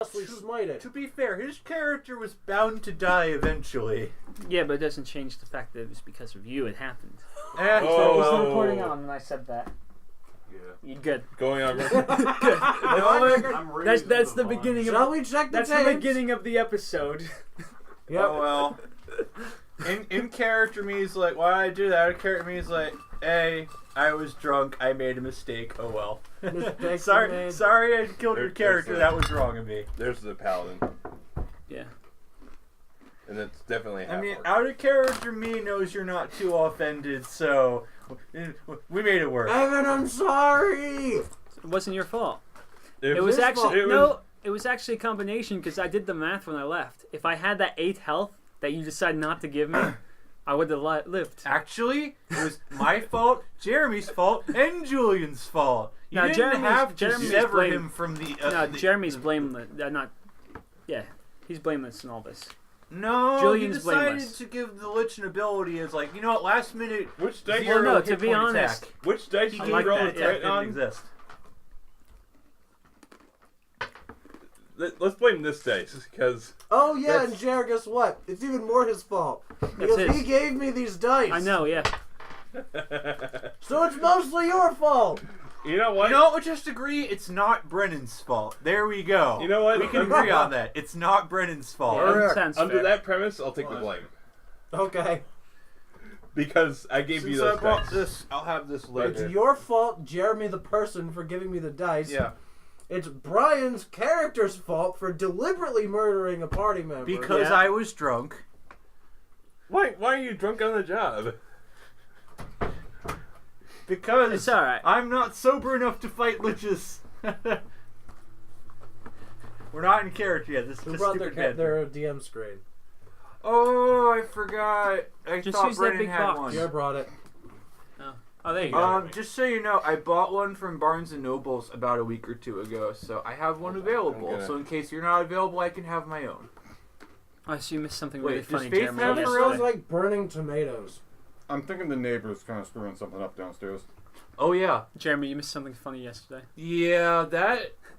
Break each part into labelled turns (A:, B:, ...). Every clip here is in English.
A: smite it.
B: To be fair, his character was bound to die eventually.
C: Yeah, but it doesn't change the fact that it was because of you it happened.
B: So
C: is the recording on when I said that?
D: Yeah.
C: You good?
D: Going on.
C: Good. That's the beginning of.
A: Shall we check the
C: That's
A: tapes?
C: the beginning of the episode.
A: Yep.
B: Oh well. In character means like, why did I do that? Out of character means like, hey, I was drunk. I made a mistake. Oh well. Sorry, I killed your character. That was wrong of me.
D: There's the paladin.
C: Yeah.
D: And it's definitely half orc.
B: Out of character me knows you're not too offended, so we made it work.
A: Evan, I'm sorry.
C: It wasn't your fault.
D: It
C: was actually It was actually a combination because I did the math when I left. If I had that 8 health that you decided not to give me, I would have lived.
B: Actually, it was my fault, Jeremy's fault, and Julian's fault. You didn't have to sever him from the.
C: Jeremy's blameless. He's blameless in all this.
B: No,
C: Julian's
B: he decided
C: blameless.
B: to give the Lich an ability as like, you know what, last minute.
D: Which dice?
B: Zero
C: no,
B: hit
C: to be
B: point
C: honest,
B: attack.
D: Which dice
B: He
D: did
B: gave
D: you roll
B: that
D: the
B: attack
D: Titan
B: didn't
D: on?
B: exist.
D: Let's blame this dice because.
A: Oh yeah, and Jared, guess what? It's even more his fault because he gave me these dice.
C: I know, yeah.
A: So it's mostly your fault.
D: You know what?
B: You know what? We'll just agree it's not Brennan's fault. There we go.
D: You know what?
B: We can agree on that. It's not Brennan's fault.
C: Yeah,
D: Under that premise, I'll take the blame.
A: Okay.
D: Because I gave you
B: Since
D: those
B: I bought
D: dice.
B: this, I'll have this later.
A: It's your fault, Jeremy the person, for giving me the dice.
B: Yeah.
A: It's Brian's character's fault for deliberately murdering a party member.
B: Because I was drunk.
D: Why are you drunk on the job?
B: Because
C: It's alright.
B: I'm not sober enough to fight liches. We're not in character yet. This is
A: Who
B: just
A: brought
B: stupid
A: their DM screen?
B: Oh, I forgot. I
C: Just
B: thought
C: use that
B: Brennan
C: big
B: had
C: box.
B: one.
A: Yeah, brought it.
C: Oh, there you go.
B: Just so you know, I bought one from Barnes & Nobles about a week or two ago, so I have one available. So in case you're not available, I can have my own.
C: Oh, so you missed something
B: Wait,
C: really
B: does
C: funny,
B: Faith
C: Jeremy.
B: have
A: It
B: her
C: yesterday.
A: smells like burning tomatoes.
E: I'm thinking the neighbor's kind of screwing something up downstairs.
B: Oh yeah,
C: Jeremy, you missed something funny yesterday.
B: yeah.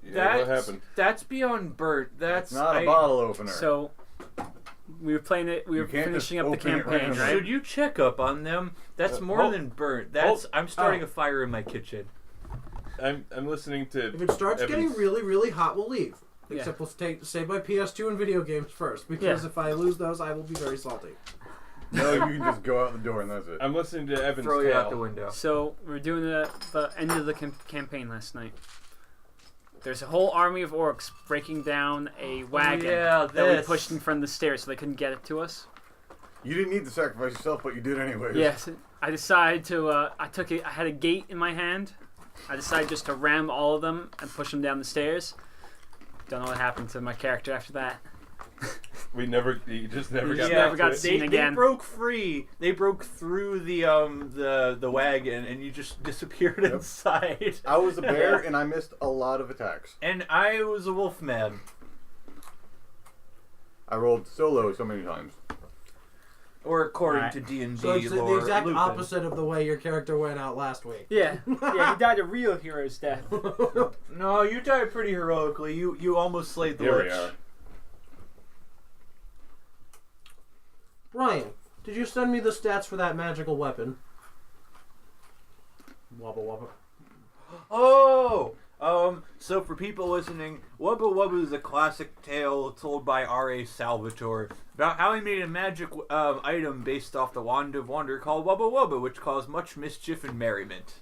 D: Yeah, what happened?
B: That's beyond burnt. That's
E: It's not a bottle opener.
C: So, we were playing it. We were
E: can't
C: finishing
E: just
C: up the
E: open it
C: campaign,
E: randomly.
C: right?
B: Should you check up on them? That's more than burnt. That's I'm starting a fire in my kitchen.
D: I'm listening to.
A: If it starts
D: Evan's-
A: getting really, really hot, we'll leave.
C: Yeah.
A: Except we'll save my PS2 and video games first, because if I lose those, I will be very salty.
E: No, you can just go out the door and that's it.
D: I'm listening to Evan's
B: Throw you out the
D: tale.
B: window.
C: So we were doing the end of the campaign last night. There's a whole army of orcs breaking down a wagon that we pushed in front of the stairs so they couldn't get it to us.
E: You didn't need to sacrifice yourself, but you did anyways.
C: Yes, I decided to. I had a gate in my hand. I decided just to ram all of them and push them down the stairs. Don't know what happened to my character after that.
D: You just never got
C: never
D: back
C: got
D: to it.
C: seen
B: They
C: again.
B: broke free. They broke through the wagon, and you just disappeared inside.
E: I was a bear and I missed a lot of attacks.
B: And I was a wolf man.
E: I rolled solo so many times.
B: Or according to D&D
A: So it's the
B: lore,
A: exact
B: Lupin.
A: opposite of the way your character went out last week.
C: Yeah, he died a real hero's death.
B: No, you died pretty heroically. You almost slayed the
D: Here we
B: lich.
D: are.
A: Ryan, did you send me the stats for that magical weapon? Wubba wubba.
B: Oh! So for people listening, Wubba Wubba is a classic tale told by R.A. Salvatore about how he made a magic item based off the Wand of Wonder called Wubba Wubba, which caused much mischief and merriment.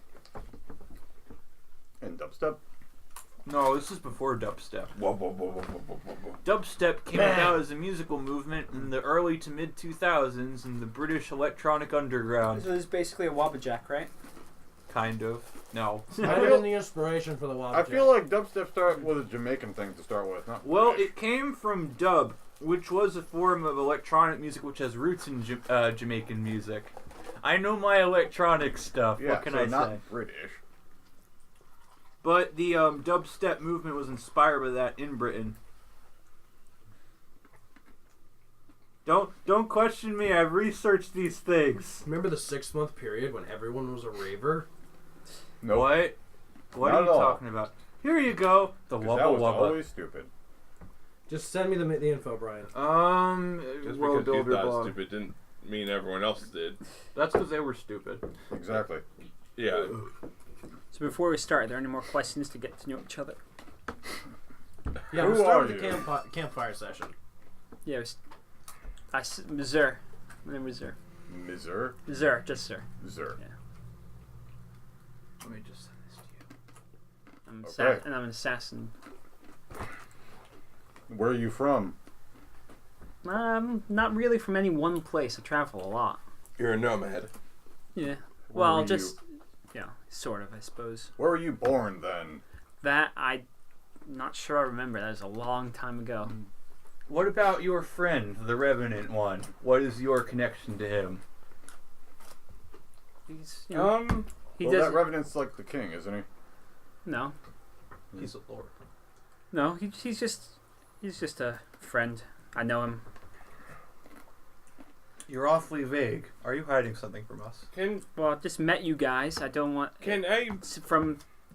E: And dubstep.
B: No, this is before dubstep.
D: Whoa, whoa, whoa, whoa, whoa, whoa, whoa.
B: Dubstep came about as a musical movement in the early to mid 2000s in the British electronic underground.
C: So this is basically a wabbajack, right?
B: Kind of. No.
A: Might have been the inspiration for the wubba.
E: I feel like dubstep was a Jamaican thing to start with. Not
B: Well,
E: British.
B: it came from dub, which was a form of electronic music which has roots in Jamaican music. I know my electronic stuff.
E: Yeah,
B: what can
E: so
B: I
E: not
B: say?
E: British.
B: But the dubstep movement was inspired by that in Britain. Don't question me. I've researched these things.
A: Remember the 6-month period when everyone was a raver?
B: What? What
E: Not
B: are you
E: at all.
B: talking about? Here you go. The
E: 'Cause
B: wubba
E: that was
B: wubba.
E: always stupid.
A: Just send me the info, Brian.
D: Just
B: World
D: because you
B: Builder
D: thought
B: blog.
D: stupid didn't mean everyone else did.
B: That's because they were stupid.
E: Exactly.
D: Yeah.
C: So before we start, are there any more questions to get to know each other?
A: Yeah,
E: Who
A: we'll start
E: are
A: with the
E: you?
A: campfire session.
C: Yeah, Missouri. My name is Missouri.
E: Missouri?
C: Just Sir.
E: Missouri.
C: Yeah.
B: Let me just send this to you.
C: And I'm an assassin.
E: Where are you from?
C: Not really from any one place. I travel a lot.
D: You're a nomad.
C: Yeah.
E: Where
C: Well,
E: were
C: just sort of, I suppose.
E: Where were you born then?
C: That I'm not sure I remember. That was a long time ago.
B: What about your friend, the Revenant one? What is your connection to him?
C: He's he
E: Well,
C: does
E: that Revenant's like the king, isn't he?
C: no,
B: He's a lord.
C: no. He's just a friend. I know him.
B: You're awfully vague. Are you hiding something from us?
C: Well, I just met you guys. I don't want
D: Can I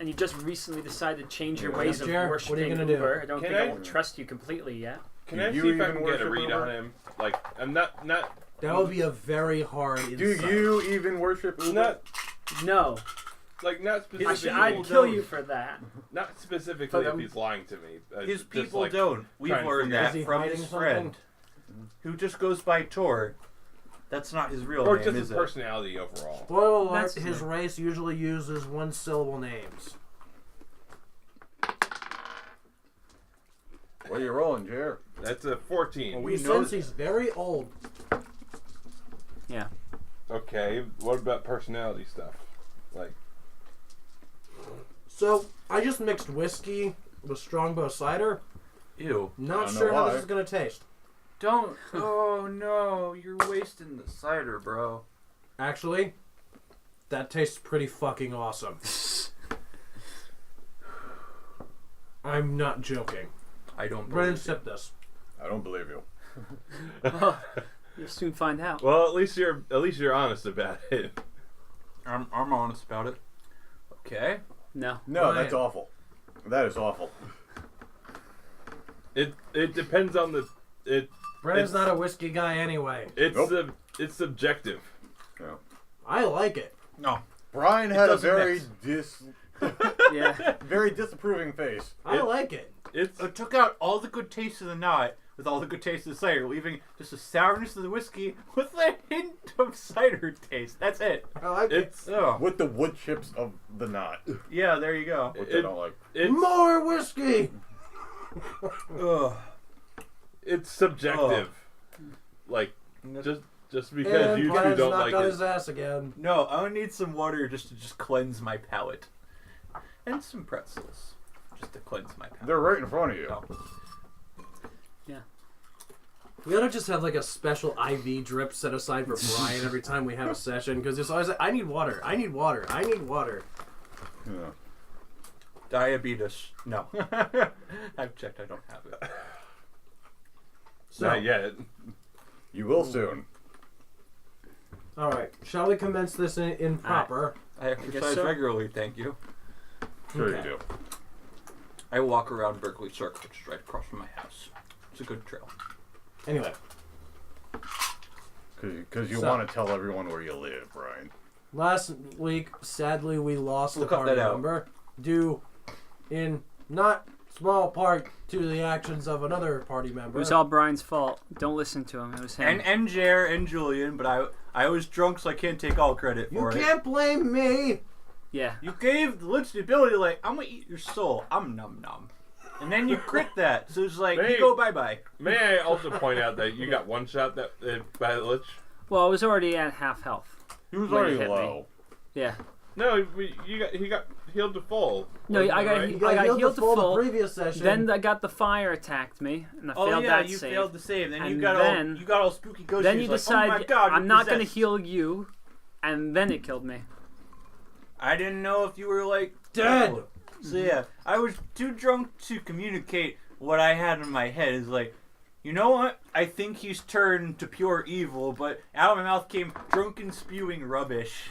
C: and you just recently decided to change your
E: Yeah.
C: ways of
A: Jared,
C: worshiping
A: what are you gonna do?
C: Uber. I don't
D: Can
C: think I
D: I-
C: will trust you completely yet.
D: can
E: Do
D: I
E: you
D: see if I
E: even
D: can get a
E: worship
D: read
E: Uber?
D: on him? Like I'm not
A: That would be a very hard
E: Do
A: insight.
E: you even worship Uber?
D: not
C: No,
D: not specifically.
C: I'd kill you for that.
D: Not specifically
C: But,
D: if he's lying to me.
B: His
D: just
B: people
D: like
B: don't. We've
D: trying to
B: learned
D: figure
B: that
A: Is he
B: from
A: hiding
B: his
A: something?
B: friend, who just goes by Tor. That's not his real
D: Or
B: name,
D: just
B: is
D: his
B: it?
D: personality overall.
A: Spoiler alert,
C: That's
A: his
C: no.
A: race usually uses one-syllable names.
E: What are you rolling, Jer?
D: That's a 14.
B: Well,
A: We
B: we know
A: sense he's very old.
C: Yeah.
D: Okay, what about personality stuff? Like,
A: So, I just mixed whiskey with Strongbow cider.
B: Ew.
E: I
A: Not
E: don't
A: sure
E: know
A: how
E: why.
A: this is going to taste.
B: Don't. Oh no, you're wasting the cider, bro.
A: Actually, that tastes pretty fucking awesome. I'm not joking.
B: I don't
A: Brennan,
B: believe
A: sip this.
E: I don't believe you.
C: You'll soon find out.
D: well, at least you're honest about it.
B: I'm honest about it. Okay.
C: No.
E: No,
A: Brian.
E: that's awful. That is awful.
D: It depends on the
A: Brennan's
D: It's-
A: not a whiskey guy anyway.
D: it's
E: Nope.
D: it's subjective.
A: I like it.
B: No.
E: Brian
B: It
E: had a
B: doesn't
E: very
C: Yeah.
E: very disapproving face.
A: I like it.
D: It's
B: It took out all the good taste of the knot with all the good taste of the cider, leaving just the sourness of the whiskey with a hint of cider taste. That's it.
A: I like it.
D: it's
B: Oh.
E: With the wood chips of the knot,
B: Yeah, there you go.
E: which
D: It-
E: I don't like.
D: it's
A: More whiskey!
B: Ugh.
D: it's subjective. Like just because
A: And
D: you two
A: Brennan's
D: don't
A: knocked
D: like
A: on
D: it.
A: his ass again.
B: No, I would need some water just to cleanse my palate. And some pretzels. Just to cleanse my palate.
E: They're right in front of you.
B: No.
A: We ought to just have like a special IV drip set aside for Brian every time we have a session, because it's always like, I need water, I need water, I need water.
E: Yeah.
B: Diabetes. No. I've checked, I don't have it.
A: So,
D: Not yet.
E: You will soon.
A: alright, shall we commence this in proper?
B: I exercise
C: so.
B: regularly, thank you.
E: Sure
A: Okay.
E: you do.
B: I walk around Berkeley Circle, which is right across from my house. It's a good trail.
A: Anyway,
E: Because you
A: So-
E: want to tell everyone where you live, Brian.
A: last week, sadly, we lost
B: We'll
A: a
B: cut
A: party
B: that out.
A: member due in not small part to the actions of another party
C: It
A: member.
C: was all Brian's fault. Don't listen to him. It was him.
B: And Jer and Julian, but I was drunk, so I can't take all credit
A: You
B: for it.
A: can't blame me!
C: yeah.
B: You gave the Lich the ability, like, I'm gonna eat your soul. I'm num num. And then you crit that, so it's like,
D: Hey.
B: you go bye bye.
D: May I also point out that you got one shot that by the Lich?
C: Well, I was already at half health.
E: He was
C: When it
E: already
C: hit me.
E: low.
C: Yeah.
D: No, he got healed to full.
C: No,
D: Wasn't
C: I
D: that
C: got
D: right?
A: You
C: I
A: got
C: got
A: healed
C: healed
A: to
C: to
A: full
C: full.
A: the previous session.
C: Then I got the fire attacked me, and I
B: Oh
C: failed
B: yeah,
C: that
B: you
C: save.
B: failed the save. Then you
C: And
B: got
C: then-
B: you got all spooky ghosts.
C: Then you
B: like,
C: decide
B: oh my God,
C: I'm
B: you're
C: not going to
B: possessed."
C: heal you, and then it killed me.
B: I didn't know if you were like
A: Dead.
B: oh. So yeah, I was too drunk to communicate what I had in my head. Is like, you know what? I think he's turned to pure evil, but out of my mouth came drunken spewing rubbish.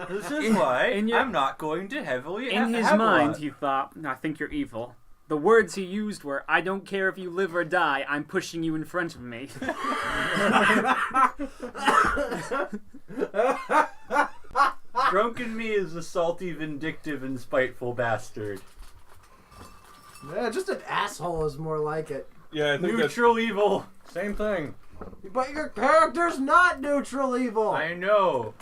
B: This is why
C: in your-
B: I'm not going to heavily
C: In his
B: have a
C: mind,
B: lot.
C: he thought, I think you're evil. The words he used were, "I don't care if you live or die, I'm pushing you in front of me."
B: Drunken me is a salty, vindictive, and spiteful bastard.
A: Yeah, just an asshole is more like it.
D: Yeah, I think that's...
B: Neutral evil.
E: Same thing.
A: But your character's not neutral evil.
B: I know.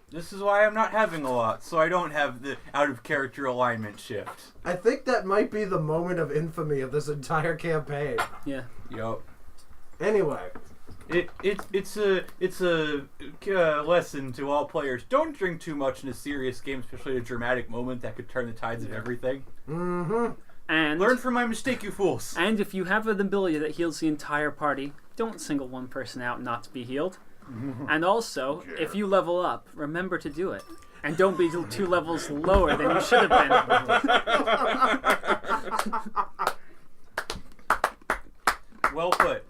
B: This is why I'm not having a lot, so I don't have the out-of-character alignment shift.
A: I think that might be the moment of infamy of this entire campaign.
C: Yeah.
B: Yup.
A: Anyway.
B: It's a lesson to all players. Don't drink too much in a serious game, especially a dramatic moment that could turn the tides of everything.
A: Mm-hmm.
C: And
B: Learn from my mistake, you fools.
C: And if you have an ability that heals the entire party, don't single one person out not to be healed. And also, if you level up, remember to do it. And don't be 2 levels lower than you should have been.
B: Well put.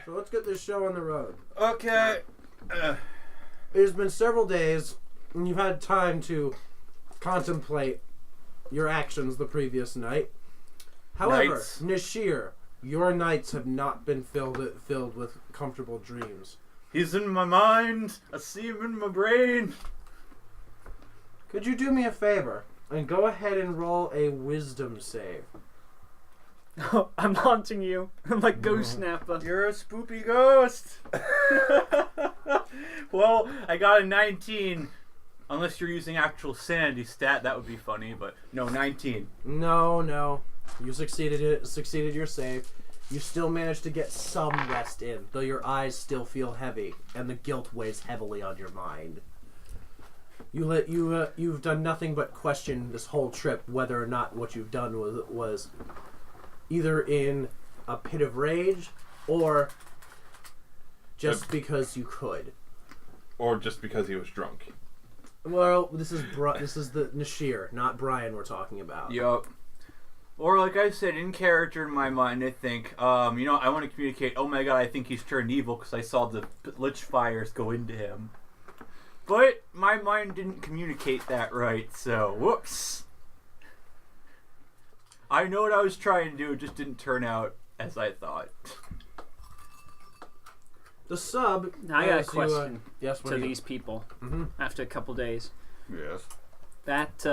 A: So let's get this show on the road.
B: Okay.
A: It has been several days, and you've had time to contemplate your actions the previous night. However,
B: Nights.
A: Nashir, your nights have not been filled with comfortable dreams.
B: He's in my mind. I see him in my brain.
A: Could you do me a favor and go ahead and roll a wisdom save?
C: I'm haunting you. I'm like Ghost Snapper.
B: You're a spoopy ghost. Well, I got a 19. Unless you're using actual sanity stat, that would be funny, but no, 19.
A: No. You succeeded your save. You still managed to get some rest in, though your eyes still feel heavy, and the guilt weighs heavily on your mind. You've done nothing but question this whole trip whether or not what you've done was either in a pit of rage or just because you could.
D: Or just because he was drunk.
A: Well, this is the Nashir, not Brian we're talking about.
B: Yup. Or like I said, in character in my mind, I think, I want to communicate, oh my god, I think he's turned evil because I saw the lich fires go into him. But my mind didn't communicate that right, so whoops. I know what I was trying to do, it just didn't turn out as I thought.
A: The sub.
C: Now I got a question
A: yes, what
C: to
A: do you-
C: these people
A: Mhm.
C: after a couple days.
E: Yes.
C: That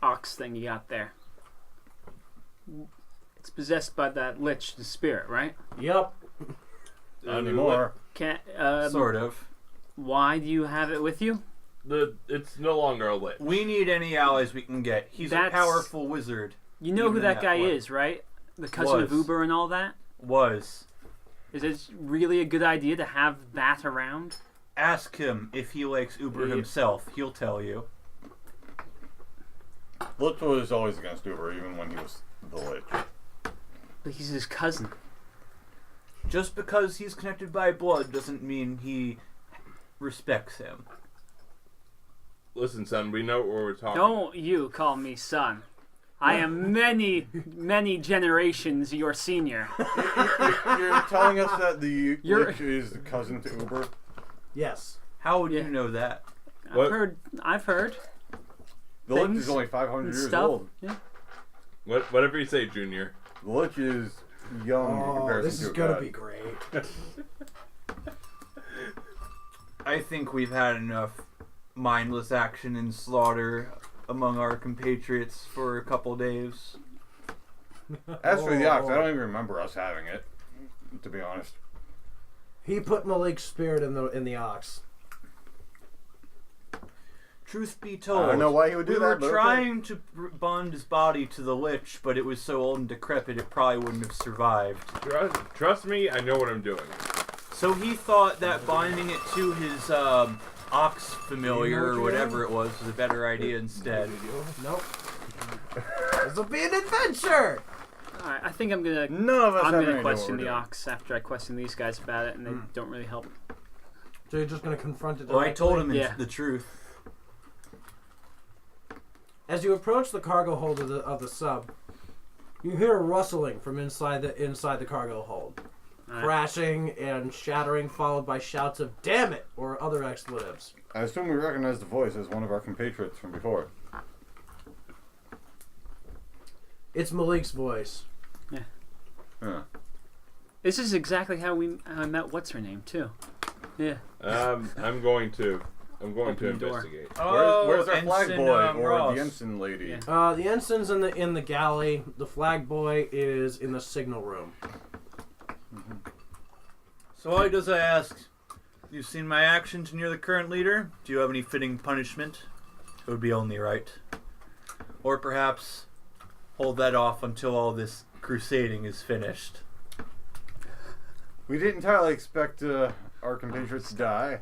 C: ox thing you got there. It's possessed by that lich, the spirit, right?
A: Yep.
E: Not anymore.
C: Can't.
B: Sort of.
C: Why do you have it with you?
D: It's no longer a lich.
B: We need any allies we can get. He's a
C: That's-
B: powerful wizard.
C: You know who
B: Even
C: that
B: that
C: guy
B: way.
C: is, right? The cousin of
B: Was.
C: Uber and all that.
B: Was.
C: Is it really a good idea to have that around?
B: Ask him if he likes Uber
C: Yeah.
B: himself. He'll tell you.
E: Lich was always against Uber, even when he was the Lich.
C: But he's his cousin.
B: Just because he's connected by blood doesn't mean he respects him.
D: Listen, son, we know what we're talking.
C: Don't you call me son. I am many, many generations your senior.
E: You're telling us that the
C: You're-
E: Lich is the cousin to Uber?
A: Yes.
B: How would
C: Yeah.
B: you know that?
D: What?
C: I've heard
E: The Lich
C: Things
E: is only 500
C: and
E: years
C: stuff.
E: old.
C: Yeah.
D: Whatever you say, Junior.
E: The Lich is young in
A: Oh,
E: comparison
A: this
E: to
A: is
E: a
A: gonna
E: god.
A: be great.
B: I think we've had enough mindless action and slaughter among our compatriots for a couple days.
E: As for the ox, I don't even remember us having it, to be honest.
A: He put Malik's spirit in the ox.
B: Truth be
E: I
B: told,
E: don't know why he would do
B: we
E: that,
B: were
E: but okay.
B: trying to bond his body to the lich, but it was so old and decrepit it probably wouldn't have survived.
D: Trust me, I know what I'm doing.
B: So he thought that binding it to his ox familiar or whatever it was a better idea instead.
A: Nope. This will be an adventure.
C: All right, I think I'm gonna.
E: None of us
C: I'm
E: have any
C: gonna
E: idea
C: question
E: what
C: the
E: we're doing.
C: ox after I question these guys about it, and they don't really help.
A: So you're just gonna confront it.
B: Well, I told him
C: Yeah.
B: the truth.
A: As you approach the cargo hold of the sub, you hear a rustling from inside the cargo hold.
C: All right.
A: Crashing and shattering, followed by shouts of "damn it" or other expletives.
E: I assume we recognize the voice as one of our compatriots from before.
A: It's Malik's voice.
E: Huh.
C: This is exactly how I met what's her name too. Yeah.
D: I'm going to
C: Open the door.
D: investigate.
E: Where's our flag
B: Ensign,
E: boy or
B: Ross.
E: the ensign lady?
C: Yeah.
A: The ensign's in the galley. The flag boy is in the signal room.
B: So why does I ask? You've seen my actions near the current leader? Do you have any fitting punishment? It would be only right. Or perhaps hold that off until all this crusading is finished.
E: We didn't entirely expect our compatriots to die.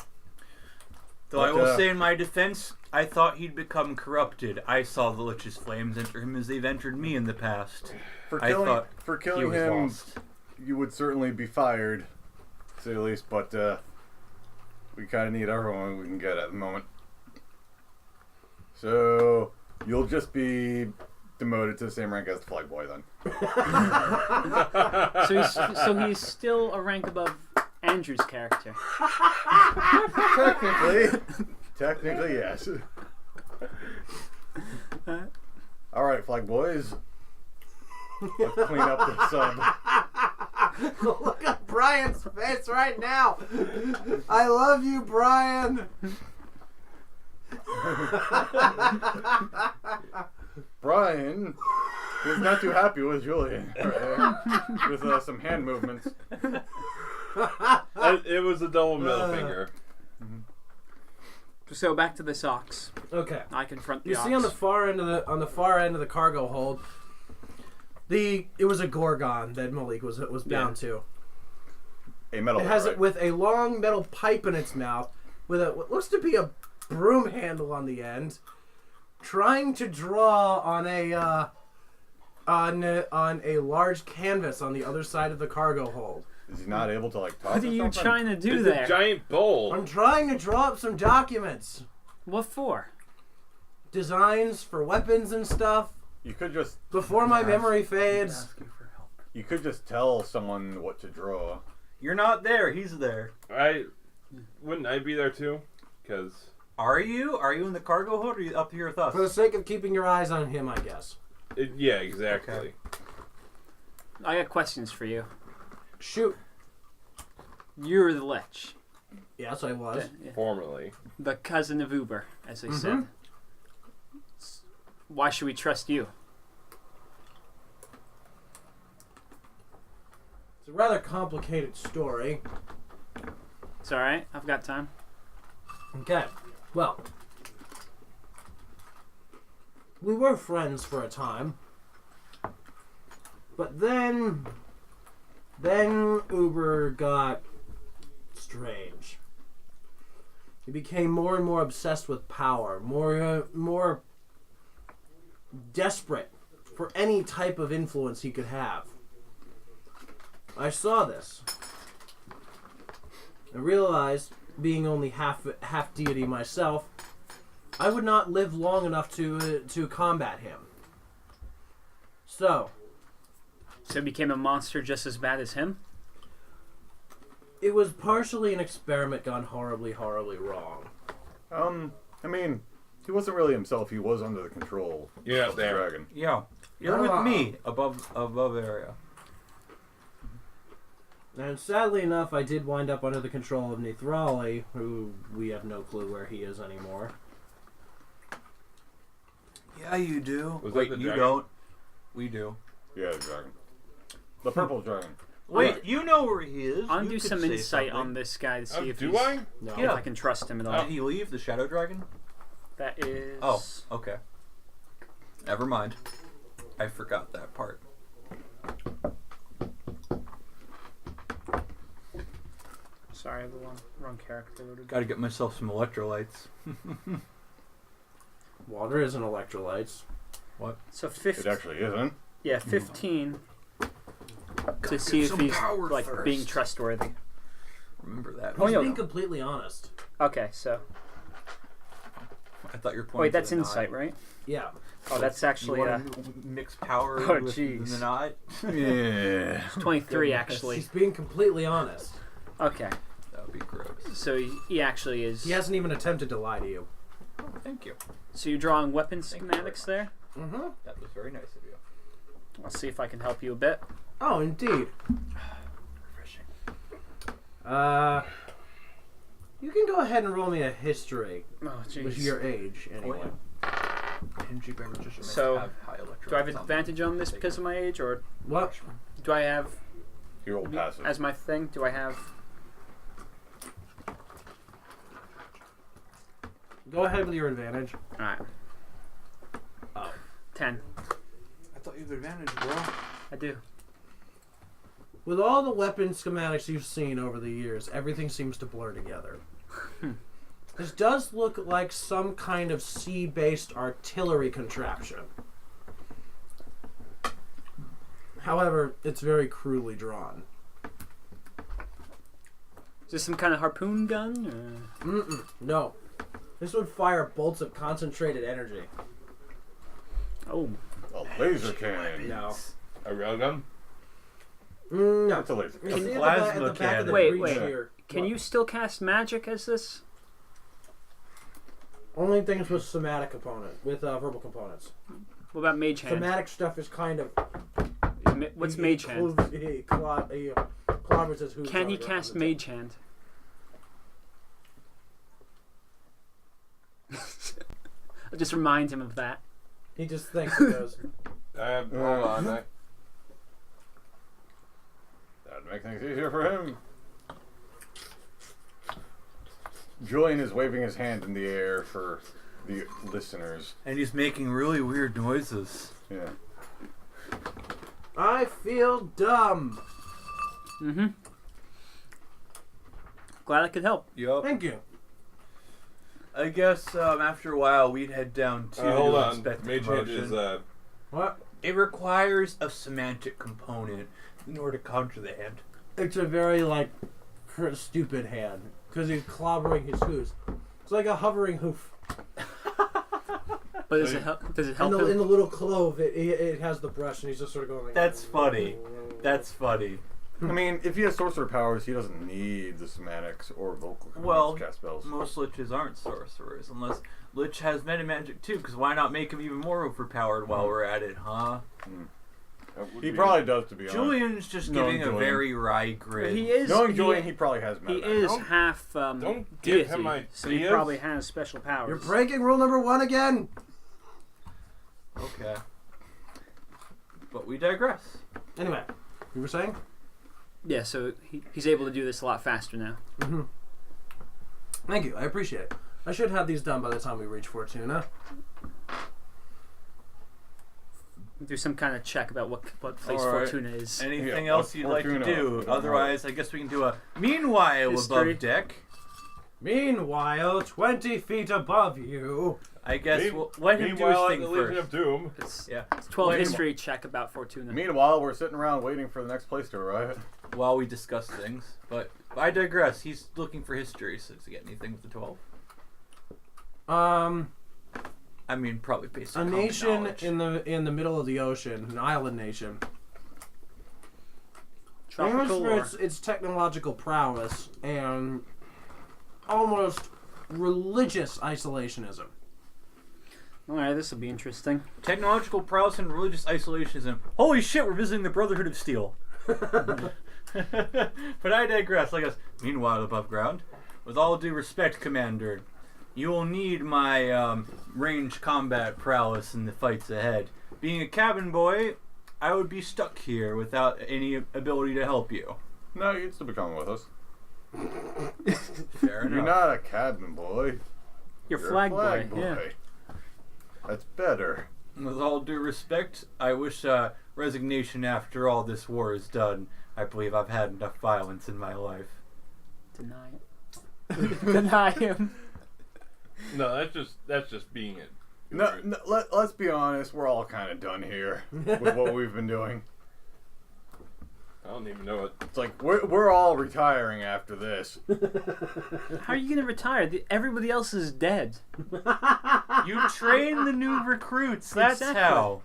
B: Though I will say in my defense, I thought he'd become corrupted. I saw the Lich's flames enter him as they've entered me in the past.
E: For
B: I
E: killing,
B: thought
E: for
B: he
E: killing
B: was
E: him,
B: lost.
E: you would certainly be fired, to say the least, but we kind of need everyone we can get at the moment. So, you'll just be demoted to the same rank as the flag boy then.
C: So he's still a rank above Andrew's character.
E: Technically, yes. Alright, flag boys. Let's clean up the sub.
A: Look at Brian's face right now. I love you, Brian.
E: Brian is not too happy with Julian. Right? With some hand movements.
D: It was a double middle finger.
C: So back to this ox.
A: Okay.
C: I confront the
A: You
C: ox.
A: see on the far end of the cargo hold, it was a gorgon that Malik was bound to.
E: A metal
A: It has
E: right?
A: it with a long metal pipe in its mouth, with what looks to be a broom handle on the end, trying to draw on a large canvas on the other side of the cargo hold.
E: Is he not able to talk
C: What are
E: or
C: you
E: something?
C: trying to do
D: It's
C: there?
D: a giant bowl.
A: I'm trying to draw up some documents,
C: What for?
A: designs for weapons and stuff
E: You could just
A: before my memory fades.
B: Asking for help.
E: you could just tell someone what to draw.
B: You're not there. He's there.
D: Wouldn't I be there too? Because
B: Are you? Are you in the cargo hold or are you up here with us?
A: For the sake of keeping your eyes on him, I guess.
D: yeah, exactly.
B: Okay.
C: I got questions for you.
A: Shoot.
C: You're the Lich.
A: Yes, I was.
D: Formerly.
C: The cousin of Uber, as they
A: Mm-hmm.
C: said. Why should we trust you?
A: It's a rather complicated story.
C: It's alright. I've got time.
A: Okay. Well, we were friends for a time. But then Uber got strange. He became more and more obsessed with power, more desperate for any type of influence he could have. I saw this. I realized, being only half deity myself, I would not live long enough to combat him. So
C: it became a monster just as bad as him?
A: it was partially an experiment gone horribly, horribly wrong.
E: I mean, he wasn't really himself. He was under the control
D: Yeah,
E: of the
D: there.
E: dragon.
B: Yeah. You're with me above area.
A: And sadly enough, I did wind up under the control of Nithrali, who we have no clue where he is anymore.
B: Yeah, you do.
D: Was
B: Wait,
D: that the
B: you
D: dragon?
B: don't. We do.
E: Yeah, the dragon. The purple dragon.
B: Wait, you know where he is.
C: I'll
B: You
C: do
B: could
C: some
B: say
C: insight
B: something.
C: on this guy to see if
D: Do
C: he's,
D: I?
A: No.
C: if I can trust him at all.
B: Did he leave the Shadow Dragon?
C: That is.
B: Oh, okay. Never mind. I forgot that part.
C: Sorry, the wrong character.
B: Gotta get myself some electrolytes.
A: Water isn't electrolytes.
C: So
E: It
C: 15.
E: actually isn't.
C: Yeah, 15. To see if
B: some
C: he's
B: power
C: like
B: first.
C: being trustworthy.
B: Remember that.
C: Oh,
A: He's
C: yeah.
A: being completely honest.
C: Okay, so
B: I thought your point.
C: wait, that's insight, right?
A: Yeah.
C: Oh, that's actually
B: You want to mix power
C: Oh,
B: with
C: jeez.
B: the knot?
E: Yeah.
C: 23 actually.
A: He's being completely honest.
C: Okay,
B: That would be gross.
C: so he actually is.
A: He hasn't even attempted to lie to you.
B: Thank you.
C: So you're drawing weapon
B: Thank you
C: schematics there.
A: Mm-hmm.
B: That was very nice of you.
C: I'll see if I can help you a bit.
A: Oh, indeed.
B: Refreshing.
A: You can go ahead and roll me a history
C: Oh,
A: with
C: jeez.
A: your age, anyway.
B: Energy beverages are meant
C: So,
B: to have high electrolytes.
C: Do I have
B: on them.
C: advantage on this because of my age, or
A: What?
C: do I have,
E: Your old passive.
C: as my thing, do I have...
A: Go ahead with your advantage.
C: Alright.
A: Oh.
C: 10.
B: I thought you had advantage, bro.
C: I do.
A: With all the weapon schematics you've seen over the years, everything seems to blur together. This does look like some kind of sea-based artillery contraption. However, it's very cruelly drawn.
C: Is this some kind of harpoon gun? Or...
A: Mm-mm, no. This would fire bolts of concentrated energy.
C: Oh.
E: A laser cannon.
A: No.
D: A railgun?
A: No.
E: It's a laser
A: You
E: cannon.
A: see
B: plasma
A: at the back of the
B: cannon.
C: Wait,
A: breach
C: wait.
A: here.
C: Can you still cast magic as this?
A: Only things with somatic component, with verbal components.
C: What about mage hand?
A: Somatic stuff is kind of.
C: What's mage hand?
A: Clobber says who's
C: Can
A: on
C: he
A: the ground.
C: cast mage hand? I'll just remind him of that.
A: He just thinks he goes.
D: Hold on.
E: That'd make things easier for him. Julian is waving his hand in the air for the listeners.
B: And he's making really weird noises.
E: Yeah.
A: I feel dumb.
C: Mm-hmm. Glad I could help.
B: Yup.
A: Thank you.
B: I guess after a while we'd head down to
D: Hold on.
B: inspect the
D: Mage hand
B: commotion.
D: is
A: What?
B: It requires a semantic component in order to conjure the hand.
A: It's a very stupid hand because he's clobbering his hooves. It's like a hovering hoof.
C: But does it help? Does it
A: In
C: help
A: the, in
C: him?
A: the little clove, it has the brush, and he's just sort of going like.
B: That's funny. That's funny.
E: I mean, if he has sorcerer powers, he doesn't need the semantics or vocal commands
B: Well,
E: to cast spells.
B: most liches aren't sorcerers, unless lich has meta magic too. Because why not make him even more overpowered while we're at it, huh?
E: He probably does, to be honest.
B: Julian's just
E: Knowing
B: giving a
E: Julian.
B: very wry grin.
C: He is.
E: Knowing
C: he-
E: Julian, he probably has
C: He
E: meta
C: is
E: magic.
C: half
D: don't
C: deity,
D: give him
C: so he
D: ideas.
C: probably has special powers.
A: You're breaking rule number 1 again.
B: Okay. But we digress.
A: Anyway, you were saying?
C: Yeah, so he's able to do this a lot faster now.
A: Mm-hmm. Thank you. I appreciate it. I should have these done by the time we reach Fortuna.
C: Do some kind of check about what place
B: All right.
C: Fortuna is.
B: Anything
E: Yeah,
B: else you'd like to
E: Fortuna.
B: do? Otherwise, I guess we can do a meanwhile
C: History.
B: above deck.
A: Meanwhile, 20 feet above you.
B: I guess we'll let him do his
D: Meanwhile, at
B: thing
D: the Legion
B: first.
D: of Doom.
C: It's
B: Yeah.
C: 12
B: Wait.
C: history check about Fortuna.
E: Meanwhile, we're sitting around waiting for the next place to arrive.
B: While we discuss things, but I digress. He's looking for history. So does he get anything with the 12? I mean, probably based
A: A
B: on common
A: nation
B: knowledge.
A: in the middle of the ocean, an island nation. Famous
C: Tropical
A: for
C: or...
A: its technological prowess and almost religious isolationism.
C: Alright, this will be interesting.
B: Technological prowess and religious isolationism. Holy shit, we're visiting the Brotherhood of Steel. But I digress. Like us. Meanwhile, above ground, with all due respect, Commander, you will need my range combat prowess in the fights ahead. Being a cabin boy, I would be stuck here without any ability to help you.
E: No, you'd still be coming with us.
B: Fair
E: You're
B: enough.
E: not a cabin boy.
C: You're
E: You're
C: flag,
E: a flag
C: boy. Yeah.
E: That's better.
B: With all due respect, I wish resignation after all this war is done. I believe I've had enough violence in my life.
C: Deny it. Deny him.
D: No, that's just being it.
E: No, let's be honest. We're all kind of done here with what we've been doing.
D: I don't even know it.
E: It's like we're all retiring after this.
C: How are you gonna retire? Everybody else is dead.
B: You train the new recruits. That's
C: Exactly.
B: how.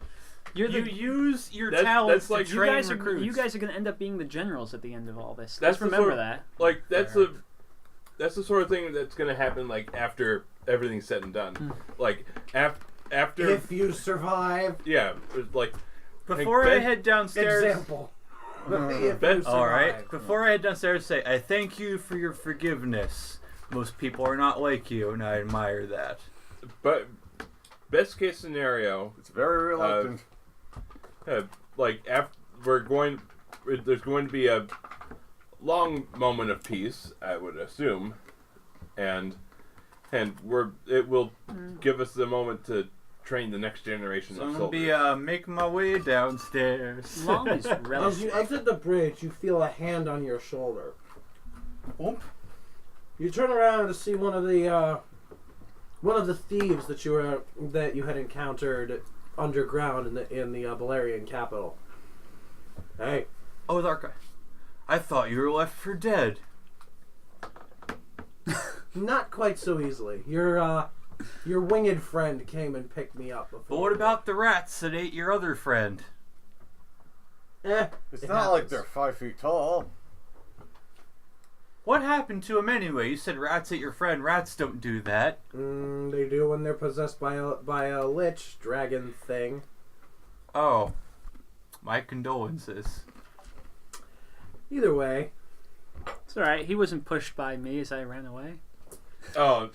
C: You're
B: You
C: the
B: use your
D: That's
B: talents
D: like-
B: to
C: you
B: train
C: guys
B: recruits.
C: are gonna end up being the generals at the end of all this.
D: That's
C: Just
D: the
C: remember
D: sort of-
C: that.
D: Like that's
B: Fair.
D: that's the sort of thing that's gonna happen like after everything's said and done. Like after
A: If you survive.
D: yeah, it's like
B: Before I head downstairs...
A: Example.
B: Alright, before I head downstairs, say, I thank you for your forgiveness. Most people are not like you, and I admire that.
D: But best case scenario,
E: It's very reluctant.
D: there's going to be a long moment of peace, I would assume, and it will give us the moment to train the next generation
B: So
D: of
B: I'm
D: soldiers.
B: gonna be making my way downstairs.
C: Long is
A: As
C: relative.
A: you exit the bridge, you feel a hand on your shoulder.
E: Oop.
A: You turn around to see one of the thieves that you had encountered underground in the Balerian capital. Hey,
B: Oh, Zarka. I thought you were left for dead.
A: not quite so easily. Your winged friend came and picked me up before.
B: But what about the rats that ate your other friend?
E: It's
A: it
E: not like
A: happens.
E: they're 5 feet tall.
B: What happened to him anyway? You said rats ate your friend. Rats don't do that.
A: They do when they're possessed by a lich dragon thing.
B: Oh. My condolences.
A: Either way,
C: It's alright, he wasn't pushed by me as I ran away.
D: Oh,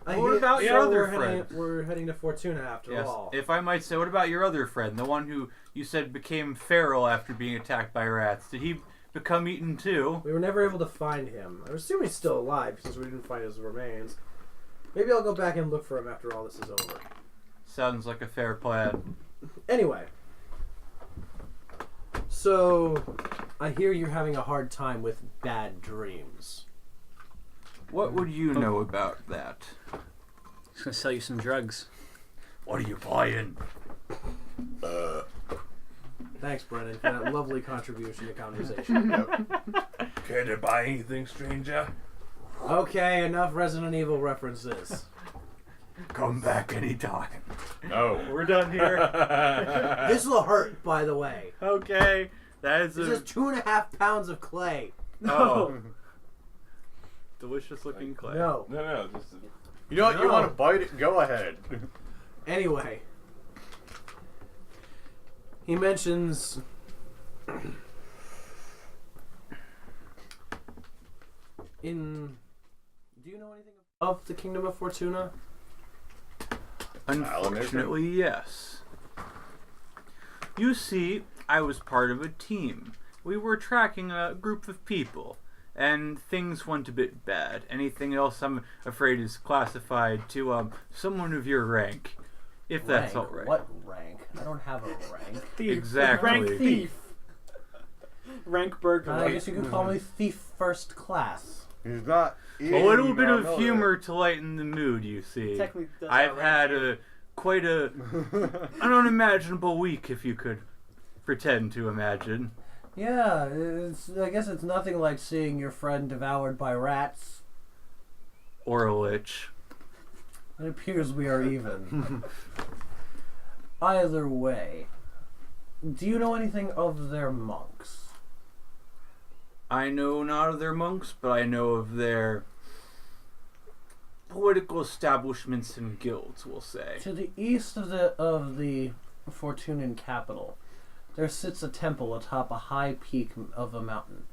B: What about your other friend?
A: We're heading to Fortuna after
B: Yes.
A: all.
B: If I might say, what about your other friend? The one who you said became feral after being attacked by rats. Did he become eaten too?
A: We were never able to find him. I assume he's still alive since we didn't find his remains. Maybe I'll go back and look for him after all this is over.
B: Sounds like a fair plan.
A: Anyway. So, I hear you're having a hard time with bad dreams.
B: What would you know about that?
C: Just gonna sell you some drugs.
B: What are you buying?
A: Thanks, Brennan, for that lovely contribution to conversation.
D: care to buy anything, stranger?
A: Okay, enough Resident Evil references.
B: Come back anytime.
E: No.
B: We're done here.
A: This will hurt, by the way.
B: Okay. That is
A: This is 2.5 pounds of clay.
B: Oh. Delicious looking clay.
A: No.
D: No, just
E: You know what? You
A: No.
E: want to bite it? Go ahead.
A: Anyway. He mentions... Do you know anything of the Kingdom of Fortuna?
B: Unfortunately, yes. You see, I was part of a team. We were tracking a group of people, and things went a bit bad. Anything else, I'm afraid, is classified to someone of your rank, if that's all right.
A: What rank? I don't have a rank.
C: Thief.
B: Exactly.
C: Rank thief. Rank burglar.
A: I guess you could call me Thief First Class.
E: He's not.
B: A little bit of humor to lighten the mood, you see.
C: Technically, that's
B: I've
C: not
B: had quite an unimaginable week, if you could pretend to imagine.
A: Yeah, I guess it's nothing like seeing your friend devoured by rats.
B: Or a lich.
A: It appears we are even. Either way, do you know anything of their monks?
B: I know not of their monks, but I know of their political establishments and guilds, we'll say.
A: To the east of the Fortunan capital, there sits a temple atop a high peak of a mountain,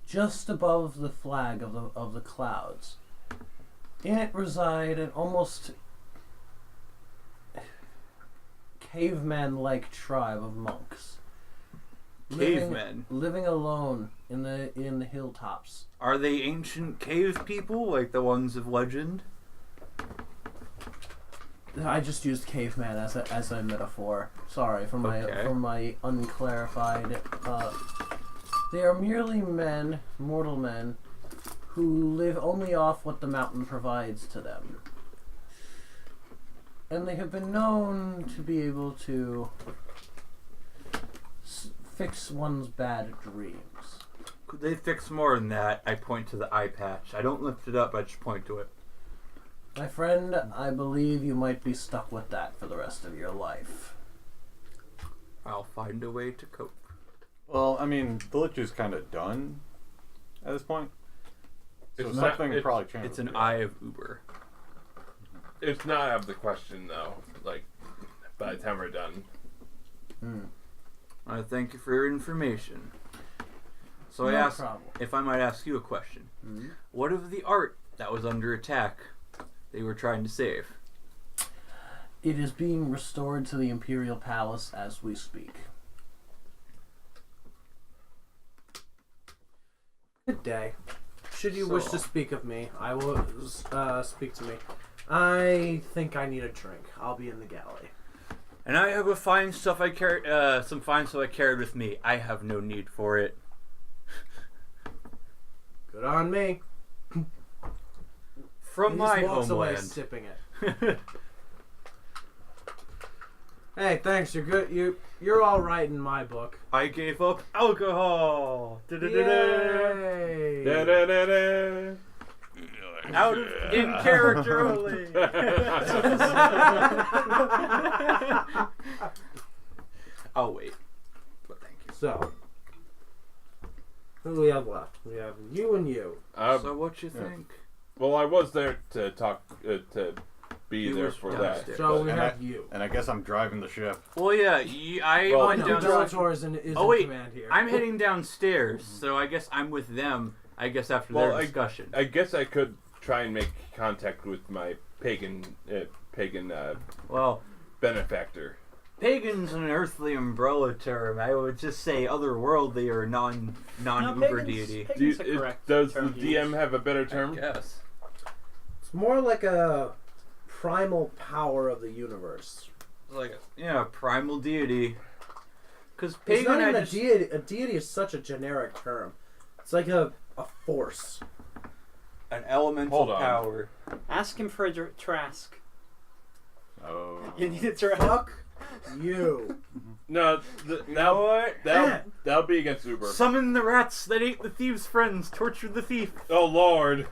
A: just above the flag of the clouds. In it reside an almost caveman-like tribe of monks.
B: Cavemen?
A: Living alone in the hilltops.
B: Are they ancient cave people, like the ones of legend?
A: I just used caveman as a metaphor. Sorry for my unclarified. They are merely men, mortal men, who live only off what the mountain provides to them, and they have been known to be able to fix one's bad dreams.
B: Could they fix more than that? I point to the eye patch. I don't lift it up, I just point to it.
A: My friend, I believe you might be stuck with that for the rest of your life.
B: I'll find a way to cope.
E: Well, I mean, the lich is kind of done at this point. So
D: It's not-
E: something
D: it's-
E: probably changed.
B: It's an eye of Uber.
D: it's not out of the question though. Like by the time we're done,
B: I thank you for your information. So
A: No
B: I ask,
A: problem.
B: if I might ask you a question.
C: Mhm.
B: What of the art that was under attack they were trying to save?
A: It is being restored to the Imperial Palace as we speak. Good day. Should you wish to speak of me, I will speak to me. I think I need a drink. I'll be in the galley.
B: And I have some fine stuff I carried with me. I have no need for it.
A: Good on me.
B: From
A: He
B: my
A: just walks away
B: homeland.
A: sipping it. Hey, thanks. You're good. You're all right in my book.
B: I gave up alcohol.
A: Yay!
D: Da-da-da-da.
B: Out of in character only. I'll wait. But thank you.
A: So, who do we have left? We have you and you.
B: So what you think?
D: Well, I was there to talk, to be
B: You
D: there
B: were
D: for
B: downstairs.
D: that.
A: So we
E: And
A: have you.
E: And I guess I'm driving the ship.
B: Well, yeah, I
D: Well,
B: went
A: No,
B: downstairs.
A: Bellator is in
B: Oh, wait,
A: command here.
B: I'm heading downstairs, so I guess I'm with them. I guess after
D: Well,
B: their discussion.
D: I guess I could try and make contact with my pagan
B: Well,
D: benefactor.
B: pagan's an earthly umbrella term. I would just say otherworldly or non-Uber deity.
C: Pagans are correct
D: Does the
C: term to
D: DM
C: use.
D: have a better
B: I
D: term?
B: guess.
A: It's more like a primal power of the universe.
B: Like a primal deity. Because
A: It's
B: pagan,
A: not even
B: I
A: a
B: just,
A: deity. A deity is such a generic term. It's like a force.
B: an elemental
D: Hold on.
B: power.
C: Ask him for a Trask.
E: Oh.
C: You need a Trask.
A: Fuck you.
D: No,
B: You know what?
D: that'll be against Uber.
B: Summon the rats that ate the thieves' friends, tortured the thief.
D: Oh Lord!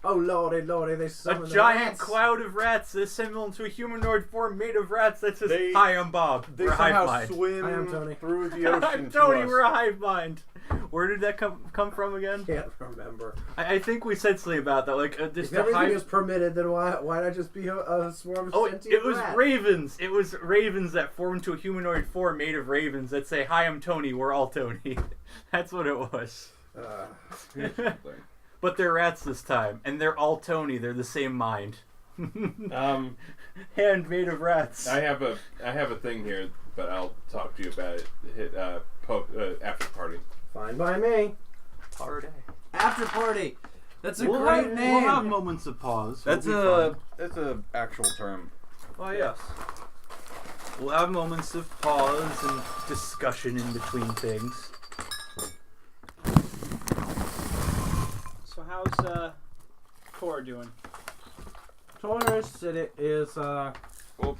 A: Oh lordy, they
B: A
A: summon the
B: giant
A: rats.
B: cloud of rats that assemble into a humanoid form made of rats that says,
E: They-
B: "Hi, I'm Bob.
E: They
B: We're a hive
E: somehow
B: mind."
E: swim
A: I am Tony.
E: through the ocean
B: I'm
E: to
B: Tony.
E: us.
B: We're a hive mind. Where did that come from again?
A: Can't remember.
B: I think we said something about that. Like
A: If
B: just a
A: everything
B: hive.
A: is permitted, then why not just be a swarm of
B: Oh,
A: sentient
B: it was
A: rats?
B: ravens. It was ravens that formed into a humanoid form made of ravens that say, "Hi, I'm Tony. We're all Tony." That's what it was. But they're rats this time, and they're all Tony. They're the same mind. Hand made of rats.
D: I have a thing here, but I'll talk to you about it. After party.
A: Fine by me.
B: Party.
A: After party. That's a
B: We'll
A: great
B: have,
A: name.
B: We'll have moments of pause.
E: That's
B: We'll be
E: that's a actual term.
B: fine. Oh yes. We'll have moments of pause and discussion in between things.
C: So how's Tor doing?
A: Taurus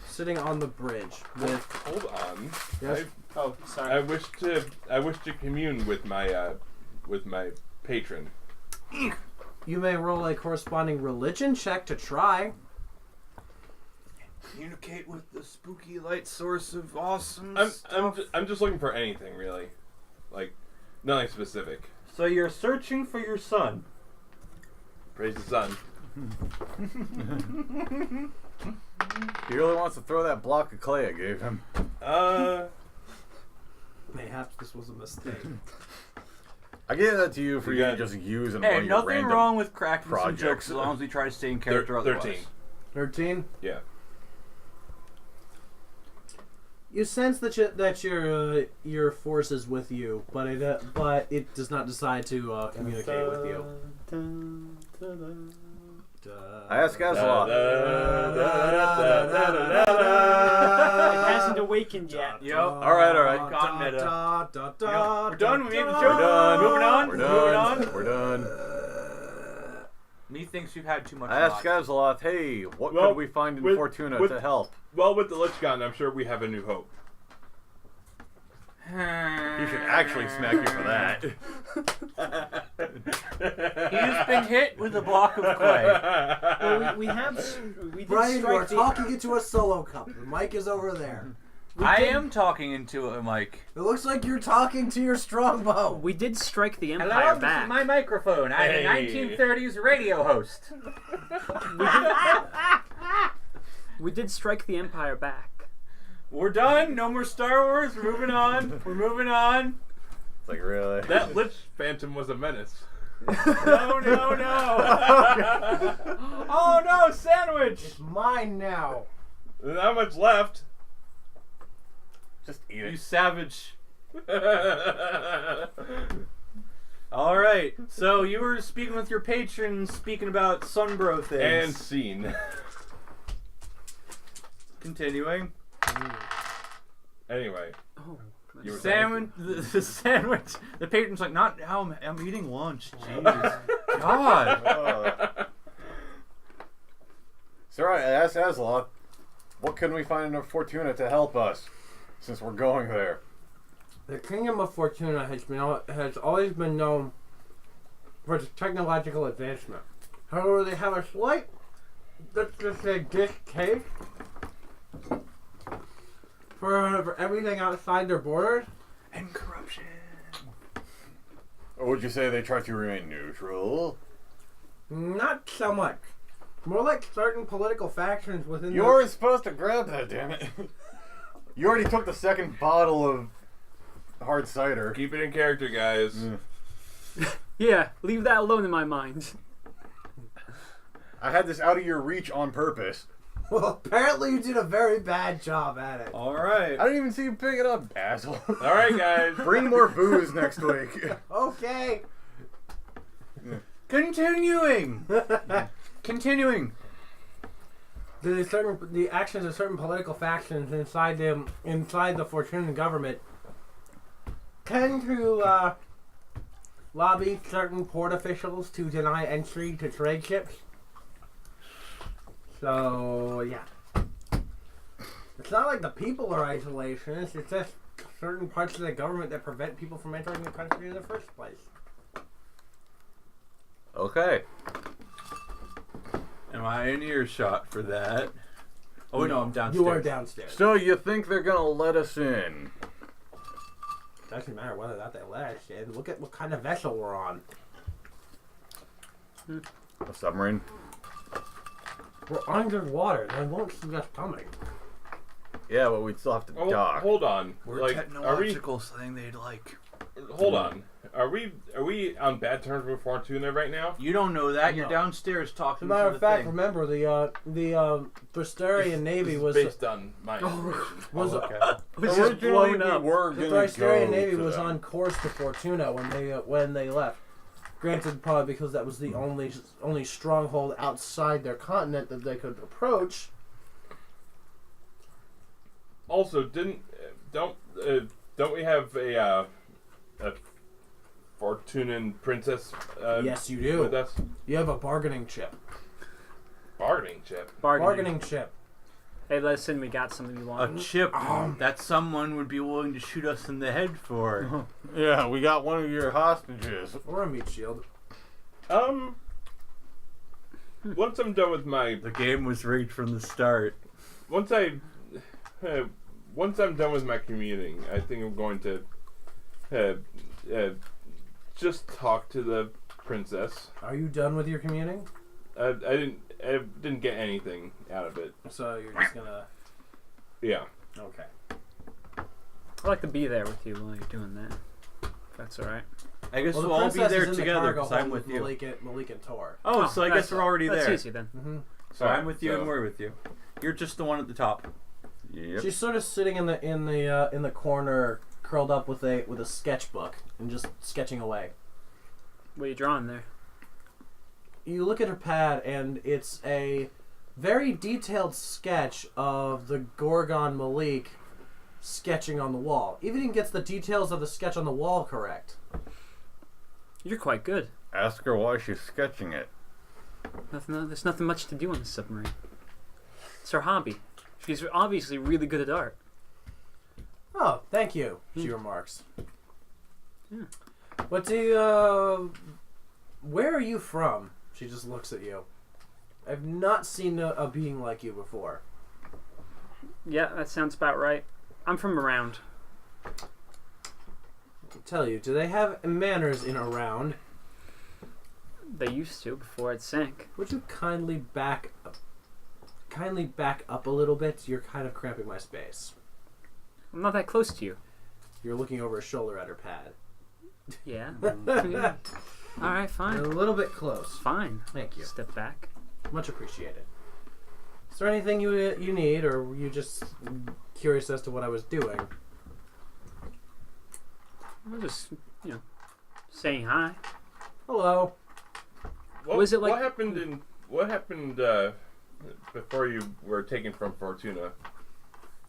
A: sitting on the bridge with.
D: Hold on.
A: Yes.
C: Oh,
D: I
C: sorry.
D: wish to commune with my patron.
A: You may roll a corresponding religion check to try.
B: Communicate with the spooky light source of awesome
D: I'm just looking for anything really, like nothing specific.
B: So you're searching for your son.
D: Praise the sun.
E: He really wants to throw that block of clay I gave him.
A: Mayhaps this was a mistake.
E: I gave that to you for
D: You
E: you to
D: got-
E: just use in one
B: Hey,
E: of your
B: nothing
E: random
B: wrong with cracking some
E: projects.
B: jokes as long as we try to stay in character. Otherwise.
D: 13.
A: 13.
D: Yeah.
A: You sense that your force is with you, but it does not decide to communicate with you.
E: I asked guys a lot.
C: It hasn't awakened yet.
B: Yep.
E: All right.
B: Gone meta.
A: We're
B: We're done. We made the
E: We're
B: joke.
E: done.
B: Moving on.
E: We're
B: Moving
E: done.
B: on.
E: We're done.
B: Me thinks you've had too much.
E: I asked
B: luck.
E: guys a lot. Hey, what
D: Well,
E: could we find in
D: with-
E: Fortuna
D: with-
E: to help?
D: Well, with the Lich gone, I'm sure we have a new hope.
E: You should actually smack you for that.
B: He's been hit with a block of clay.
C: Well, we did
A: Brian, you are
C: strike the.
A: talking into a solo cup. The mic is over there.
B: I am talking into a mic.
A: It looks like you're talking to your strongbow.
C: We did strike the Empire
B: Hello, this
C: back.
B: is my microphone. I'm
D: Hey.
B: a 1930s radio host.
C: We did strike the Empire back.
B: We're done. No more Star Wars. We're moving on. We're moving on.
E: It's like, really?
D: That Lich Phantom was a menace.
B: No, no, no. Oh, no, sandwich.
A: It's mine now.
D: There's not much left.
E: Just eat
B: You
E: it.
B: savage. All right. So you were speaking with your patrons, speaking about Sunbro things.
D: And scene.
B: Continuing.
D: Anyway.
C: Oh,
D: You were
B: Sandwich. The sandwich. The patron's like, not now. I'm eating lunch. Jesus. God.
E: So, right, I asked Aslot, what can we find in Fortuna to help us, since we're going there?
A: The Kingdom of Fortuna has always been known for its technological advancement. However, they have a slight, let's just say, distaste for everything outside their borders.
B: And corruption.
E: Or would you say they try to remain neutral?
A: Not so much. More like certain political factions within
E: You weren't supposed to grab that, damn it. You already took the second bottle of hard cider.
D: Keep it in character, guys.
C: yeah, leave that alone in my mind.
E: I had this out of your reach on purpose.
A: Well, apparently you did a very bad job at it.
B: All right.
E: I didn't even see you pick it up, asshole.
D: All right, guys.
E: Bring more booze next week.
A: Okay.
B: Continuing. Continuing.
A: The actions of certain political factions inside the Fortuna government tend to lobby certain port officials to deny entry to trade ships. So yeah, it's not like the people are isolationists. It's just certain parts of the government that prevent people from entering the country in the first place.
E: Okay.
B: Am I in earshot for that? Oh, no, I'm downstairs.
A: You are downstairs.
E: So you think they're gonna let us in?
A: Doesn't matter whether or not they let us in. Look at what kind of vessel we're on.
E: A submarine?
A: We're underwater. They won't see us coming.
E: Yeah, but we'd still have to
D: Oh,
E: dock.
D: hold on.
B: We're
D: like,
B: technological thing they'd like.
D: Hold on. Are we on bad terms with Fortuna right now?
B: You don't know that. You're
A: No.
B: downstairs
A: As a
B: talking
A: matter
B: to
A: of
B: the
A: fact,
B: thing.
A: remember the Thrysterian Navy
D: This
A: was
D: is based on my information.
A: was
B: Okay.
C: It was just blown up.
A: the Thrysterian Navy was on course to Fortuna when they left. Granted, probably because that was the only stronghold outside their continent that they could approach.
D: Also, don't we have a Fortunan princess?
A: Yes, you do.
D: With us,
A: You have a bargaining chip.
D: bargaining chip.
A: Bargaining chip.
C: Hey, listen, we got something you
B: A
C: want.
B: chip that someone would be willing to shoot us in the head for.
E: Yeah, we got one of your hostages.
A: Or a meat shield.
D: Once I'm done with my
B: The game was rigged from the start.
D: once I'm done with my commuting, I think I'm going to just talk to the princess.
A: Are you done with your commuting?
D: I didn't get anything out of it.
A: So you're just gonna.
D: Yeah.
A: Okay.
C: I'd like to be there with you while you're doing that. If that's alright.
B: I guess
A: Well, the
B: we'll all be
A: princess
B: there
A: is in the
B: together
A: cargo
B: because I'm
A: hold
B: with you.
A: Malik and Tor.
B: Oh, so I guess we're already
C: That's
B: there.
C: easy then.
A: Mm-hmm.
B: So I'm with you
D: So-
B: and we're with you. You're just the one at the top.
E: Yep.
A: She's sort of sitting in the corner, curled up with a sketchbook and just sketching away.
C: What are you drawing there?
A: You look at her pad, and it's a very detailed sketch of the Gorgon Malik sketching on the wall. Even gets the details of the sketch on the wall correct.
C: You're quite good.
E: Ask her why she's sketching it.
C: There's nothing much to do on the submarine. It's her hobby. She's obviously really good at art.
A: Oh, thank you, she remarks.
C: Yeah.
A: But where are you from? She just looks at you. I've not seen a being like you before.
C: Yeah, that sounds about right. I'm from around.
A: I tell you, do they have manners in around?
C: They used to before it sank.
A: Would you kindly back up a little bit? You're kind of cramping my space.
C: I'm not that close to you.
A: You're looking over her shoulder at her pad.
C: Yeah. Yeah. All right,
A: You're
C: fine.
A: a little bit close.
C: Fine.
A: Thank you.
C: Step back.
A: Much appreciated. Is there anything you need, or were you just curious as to what I was doing?
C: I'm just, saying hi.
A: Hello.
C: Was it like-
D: What happened before you were taken from Fortuna?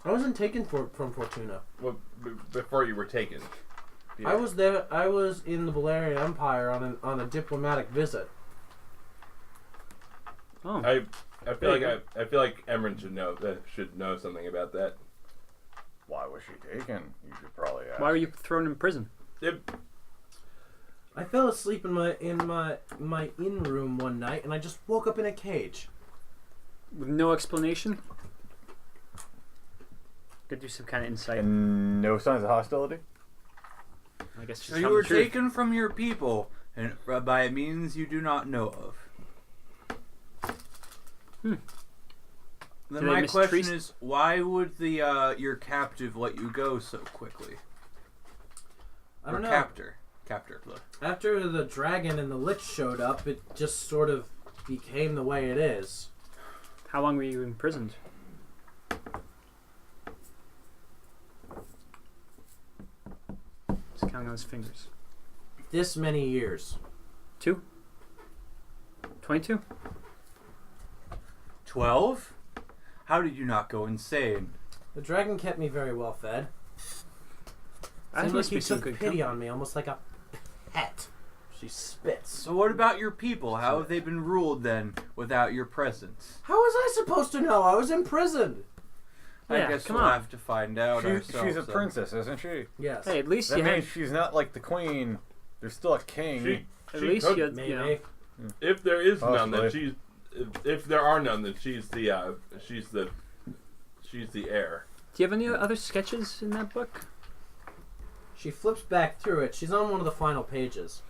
A: I wasn't taken from Fortuna.
D: Well, before you were taken. Yeah.
A: I was there. I was in the Valerian Empire on a diplomatic visit.
C: Oh.
D: I feel like Emran should know something about that.
E: Why was she taken? You should probably ask.
C: Why were you thrown in prison?
A: I fell asleep in my inn room one night, and I just woke up in a cage.
C: With no explanation? Could do some kind of insight.
E: And no signs of hostility?
C: I guess
B: So you were taken from your people, and by means you do not know of. Then
C: Did they
B: my
C: mistreat-
B: question is, why would the your captive let you go so quickly?
A: I don't know.
B: Captor.
A: After the dragon and the lich showed up, it just sort of became the way it is.
C: How long were you imprisoned? Just counting on his fingers.
A: This many years.
C: 2? 22?
B: 12? How did you not go insane?
A: The dragon kept me very well fed.
C: That
A: Seemed like
C: must
A: he
C: be some
A: took
C: good
A: pity
C: company.
A: on me, almost like a pet. She spits.
B: So what about your people? How have they been ruled then without your presence?
A: How was I supposed to know? I was imprisoned.
B: I
C: Yeah,
B: guess
C: come
B: we'll
C: on.
B: have to find out ourselves.
E: She's a
B: then.
E: princess, isn't she?
A: Yes.
C: Hey, at least
E: That
C: you
E: means
C: had...
E: she's not like the queen. There's still a king.
C: At
D: She
C: least
D: could-
C: you had,
A: Maybe.
D: If there is none, then
E: Possibly.
D: if there are none, then she's the heir.
C: Do you have any other sketches in that book?
A: She flips back through it. She's on one of the final pages.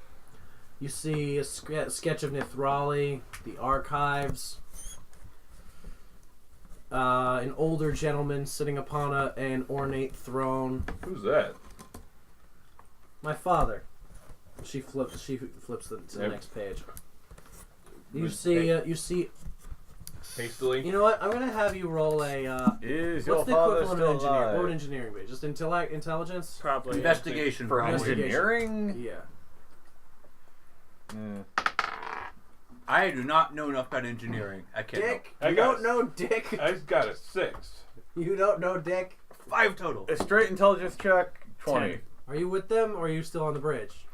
A: You see a sketch of Nithrali, the archives, an older gentleman sitting upon an ornate throne.
D: Who's that?
A: My father. She flips to the
D: Yep.
A: next page. You
D: Was
A: see.
D: Hastily.
A: You know what? I'm gonna have you roll a.
E: Is
A: What's
E: your
A: the
E: father
A: equivalent of
E: still
A: engineering?
E: alive?
A: What would engineering be? Just intelligence?
C: Probably.
B: Investigation.
E: For
B: probably.
E: engineering?
A: Yeah.
B: I do not know enough about engineering. I can't
A: Dick,
D: I
A: you
D: got
A: don't
D: it.
A: know Dick.
D: I got a 6.
A: You don't know Dick.
B: help. 5 total.
E: A straight intelligence check, 20.
C: 10.
A: Are you with them, or are you still on the bridge?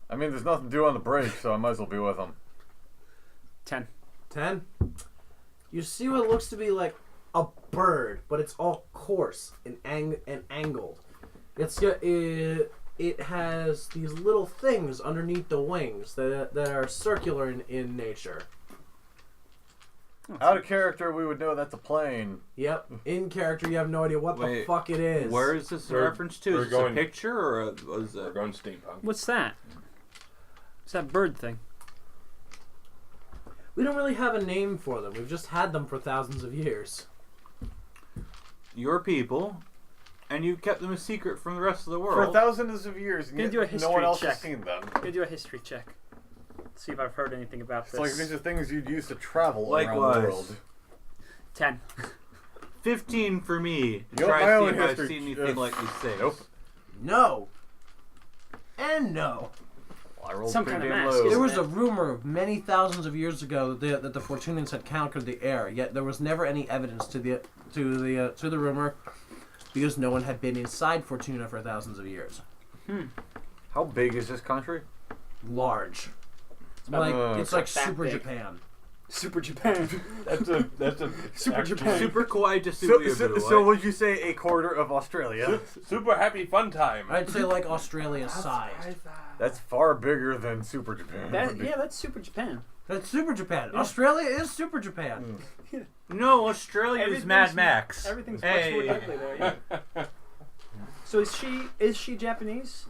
E: I mean, there's nothing to do on the bridge, so I might as well be with them.
C: 10.
A: 10. You see what looks to be like a bird, but it's all coarse and angled. It has these little things underneath the wings that are circular in nature.
E: Out of character, we would know that's a plane.
A: Yep. In character, you have no idea what the
B: Wait,
A: fuck it is.
B: Where is this a
D: We're-
B: reference to?
D: we're
B: Is this a
D: going-
B: picture or was
D: We're
B: it?
D: going steampunk.
C: What's that? It's that bird thing.
A: We don't really have a name for them. We've just had them for thousands of years.
B: Your people, and you kept them a secret from the rest of the
E: For
B: world.
E: thousands of years, and
C: Gonna
E: yet
C: do a
E: no
C: history
E: one else
C: check.
E: has seen them.
C: I'm gonna do a history check. See if I've heard anything about
E: It's
C: this.
E: like these are things you'd use to travel around
B: Likewise.
E: the world.
C: 10.
B: 15 for me.
E: You know,
B: Try
E: my
B: to
E: own
B: see if I've
E: history-
B: seen anything like these things.
E: Nope.
A: No. And no.
E: Well, I rolled
C: Some
E: pretty
C: kind of
E: damn
C: mask,
E: low.
C: isn't
A: There was
C: it?
A: a rumor many thousands of years ago that the Fortunians had conquered the air, yet there was never any evidence to the rumor because no one had been inside Fortuna for thousands of years.
E: How big is this country?
A: Large. It's
E: It's
A: like
C: that
A: Super
C: big.
A: Japan.
C: Super Japan.
D: That's a
C: Super
D: actual-
C: Japan.
B: Super kawaii to
E: So would you say a quarter of Australia?
D: Super happy fun time.
A: I'd say like Australia's size.
E: That's far bigger than Super Japan.
C: That's Super Japan.
A: That's Super Japan. Australia is Super Japan.
B: No, Australia is
C: Everything's-
B: Mad Max.
C: Everything's
B: Hey.
C: much more deadly there. Yeah. So is she Japanese?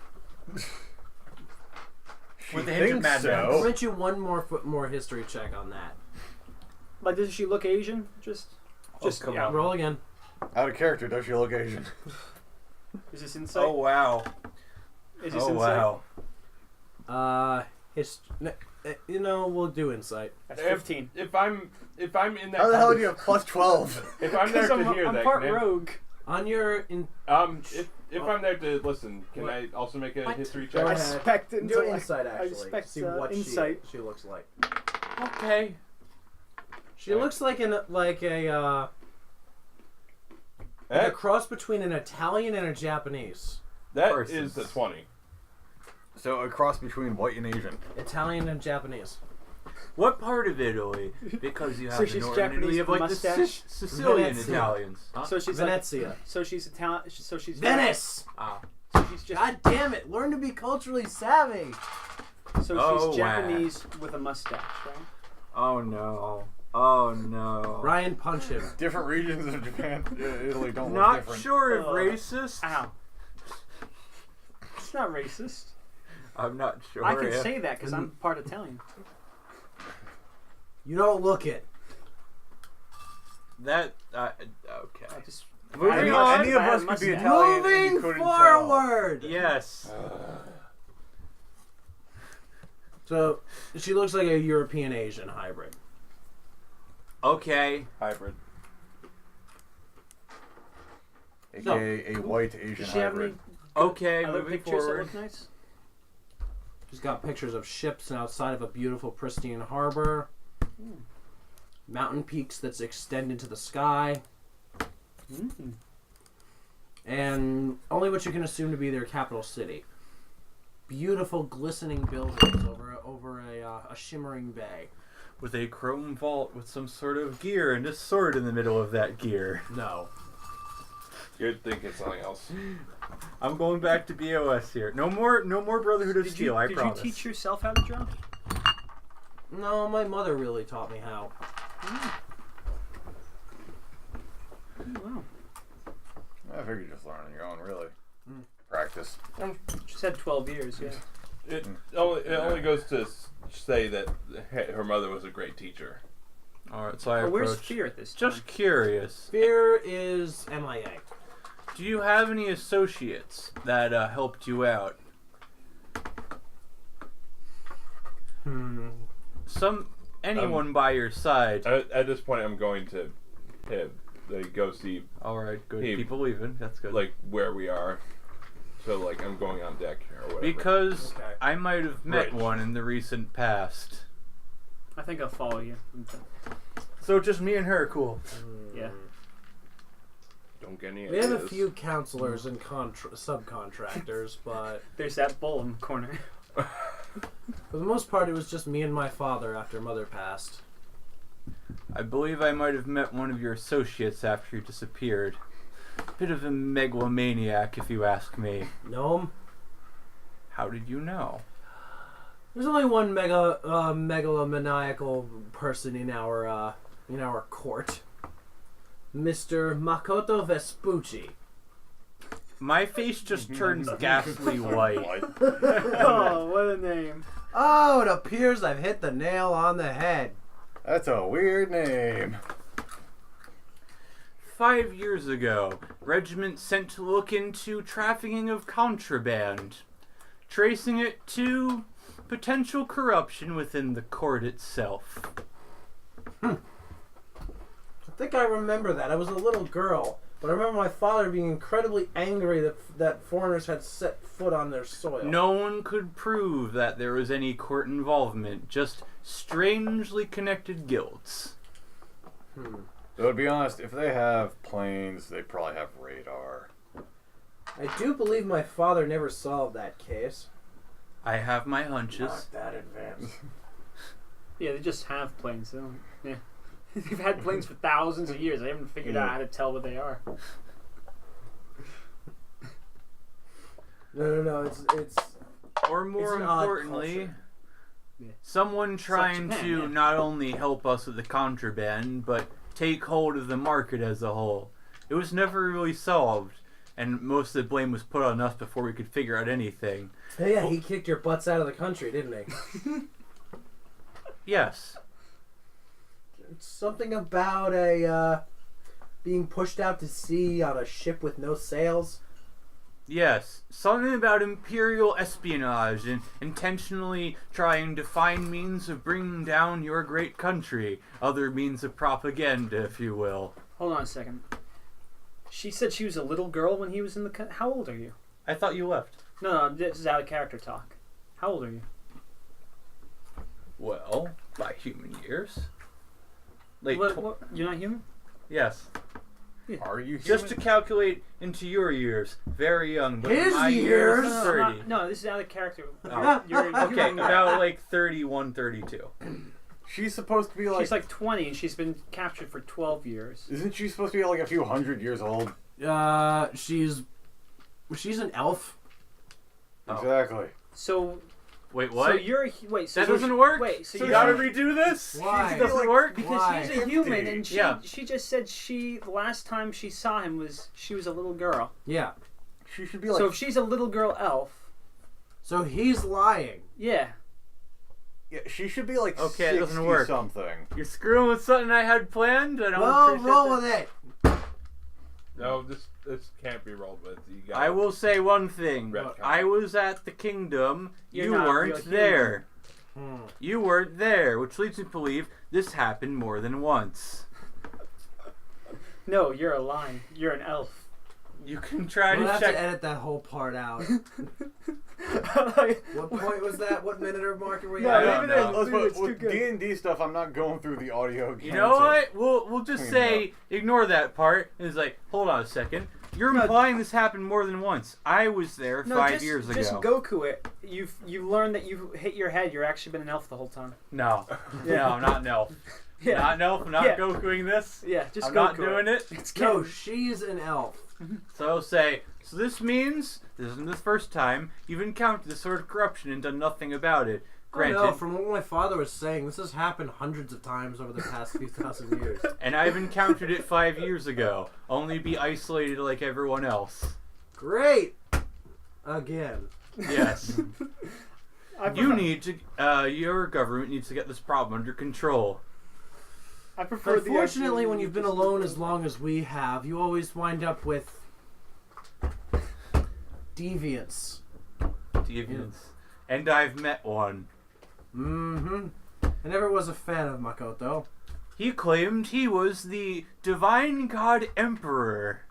B: With the hint of Mad
E: so.
A: I'll grant you one more history check on that.
C: Like, does she look Asian? Just
E: come on.
A: Roll again.
E: Out of character, does she look Asian?
C: Is this insight?
B: Oh wow.
C: Is this
B: Oh
C: insight?
B: wow.
A: We'll do insight.
C: That's 15.
D: If I'm in that.
E: How the hell do you have plus 12?
D: If I'm there
C: Because
D: to hear
C: I'm
D: that,
C: part
D: can I-
C: rogue.
A: On your
D: if I'm there to listen, can
A: What?
D: I also make a
C: What?
D: history
A: Go
D: check?
C: I
A: ahead.
C: expect
A: do
C: intellect.
A: insight
C: I
A: actually.
C: expect,
A: See what
C: insight.
A: she looks like.
D: Okay.
A: She looks like a cross between an Italian and a Japanese.
D: That
B: Person.
D: is a 20.
E: So a cross between white and Asian.
A: Italian and Japanese.
B: What part of Italy? Because you have
C: So
B: the
C: she's
B: northern
C: Japanese
B: Italy of
C: with
B: like the
C: mustache?
B: Sicilian
A: Venezia.
B: Italians. Huh?
C: So she's like,
A: Venezia.
C: so she's Italian. So she's
A: Venice!
B: Ah.
C: So she's just.
A: God damn it! Learn to be culturally savvy.
C: So
B: Oh,
C: she's
B: wow.
C: Japanese with a mustache, right?
B: Oh no. Oh no.
A: Ryan, punch him.
E: Different regions of Japan, Italy don't look
B: Not
E: different.
B: sure if
C: Ugh.
B: racist.
C: Ow. It's not racist.
B: I'm not sure.
C: I can
B: if-
C: say that because I'm part Italian.
A: You don't look it.
B: that. Okay.
C: I just.
B: Moving
E: Any,
B: on.
E: any of
C: I had
E: us
C: a
E: could be
C: mustache.
E: Italian and you
A: Moving
E: couldn't tell.
A: forward.
B: Yes.
A: So she looks like a European Asian hybrid.
B: Okay.
D: Hybrid.
E: AKA a white Asian
C: Does she have any
E: hybrid.
B: Okay.
C: other
B: Moving
C: pictures that
B: forward.
C: look nice?
A: She's got pictures of ships outside of a beautiful, pristine harbor. Mountain peaks that extend into the sky.
C: Mm.
A: And only what you can assume to be their capital city. Beautiful, glistening buildings over a shimmering bay.
B: With a chrome vault with some sort of gear and a sword in the middle of that gear.
A: No.
D: You'd think it's something else.
B: I'm going back to BOS here. No more Brotherhood of Steel. I
C: did
B: promise.
C: you teach yourself how to draw?
A: No, my mother really taught me how.
C: Wow.
E: I figured you just learn on your own, really. Practice.
C: Just had 12 years, yeah.
D: It only goes to say that her mother was a great teacher.
B: All right, so I
C: Or where's
B: approach.
C: Fear at this time?
B: Just curious.
A: Fear is MIA.
B: Do you have any associates that helped you out? Anyone by your side?
D: At this point, I'm going to go see
B: All right, good.
D: Hey,
B: People leaving. That's good.
D: like where we are. So like I'm going on deck or whatever.
B: Because
A: Okay.
B: I might have met
D: Right.
B: one in the recent past.
C: I think I'll follow you.
B: So just me and her, cool.
C: Yeah.
D: Don't get any
A: We have a
D: ideas.
A: few counselors and subcontractors, but
C: There's that bull in the corner.
A: for the most part, it was just me and my father after mother passed.
B: I believe I might have met one of your associates after you disappeared. Bit of a megalomaniac, if you ask me.
A: Gnome?
B: How did you know?
A: There's only one megalomaniacal person in our court. Mr. Makoto Vespucci.
B: My face just turns ghastly white.
C: Oh, what a name.
A: Oh, it appears I've hit the nail on the head.
E: That's a weird name.
B: 5 years ago, regiment sent to look into trafficking of contraband, tracing it to potential corruption within the court itself.
A: I think I remember that. I was a little girl, but I remember my father being incredibly angry that foreigners had set foot on their soil.
B: No one could prove that there was any court involvement, just strangely connected guilds.
E: So to be honest, if they have planes, they probably have radar.
A: I do believe my father never solved that case.
B: I have my hunches.
E: Not that advanced.
C: Yeah, they just have planes. They don't, yeah. They've had planes for thousands of years. I haven't figured out how to tell what they are.
A: No. It's
B: Or more
A: It's an odd
B: importantly,
A: culture.
C: Yeah.
B: someone trying
C: Japan,
B: to
C: yeah.
B: not only help us with the contraband, but take hold of the market as a whole. It was never really solved, and most of the blame was put on us before we could figure out anything.
A: Hey, yeah, he kicked your butts out of the country, didn't he?
B: Yes.
A: It's something about being pushed out to sea on a ship with no sails.
B: Yes, something about imperial espionage and intentionally trying to find means of bringing down your great country. Other means of propaganda, if you will.
C: Hold on a second. She said she was a little girl when he was in the... How old are you?
B: I thought you left.
C: No, this is out of character talk. How old are you?
B: Well, by human years. Like,
C: What? You're not human?
B: yes.
E: Are you
B: Just to calculate into your years, very young, but
A: His
B: my
A: years?
B: years 30.
C: No, this is out of character.
B: Oh.
C: You're
B: Okay,
C: human.
B: about like 31, 32.
E: She's supposed to be like...
C: She's like 20 and she's been captured for 12 years.
E: Isn't she supposed to be like a few hundred years old?
A: She's an elf.
B: Oh.
E: Exactly.
C: So...
B: Wait, what?
C: So you're... Wait, so...
B: That doesn't work?
C: Wait, so
B: You
C: you're...
B: gotta redo this?
A: Why?
B: It doesn't work?
C: Because
A: Why?
C: he's a human, and
B: Yeah.
C: she just said the last time she saw him she was a little girl.
A: Yeah.
E: She should be like...
C: So if she's a little girl elf,
A: So he's lying.
C: yeah.
E: Yeah, she should be like
B: Okay, it doesn't work.
E: something.
B: You're screwing with something I had planned? I don't
A: Well,
B: appreciate
A: roll
B: that.
A: with it.
D: No, this can't be rolled with. You got
B: I will say one thing.
D: Retcon.
B: I was at the kingdom.
C: You're
B: You
C: not, you're
B: weren't
C: human.
B: there.
A: Hmm.
B: You weren't there, which leads me to believe this happened more than once.
C: No, you're a lie. You're an elf.
B: You can try
A: We'll
B: to
A: have
B: check.
A: to edit that whole part out.
C: Like,
A: What point was that? What minute or mark are we
C: No,
A: at?
B: I
C: leave
B: don't
C: it
B: know.
C: in. Leave it, it's too
E: With
C: good.
E: D&D stuff, I'm not going through the audio again.
B: You know what? We'll just
E: Clean
B: say ignore that part. And it's like, hold on a second. You're
C: No.
B: implying this happened more than once. I was there
C: No,
B: 5
C: just,
B: years ago.
C: just Goku it. You learned that you hit your head. You're actually been an elf the whole time.
B: No, no, not an elf.
C: Yeah.
B: Not an elf. I'm not
C: Yeah.
B: Gokuing this.
C: Yeah, just
B: I'm
C: Goku
B: not doing it.
C: It's
A: No,
C: canon.
A: she's an elf.
B: So say, so this means this isn't the first time you've encountered this sort of corruption and done nothing about it. Granted,
A: No, from what my father was saying, this has happened hundreds of times over the past few thousand years.
B: and I've encountered it 5 years ago. Only be isolated like everyone else.
A: Great! Again.
B: Yes.
C: I
B: You
C: prefer,
B: need to, your government needs to get this problem under control.
C: I prefer the
A: Unfortunately,
C: idea
A: when
C: you
A: you've been
C: just-
A: alone as long as we have, you always wind up with deviants.
B: Deviants. And I've met one.
A: Mm-hmm. I never was a fan of Makoto.
B: He claimed he was the divine god emperor,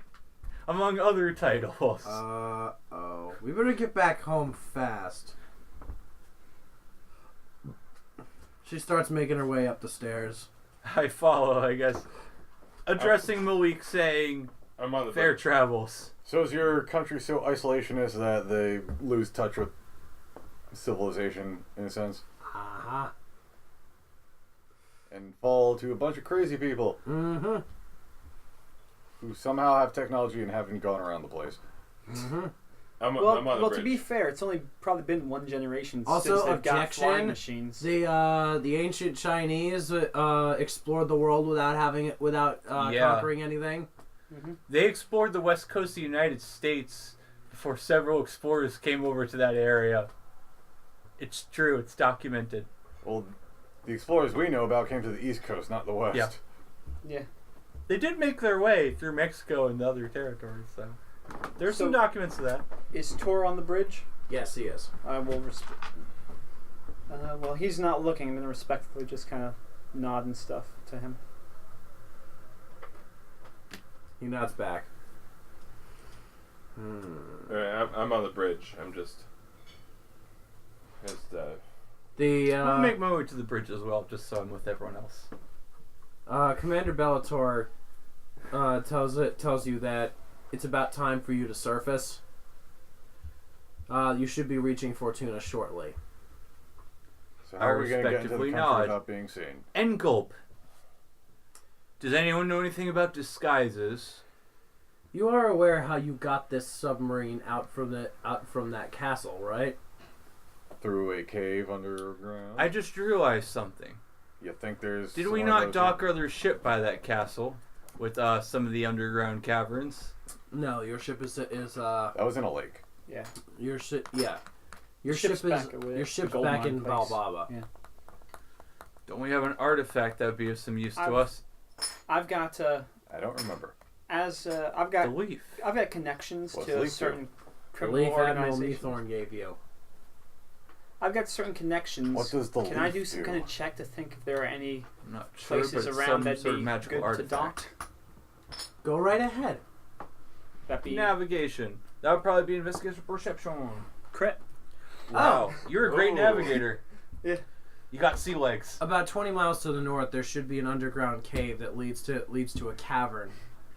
B: among other titles.
A: Oh. We better get back home fast. She starts making her way up the stairs.
B: I follow, I guess. Addressing Malik saying,
D: I'm on the
B: fair
D: bridge.
B: travels.
E: So is your country so isolationist that they lose touch with civilization, in a sense,
A: Uh-huh.
E: and fall to a bunch of crazy people
A: Mm-hmm.
E: who somehow have technology and haven't gone around the place?
A: Mm-hmm.
D: I'm
C: Well,
D: on the
C: well,
D: bridge.
C: to be fair, it's only probably been one generation
A: Also,
C: since they've got
A: objection,
C: flying machines.
A: The ancient Chinese explored the world without
B: Yeah.
A: conquering anything.
B: They explored the west coast of the United States before several explorers came over to that area. It's true, it's documented.
E: Well, the explorers we know about came to the East Coast, not the West.
B: Yeah.
C: Yeah.
B: They did make their way through Mexico and the other territories, so there's some
C: So-
B: documents of that.
C: Is Tor on the bridge?
A: Yes, he is.
C: I will respect. Well, he's not looking. I'm going to respectfully just kind of nod and stuff to him.
A: He nods back.
D: Alright, I'm on the bridge. I'm just
A: The
B: I'm gonna make my way to the bridge as well, just so I'm with everyone else.
A: Commander Bellator tells you that it's about time for you to surface. You should be reaching Fortuna shortly.
E: So how are we going to get into the
B: respectively
E: country
B: nod.
E: without being seen?
B: Engulp. Does anyone know anything about disguises?
A: You are aware how you got this submarine out from that castle, right?
E: Through a cave underground?
B: I just realized something.
E: You think there's...
B: Did
E: some
B: we
E: one of
B: not
E: those
B: dock
E: in-
B: our other ship by that castle with some of the underground caverns?
A: No, your ship is
E: That was in a lake.
C: Yeah.
A: your ship. Yeah, your
C: Ship's
A: ship is
C: back with
A: your
C: the
A: ship's
C: gold
A: back
C: mine
A: in
C: place.
A: Balbaba.
C: Yeah.
B: Don't we have an artifact that would be of some use to
C: I've-
B: us?
C: I've got
E: I don't remember.
C: I've
B: The
C: got
B: leaf.
C: I've got connections
E: What's
C: to
E: leaf
C: certain criminal
A: Belief Admiral
C: organizations.
A: Meathorn gave you.
C: I've got certain connections.
E: What does the
C: Can I
E: leaf
C: do some
E: do?
C: kind of check to think if there are any
B: I'm not sure,
C: places
B: but
C: around
B: some
C: that'd
B: sort
C: be
B: of magical
C: good
B: artifact.
C: to dock?
A: Go right ahead.
C: That be
B: Navigation. That would probably be investigation perception.
C: crit?
B: Wow, you're a great
D: Oh.
B: navigator.
C: Yeah.
B: You got sea legs.
A: About 20 miles to the north, there should be an underground cave that leads to a cavern.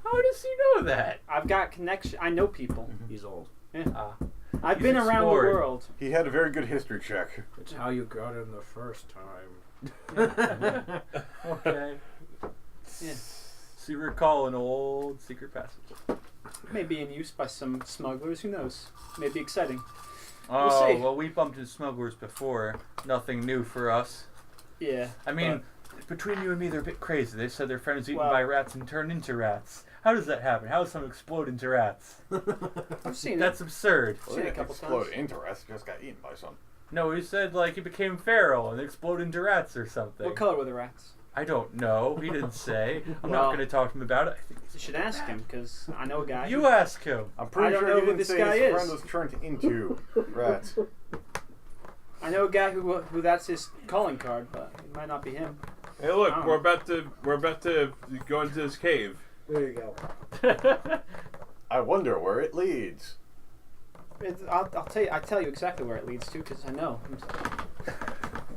B: How does he know that?
C: I've got connection. I know people.
A: He's old.
C: I've
B: He's
C: been around the
B: explored.
C: world.
E: He had a very good history check.
A: It's how you got in the first time.
B: Okay.
C: Yeah.
B: So you recall an old secret passage.
C: May be in use by some smugglers. Who knows? May be exciting.
B: Oh,
C: see.
B: well, we bumped into smugglers before. Nothing new for us.
C: Yeah.
B: I mean, between you and me, they're a bit crazy. They said their friend was eaten
C: Well-
B: by rats and turned into rats. How does that happen? How does someone explode into rats?
C: I've seen
B: That's absurd.
C: Seen it a couple
E: Explode
C: times.
E: into rats, just got eaten by some.
B: No, he said, like, he became feral and exploded into rats or
C: it.
B: something.
C: What color were the rats?
B: I don't know. He didn't say. I'm
C: Well-
B: not going to talk to him about it. I think
C: You should ask him because I know a guy.
B: you ask him.
E: I'm
C: I
E: pretty
C: don't
E: sure
C: know
E: he
C: who
E: didn't
C: this
E: say
C: guy
E: his
C: is.
E: friend was turned into rats.
C: I know a guy who that's his calling card, but it might not be him.
D: Hey, look,
C: Oh.
D: we're about to go into this cave.
A: There you go.
E: I wonder where it leads.
C: I'll tell you. I tell you exactly where it leads to because I know.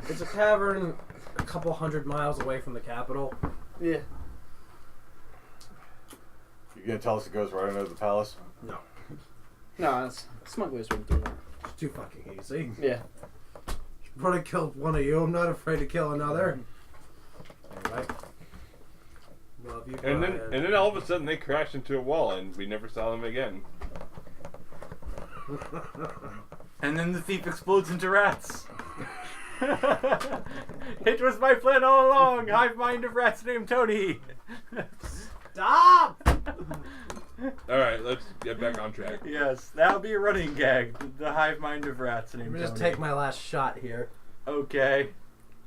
A: It's a cavern a couple hundred miles away from the capital.
C: Yeah.
E: You gonna tell us it goes right under the palace?
A: No.
C: No, smugglers wouldn't do that.
A: It's too fucking easy.
C: Yeah.
A: Probably killed one of you. I'm not afraid to kill another. Anyway. Love you,
D: And
A: Brian.
D: then all of a sudden they crashed into a wall and we never saw them again.
B: And then the thief explodes into rats. It was my plan all along. Hive mind of rats named Tony.
A: Stop!
D: All right, let's get back on track.
B: Yes, that'll be a running gag. The hive mind of rats named
A: Let me
B: Tony.
A: just take my last shot here.
B: Okay.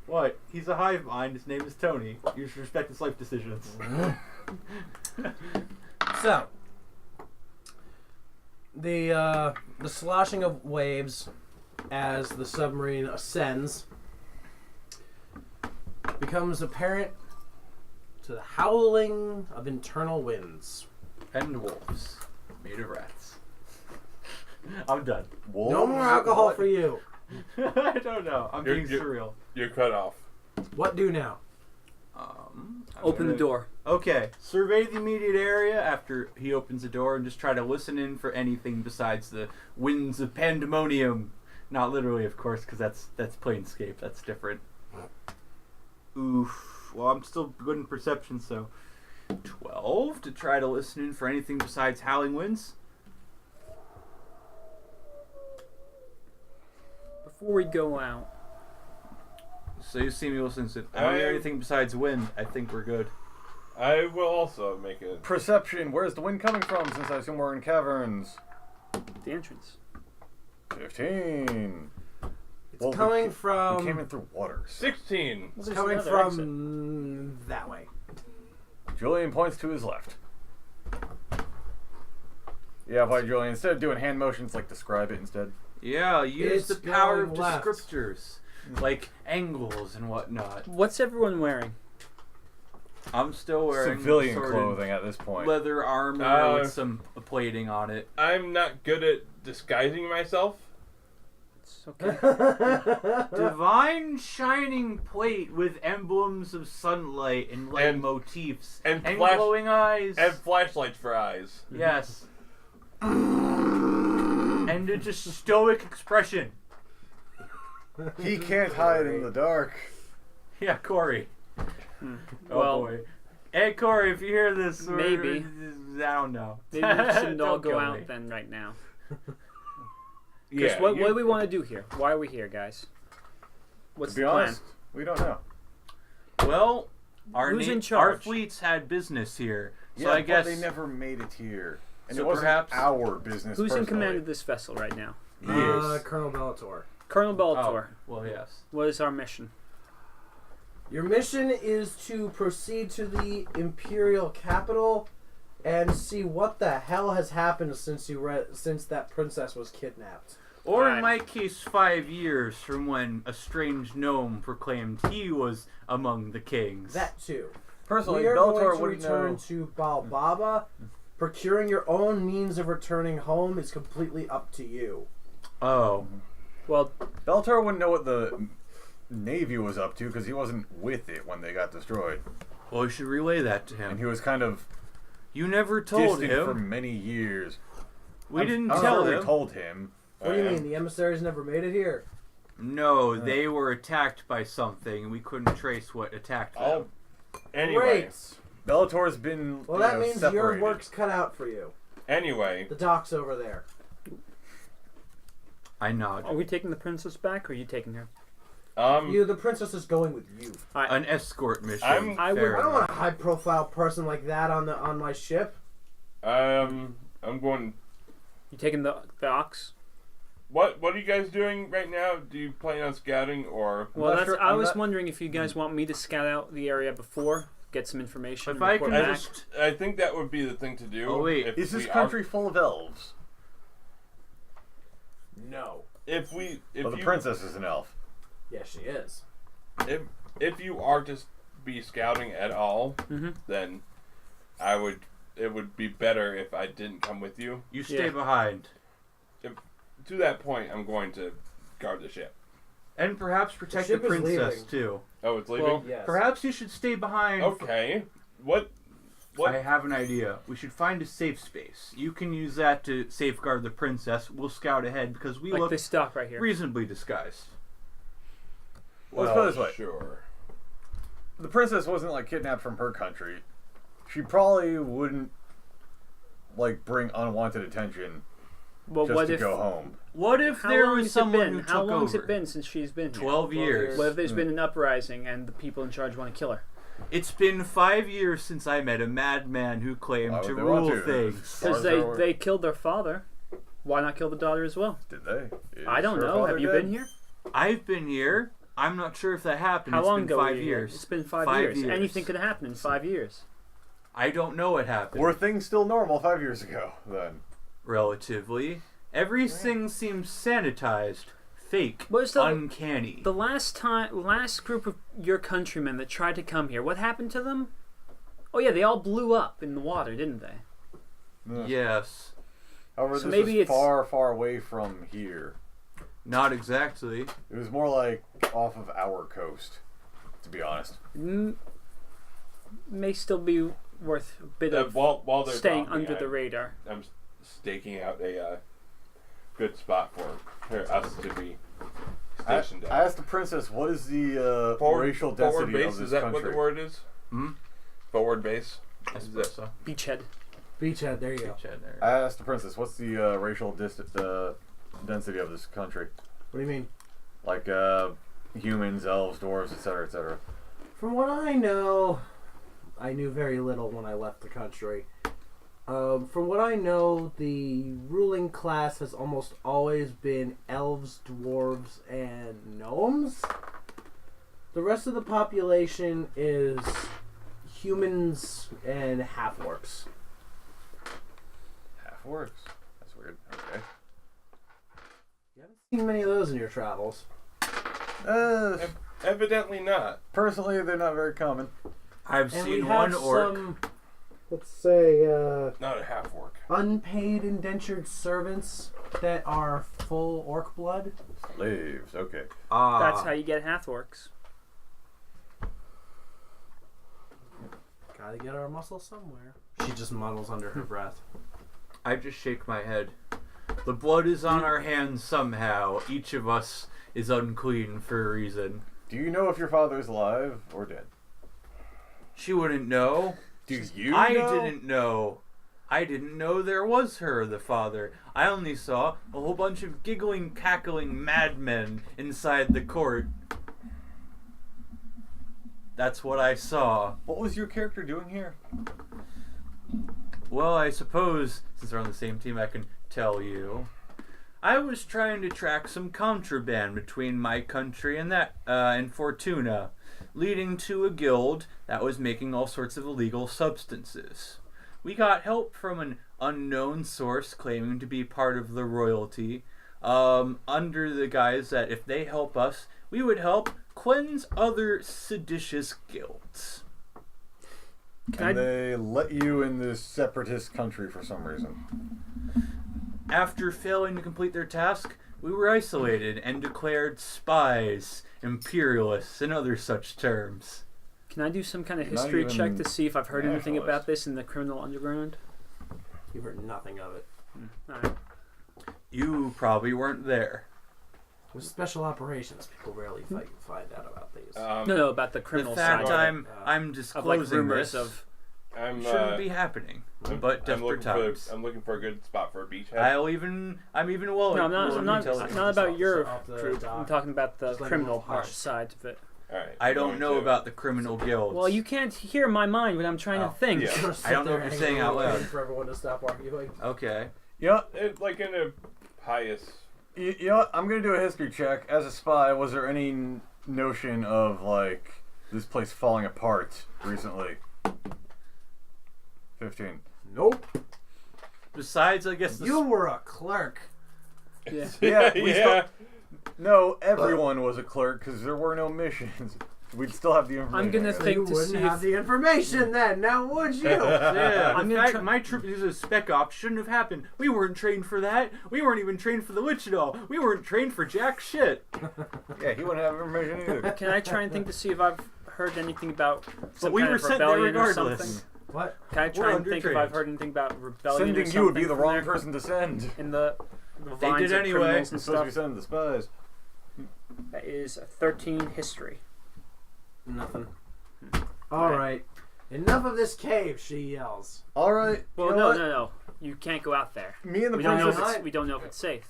B: What? He's a hive mind. His name is Tony. You should respect his life decisions.
A: So, the sloshing of waves as the submarine ascends becomes apparent to the howling of internal winds.
B: And wolves made of rats. I'm done.
E: Wolves?
A: No more alcohol for you.
B: I don't know. I'm being
D: You're-
B: surreal.
D: You're cut off.
A: What do now?
B: I'm
C: Open the
B: gonna-
C: door.
B: Okay, survey the immediate area after he opens the door and just try to listen in for anything besides the winds of pandemonium. Not literally, of course, because that's Planescape. That's different. Oof. Well, I'm still good in perception, so 12 to try to listen in for anything besides howling winds.
C: Before we go out,
B: So you see me listening to I don't hear anything besides wind. I think we're good.
D: I will also make it.
E: Perception. Where's the wind coming from? Since I assume we're in caverns.
C: the entrance.
E: 15.
A: It's
E: Well,
A: coming
E: we
A: from.
E: came in through waters.
D: 16.
A: It's
C: There's
A: coming
C: another
A: from that way.
E: Julian points to his left. Yeah, by Julian. Instead of doing hand motions, like describe it instead.
B: Yeah, use
A: It's
B: the power of
A: going left.
B: descriptors. Like angles and whatnot.
C: What's everyone wearing?
B: I'm still wearing
E: Civilian
B: assorted
E: clothing at this point.
B: leather armor
D: Uh,
B: with some plating on it.
D: I'm not good at disguising myself.
C: It's okay.
B: Divine shining plate with emblems of sunlight and light
D: And-
B: motifs
D: and flash-
B: glowing eyes.
D: And flashlights for eyes.
B: Yes. And a just stoic expression.
E: He can't hide in the dark.
B: Yeah, Corey. Oh
C: Well-
B: boy. Hey Corey, if you hear this,
C: Maybe.
B: I don't know.
C: Maybe we shouldn't all
B: Don't
C: go
B: kill
C: out
B: me.
C: then right now.
D: Yeah.
C: Because what do we want to do here? Why are we here, guys? What's
E: To be
C: the plan?
E: honest, we don't know.
B: Well, our
C: Who's in
B: our
C: charge?
B: fleets had business here, so
E: Yeah,
B: I
E: but
B: guess
E: they never made it here. And
B: So
E: it wasn't
B: perhaps-
E: our business.
C: Who's in
E: personally.
C: command of this vessel right now?
A: Colonel Bellator.
C: Colonel
B: Oh,
C: Bellator.
B: well, yes.
C: What is our mission?
A: Your mission is to proceed to the Imperial capital and see what the hell has happened since since that princess was kidnapped.
B: Or in
C: Fine.
B: my case, 5 years from when a strange gnome proclaimed he was among the kings.
A: That too.
E: Personally,
A: We are
E: Beltor
A: going to
E: wouldn't
A: return
E: know.
A: to Balbaba. Procuring your own means of returning home is completely up to you.
B: Oh.
C: Well,
E: Beltor wouldn't know what the Navy was up to because he wasn't with it when they got destroyed.
B: Well, we should relay that to
E: And
B: him.
E: he was kind of
B: You never told
E: distant for
B: him.
E: many years.
B: We didn't
E: I'm
B: tell
E: sure
B: him.
E: we told him.
A: What do you mean? The emissaries never made it here?
B: No, they were attacked by something, and we couldn't trace what attacked them.
D: Oh, anyway.
A: Great.
E: Bellator's been
A: Well, that means your
E: separated.
A: work's cut out for you.
D: Anyway,
A: The dock's over there.
B: I nod.
C: are we taking the princess back, or are you taking her?
A: The princess is going with you.
B: An escort mission.
D: I'm-
C: I would-
B: Fair
A: I don't
B: enough.
A: want a high-profile person like that on my ship.
D: I'm going.
C: You taking the ox?
D: What are you guys doing right now? Do you plan on scouting or?
C: Well,
E: not
C: that's.
E: sure-
C: I
E: I'm
C: was
E: not-
C: wondering if you guys want me to scout out the area before, get some information.
B: If I
C: report
B: can
C: back.
B: just...
D: I think that would be the thing to do.
B: Oh, wait.
D: If
E: Is this
D: we
E: country full of elves?
A: No.
D: If
E: Well, the princess is an elf.
A: Yes, she is.
D: if you are to be scouting at all,
C: Mhm.
D: then it would be better if I didn't come with you.
B: You stay
C: Yeah.
B: behind.
D: To that point, I'm going to guard the ship.
B: And perhaps protect the
A: ship is
B: princess,
A: leaving.
B: too.
D: Oh, it's leaving?
C: Well,
A: Yes.
B: Perhaps you should stay behind.
D: Okay. What?
B: I have an idea. We should find a safe space. You can use that to safeguard the princess. We'll scout ahead because we
C: Like
B: look
C: this dock right here.
B: reasonably disguised.
E: Let's put it this way.
D: Sure.
E: The princess wasn't like kidnapped from her country. She probably wouldn't like bring unwanted attention
C: Well,
E: just
C: what
E: to
C: if?
E: go home.
B: What if
C: How
B: there
C: long
B: was
C: has it
B: someone
C: been?
B: who
C: How
B: took
C: long has
B: over?
C: it been since she's been here?
B: 12 years.
C: What if there's been an uprising and the people in charge want to kill her?
B: It's been 5 years since I met a madman who claimed
E: Why
B: to
E: would they want
B: rule
E: to?
B: things.
C: Because
E: Father-
C: they killed their father. Why not kill the daughter as well?
E: Did they?
C: I don't
E: Is her
C: know.
E: father
C: Have you
E: dead?
C: been here?
B: I've been here. I'm not sure if that happened.
C: How
B: It's
C: long
B: been
C: ago were
B: 5
C: you here?
B: years.
C: It's been 5
B: 5
C: years.
B: years.
C: Anything could happen in 5 years.
B: I don't know what happened.
E: Were things still normal 5 years ago then?
B: Relatively. Everything seems sanitized, fake,
C: What's the-
B: uncanny.
C: The last group of your countrymen that tried to come here, what happened to them? Oh yeah, they all blew up in the water, didn't they?
B: Yes.
E: However,
C: So
E: this
C: maybe
E: was
C: it's-
E: far, far away from here.
B: Not exactly.
E: It was more like off of our coast, to be honest.
C: May still be worth a bit of
D: While they're
C: staying
D: talking,
C: under the radar.
D: I'm staking out a good spot for us to be
E: I
D: stationed at.
E: asked the princess, what is the racial
D: forward
E: density
D: base,
E: of this
D: is that
E: country?
D: what the word is?
B: Hmm?
D: Forward base.
B: I
D: Is
B: suppose
D: that-
B: so.
C: Beachhead.
A: Beachhead, there you go.
B: Chad there.
E: I asked the princess, what's the racial density of this country?
A: What do you mean?
E: Like humans, elves, dwarves, etc., etc.
A: From what I know, I knew very little when I left the country. From what I know, the ruling class has almost always been elves, dwarves, and gnomes. The rest of the population is humans and half-orcs.
E: Half works. That's weird. Okay.
A: You haven't seen many of those in your travels.
D: Evidently not.
E: Personally, they're not very common.
B: I've
A: And we
B: seen
A: have
B: one orc.
A: some, let's say,
D: Not a half orc.
A: unpaid indentured servants that are full orc blood.
E: Slaves. Okay.
C: That's how you get half orcs.
A: Gotta get our muscle somewhere. She just muddles under her breath.
B: I just shake my head. The blood is on our hands somehow. Each of us is unclean for a reason.
E: Do you know if your father is alive or dead?
B: She wouldn't know.
E: Do you
B: I
E: know?
B: didn't know. I didn't know there was her, the father. I only saw a whole bunch of giggling, cackling madmen inside the court. That's what I saw.
E: What was your character doing here?
B: Well, I suppose, since we're on the same team, I can tell you. I was trying to track some contraband between my country and and Fortuna, leading to a guild that was making all sorts of illegal substances. we got help from an unknown source claiming to be part of the royalty, under the guise that if they help us, we would help cleanse other seditious guilds.
E: And they let you in this separatist country for some reason.
B: After failing to complete their task, we were isolated and declared spies, imperialists, and other such terms.
C: Can I do some kind of
E: Not
C: history
E: even
C: check to see if I've heard anything
E: nationalist.
C: about this in the criminal underground?
A: You've heard nothing of it.
C: Alright.
B: You probably weren't there.
A: With special operations, people rarely find out about these.
C: No, about the
B: The
C: criminal
B: fact
C: side
B: I'm
C: of like
B: disclosing
C: rumors
B: this
C: of.
D: I'm
B: shouldn't be happening, but desperate times.
D: I'm looking for a good spot for a beachhead.
B: I'm even willing.
C: No, I'm not.
B: willing
C: I'm
B: to
C: not,
B: tell
C: it's
B: you.
C: not about your
A: Off the
C: group.
A: dock.
C: I'm talking about the
A: Just like a
C: criminal
A: little hush.
C: side of it.
D: All right.
B: I
D: I'm
B: don't
D: going
B: know
D: to-
B: about the criminal guilds.
C: Well, you can't hear my mind when I'm trying to think.
D: yeah.
B: I don't know what you're saying out loud.
A: For everyone to stop arguing.
B: Okay.
E: Yeah,
D: Like in a pious.
E: you know what? I'm gonna do a history check. As a spy, was there any notion of like this place falling apart recently? 15.
A: Nope.
B: Besides, I guess
A: You were a clerk.
C: Yeah.
E: Yeah, we
D: yeah.
E: No, everyone was a clerk because there were no missions. We'd still have the information.
C: I'm gonna
A: So
C: think
A: you
C: to
A: wouldn't
C: see
A: have
C: if
A: the information then, now would you?
B: Yeah,
C: I'm
B: the
C: gonna
B: fact
C: try-
B: my trip as a spec op shouldn't have happened. We weren't trained for that. We weren't even trained for the witch at all. We weren't trained for jack shit.
E: Yeah, he wouldn't have information either.
C: Can I try and think to see if I've heard anything about some
B: we
C: kind
B: were
C: of
B: sent there
C: rebellion or
B: regardless.
C: something?
A: What?
C: Can I try
B: We're
C: and think if I've
B: undertrained.
C: heard anything about rebellion or
E: Sending
C: something?
E: you would be the
C: from
E: wrong
C: there?
E: person to send.
C: In the
B: They
C: lines
B: did
C: of
B: anyway.
C: criminals and
E: It's supposed to be
C: stuff.
E: sending the spies.
C: That is 13 history.
A: Nothing. Alright. Enough of this cave, she yells.
E: All right.
C: Well,
E: you know
C: no,
E: what?
C: no. You can't go out there.
E: Me and the
C: We don't know if
E: princess.
C: it's, we don't know if it's safe.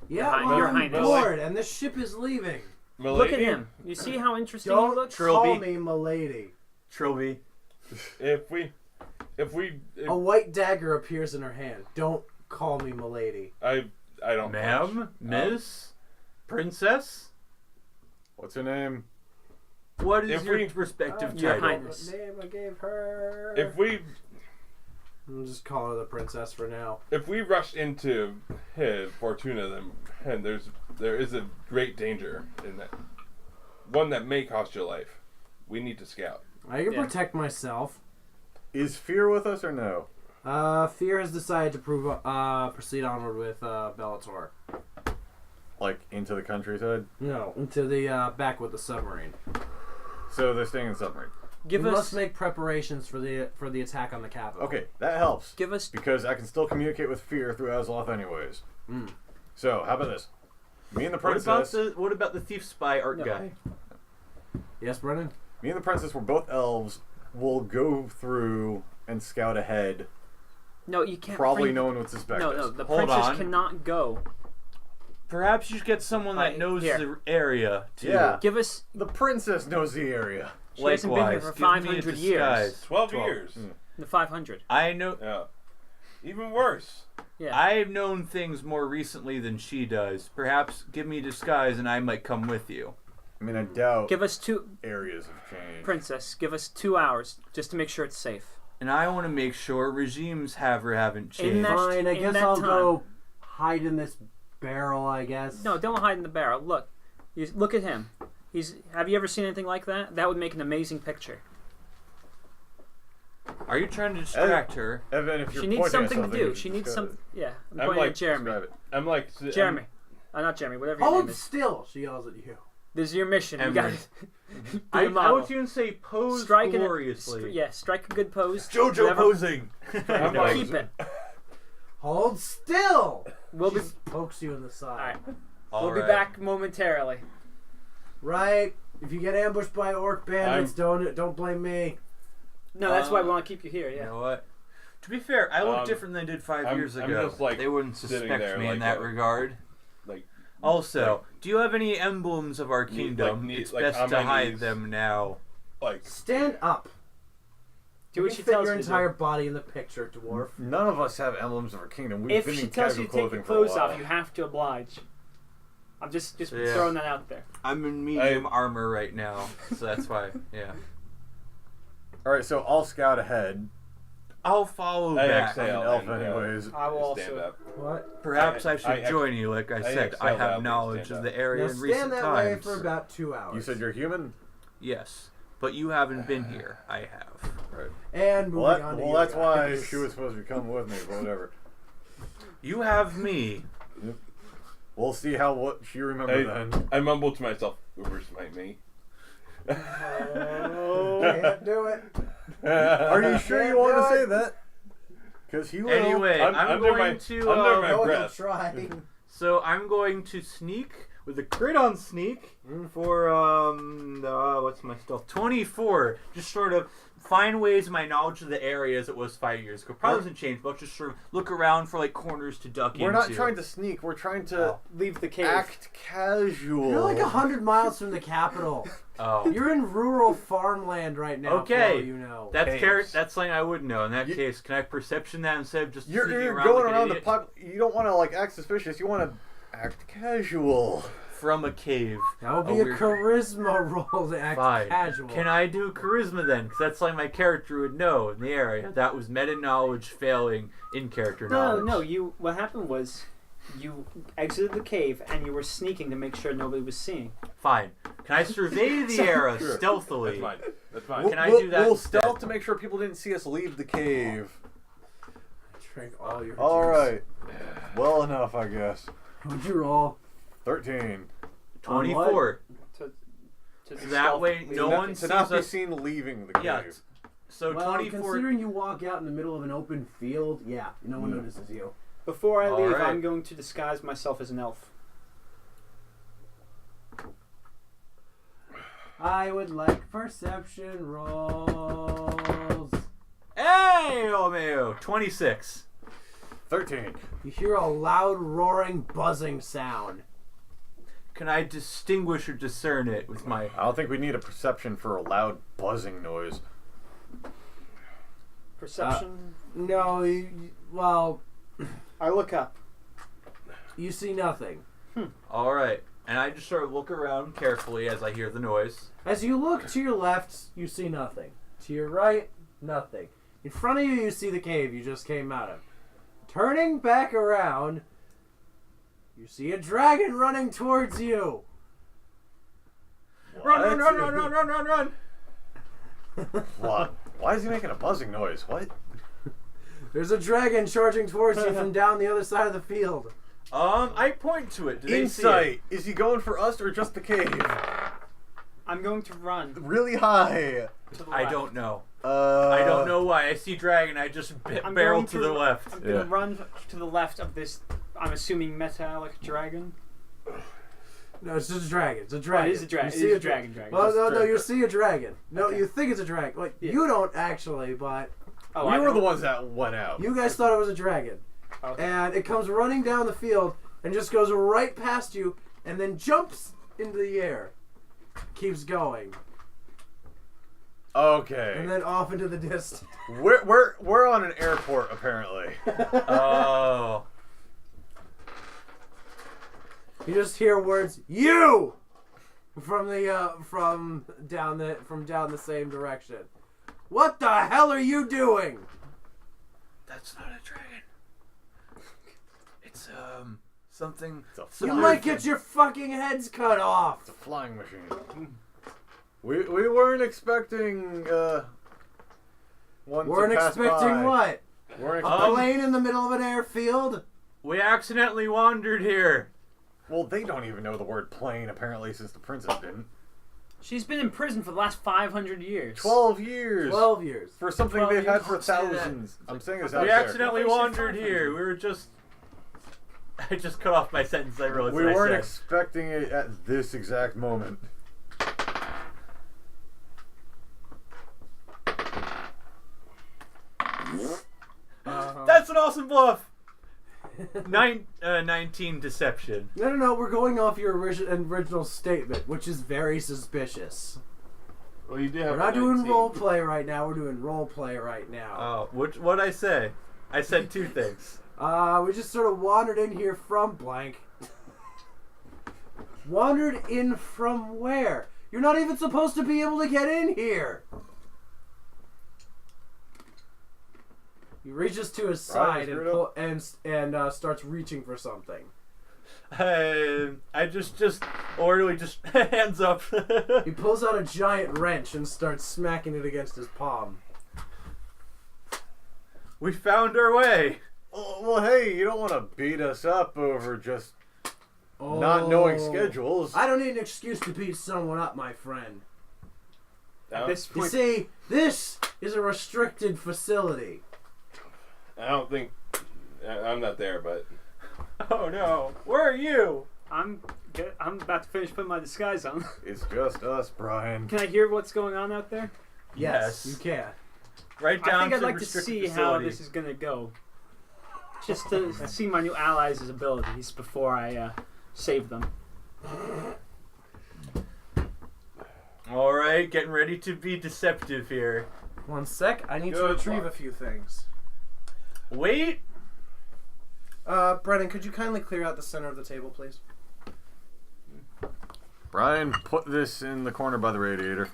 A: Yeah,
C: Hi-
A: we're
C: Your
A: on
C: Highness.
A: board, and the ship is leaving.
C: Look at
D: Milady,
C: him. You see how interesting he
A: Don't
C: looks?
A: call
B: Trilby.
A: me milady.
B: Trilby.
D: If
A: A white dagger appears in her hand. Don't call me milady.
D: I don't.
B: Ma'am? Miss? Princess?
E: What's her name?
B: What is
D: If
B: your
D: we-
B: respective
C: Your
B: title?
C: Highness.
A: What name I gave her? I'm just calling her the princess for now.
D: If we rush into Fortuna, then there is a great danger in that. One that may cost your life. We need to scout.
A: I can
C: Yeah.
A: protect myself.
E: Is Fear with us or no?
A: Fear has decided to proceed onward with Bellator.
E: Like into the countryside?
A: No, into the back with the submarine.
E: So they're staying in the submarine.
C: Give
A: we
C: us.
A: must make preparations for the attack on the capital.
E: Okay, that helps.
C: Give us.
E: Because I can still communicate with Fear through Azeroth anyways.
A: Mm.
E: So, how about this? Me and the
B: What about
E: princess.
B: what about the thief spy art
C: No.
B: guy?
A: Yes, Brennan.
E: Me and the princess were both elves. We'll go through and scout ahead.
C: No, you can't.
E: Probably
C: bring-
E: no one would suspect
C: No,
E: us.
C: no. The
B: Hold
C: princess
B: on.
C: cannot go.
B: Perhaps you should get someone that
C: Alright,
B: knows
C: here.
B: the area too.
E: Yeah.
C: Give us.
E: The princess knows the area.
C: She hasn't been here for
B: Likewise, give me a
C: 500 years.
B: disguise.
D: 12 years.
C: The 500.
B: I know.
D: Yeah. Even worse.
C: Yeah.
B: I've known things more recently than she does. Perhaps give me a disguise and I might come with you.
E: I mean, I doubt
C: Give us two.
E: areas have changed.
C: Princess, give us 2 hours just to make sure it's safe.
B: And I want to make sure regimes have or haven't changed.
C: In that-
A: Fine, I
C: in
A: guess
C: that
A: I'll
C: time-
A: go hide in this barrel, I guess.
C: No, don't hide in the barrel. Look. Look at him. Have you ever seen anything like that? That would make an amazing picture.
B: Are you trying to distract her?
E: Evan, if you're
C: She needs
E: pointing at
C: something to do.
E: you
C: She
E: should
C: needs
E: describe
C: some. Yeah. I'm
D: I'm
C: pointing
D: like-
C: at Jeremy.
E: Describe it.
D: I'm like
C: Jeremy. Not Jeremy. Whatever your
A: Hold
C: name is.
A: still, she yells at you.
C: This is your mission. You
B: Emery.
C: got to
B: I
C: be a model.
B: want you to say pose
C: Strike it.
B: gloriously.
C: Yeah, strike a good pose.
B: JoJo
C: Whatever-
B: posing.
D: I'm like,
C: Keep it.
A: Hold still!
C: We'll be.
A: She pokes you in the side.
C: Alright. We'll be back momentarily.
A: Right? If you get ambushed by orc bandits, don't blame me.
C: No, that's why we want to keep you here.
B: You
C: Yeah.
B: know what? To be fair, I look
D: Um,
B: different than I did 5
D: I'm-
B: years
D: I'm
B: ago.
D: just, like,
B: they wouldn't
D: sitting
B: suspect
D: there
B: me in
D: like
B: that
D: a-
B: regard.
D: like
B: Also, do you have any emblems of our
D: Knee-
B: kingdom?
D: like,
B: It's
D: like
B: best
D: on
B: to
D: my
B: hide
D: knees.
B: them now.
D: like
A: Stand up.
C: Do
A: You
C: what
A: can
C: she
A: fit
C: tells
A: your
C: you to
A: entire body in the picture, dwarf.
E: None of us have emblems of our kingdom. We've
C: If
E: been
C: she
E: in
C: tells
E: casual
C: you to take your
E: clothing for a
C: clothes
E: while.
C: off, you have to oblige. I'm just
B: Yeah.
C: throwing that out there.
B: I'm in medium armor right now, so that's why. Yeah.
E: All right, so I'll scout ahead.
B: I'll follow
D: I
B: back.
E: I'm an
D: exhale.
E: elf
D: and,
E: anyways.
C: I will
D: stand
C: also.
D: up.
A: What?
B: Perhaps I should
D: I
B: join you. Like I said,
D: exhale
B: I have
D: loudly,
B: knowledge
D: stand
B: of
D: up.
B: the area
A: Now
B: in recent
A: stand that way
B: times.
A: for about 2 hours.
E: You said you're human?
B: Yes, but you haven't been here. I have.
E: Right.
A: And moving
E: Well,
A: on to
E: well
A: you
E: that's why
A: guys.
E: she was supposed to be coming with me, but whatever.
B: You have me.
E: We'll see how what she remembers then.
D: I mumble to myself, Uber smite me.
A: Oh, can't do it.
E: Are you sure you
A: Can't
E: want
A: do
E: to say
A: it.
E: that? Because he will.
B: Anyway,
D: I'm
B: I'm
D: under
B: going
D: my-
B: to.
D: under my
A: No one will
D: breath.
A: try.
B: So I'm going to sneak with a crit on sneak for what's my stealth? 24. Just sort of find ways my knowledge of the area as it was 5 years ago. Probably doesn't change much. Just sort of look around for like corners to duck
E: We're
B: into.
E: not trying to sneak. We're trying to
C: Leave the cave.
E: act casual.
A: You're like 100 miles from the capital.
B: Oh,
A: You're in rural farmland right now.
B: Okay.
A: For all you know.
B: that's
E: Caves.
B: that's something I would know. In that
E: You-
B: case, can I perception that instead of just
E: You're
B: sneaking
E: going
B: like an
E: around the
B: idiot?
E: pub. You don't want to like act suspicious. You want to act casual.
B: From a cave?
A: That would be a
B: weird-
A: charisma roll to act
B: Fine.
A: casual.
B: Can I do charisma then? Because that's like my character would know in the area. That was meta knowledge failing in character
C: No,
B: knowledge.
C: no. You. What happened was, you exited the cave and you were sneaking to make sure nobody was seeing.
B: Fine. Can I survey the area
D: Sure.
B: stealthily?
D: That's fine. That's fine.
E: We'll,
B: Can I
E: we'll-
B: do that
E: We'll
B: instead?
E: stealth to make sure people didn't see us leave the cave.
A: Drink all your
E: All
A: juice.
E: right. Well enough, I guess.
A: What'd you roll?
E: 13.
B: 24.
C: To
B: So that
C: stealth-
B: way, no
E: To
B: one
E: not-
B: sees
E: to not be
B: us.
E: seen leaving the cave.
B: Yeah. So
A: Well,
B: 24.
A: considering you walk out in the middle of an open field, yeah, no one
E: Hmm.
A: notices you.
C: Before I
B: All
C: leave,
B: right.
C: I'm going to disguise myself as an elf.
A: I would like perception rolls.
B: Hey, Romeo! 26.
E: 13.
A: You hear a loud, roaring, buzzing sound.
B: Can I distinguish or discern it with my?
E: I don't think we need a perception for a loud buzzing noise.
C: Perception.
A: No, well,
C: I look up.
A: you see nothing.
B: All right, and I just sort of look around carefully as I hear the noise.
A: As you look to your left, you see nothing. To your right, nothing. In front of you, you see the cave you just came out of. Turning back around, you see a dragon running towards you.
B: Run, run, run, run, run, run, run, run!
E: What? Why is he making a buzzing noise? What?
A: There's a dragon charging towards you from down the other side of the field.
B: I point to it. Do they see it?
E: Insight. Is he going for us or just the cave?
C: I'm going to run
E: Really high.
C: to the
B: I
C: left.
B: don't know.
E: I
B: I don't know why. I see dragon. I just
C: I'm
B: barrel
C: going
B: to the left.
C: I'm going
E: Yeah.
C: to run to the left of this, I'm assuming, metallic dragon.
A: No, it's just a dragon. It's a dragon.
C: Oh, it is a dragon.
A: You
C: It
A: see
C: is a dragon.
A: Well,
E: Just
A: no,
E: dragon.
A: you see a dragon. No,
C: Okay.
A: you think it's a dragon. Like,
C: Yeah.
A: you don't actually, but
C: Oh,
E: we
C: I
E: were
C: don't-
E: the ones that went out.
A: you guys thought it was a dragon.
C: Okay.
A: And it comes running down the field and just goes right past you and then jumps into the air. Keeps going.
E: Okay.
A: And then off into the distance.
E: We're on an airport apparently.
B: Oh.
A: You just hear words, "You!" from down the same direction. What the hell are you doing?
B: That's not a dragon. It's something.
E: It's a
A: You
E: flying-
A: might get your fucking heads cut off.
E: It's a flying machine. We weren't expecting one
A: Weren't
E: to pass
A: expecting
E: by.
A: what?
E: Weren't
A: A
E: expecting.
A: plane in the middle of an airfield?
B: We accidentally wandered here.
E: Well, they don't even know the word plane apparently, since the princess didn't.
C: She's been in prison for the last 500 years.
E: 12 years
A: 12 years.
E: for something
B: 12
E: they've had
B: years?
E: for
B: Say that.
E: thousands. I'm saying this out
B: We
E: there.
B: accidentally
C: I thought you said
B: wandered
C: 500.
B: here. We were just. I just cut off my sentence. I realized
E: We
B: what
E: weren't
B: I said.
E: expecting it at this exact moment.
B: That's an awesome bluff. 19 deception.
A: No, we're going off your original statement, which is very suspicious.
D: Well, you did have
A: We're
D: a
A: not doing
D: 19.
A: role play right now, we're doing role play right now.
B: Oh, what'd I say? I said two things.
A: We just sort of wandered in here from blank. Wandered in from where? You're not even supposed to be able to get in here. He reaches to his
E: Brian,
A: side
E: screw it
A: and starts reaching for something.
B: I just orderly just hands up.
A: He pulls out a giant wrench and starts smacking it against his palm.
B: We found our way.
E: Oh, well, hey, you don't want to beat us up over just not knowing schedules.
A: I don't need an excuse to beat someone up, my friend.
C: At this
A: You
C: point,
A: see, this is a restricted facility.
D: I don't think I'm not there, but
B: Oh no, where are you?
C: I'm about to finish putting my disguise on.
E: It's just us, Brian.
C: Can I hear what's going on out there?
B: Yes.
A: You can.
B: Right down
C: I think
B: to
C: I'd like to
B: restricted
C: see
B: facility.
C: how this is gonna go. Just to see my new allies' abilities before I save them.
B: All right, getting ready to be deceptive here.
A: 1 sec. I need to
B: Good
A: retrieve
B: luck.
A: a few things.
B: Wait.
A: Brennan, could you kindly clear out the center of the table, please?
E: Brian, put this in the corner by the radiator.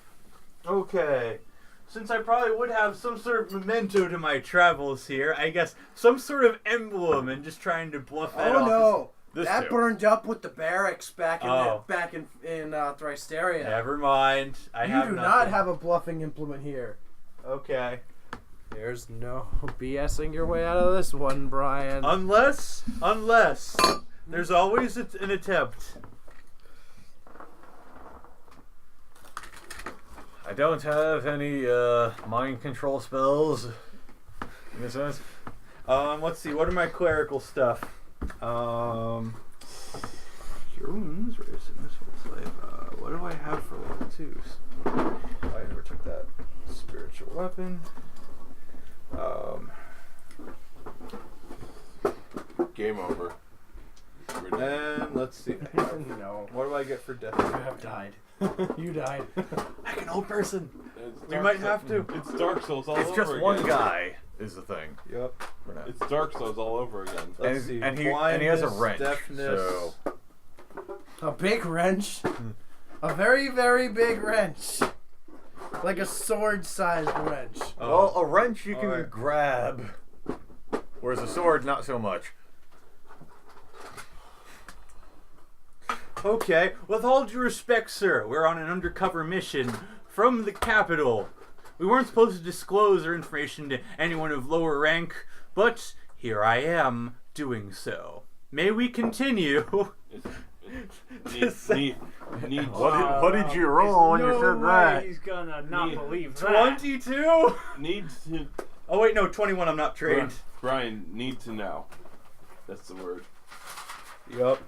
B: Okay. Since I probably would have some sort of memento to my travels here, I guess some sort of emblem and just trying to bluff that off.
A: no!
E: This
A: That
E: too.
A: burned up with the barracks back in
B: Oh.
A: Thrysteria.
B: Never mind. I
A: You
B: have
A: do not
B: nothing.
A: have a bluffing implement here.
B: Okay.
A: There's no BSing your way out of this one, Brian.
B: Unless there's always an attempt.
E: I don't have any mind control spells. In a sense.
B: Let's see. What are my clerical stuff? Cure wounds, resistance, slave. What do I have for level 2s? I never took that. Spiritual weapon.
D: game over.
B: And let's see.
A: No.
B: What do I get for death?
A: You have died. You died.
B: Like an old person.
D: It's
B: We
D: Dark
B: might
D: Souls-
B: have to.
D: It's Dark Souls all
E: It's
D: over
E: just
D: again.
E: one guy is the thing.
B: Yep.
E: For now.
D: It's Dark Souls all over again.
B: Let's see.
E: And he has a
B: Blindness,
E: wrench.
B: deafness.
E: So
A: A big wrench. A very, very big wrench. Like a sword-sized wrench.
E: well, a wrench you can
B: alright.
E: grab, whereas a sword not so much.
B: Okay, with all due respect, sir, we're on an undercover mission from the capital. We weren't supposed to disclose our information to anyone of lower rank, but here I am doing so. May we continue?
D: Need
E: What did you roll when you said that?
C: He's gonna not
D: Me.
C: believe that.
B: 22?
D: need to
B: Oh wait, no, 21, I'm not trained.
D: Brian, need to know. That's the word.
B: Yup.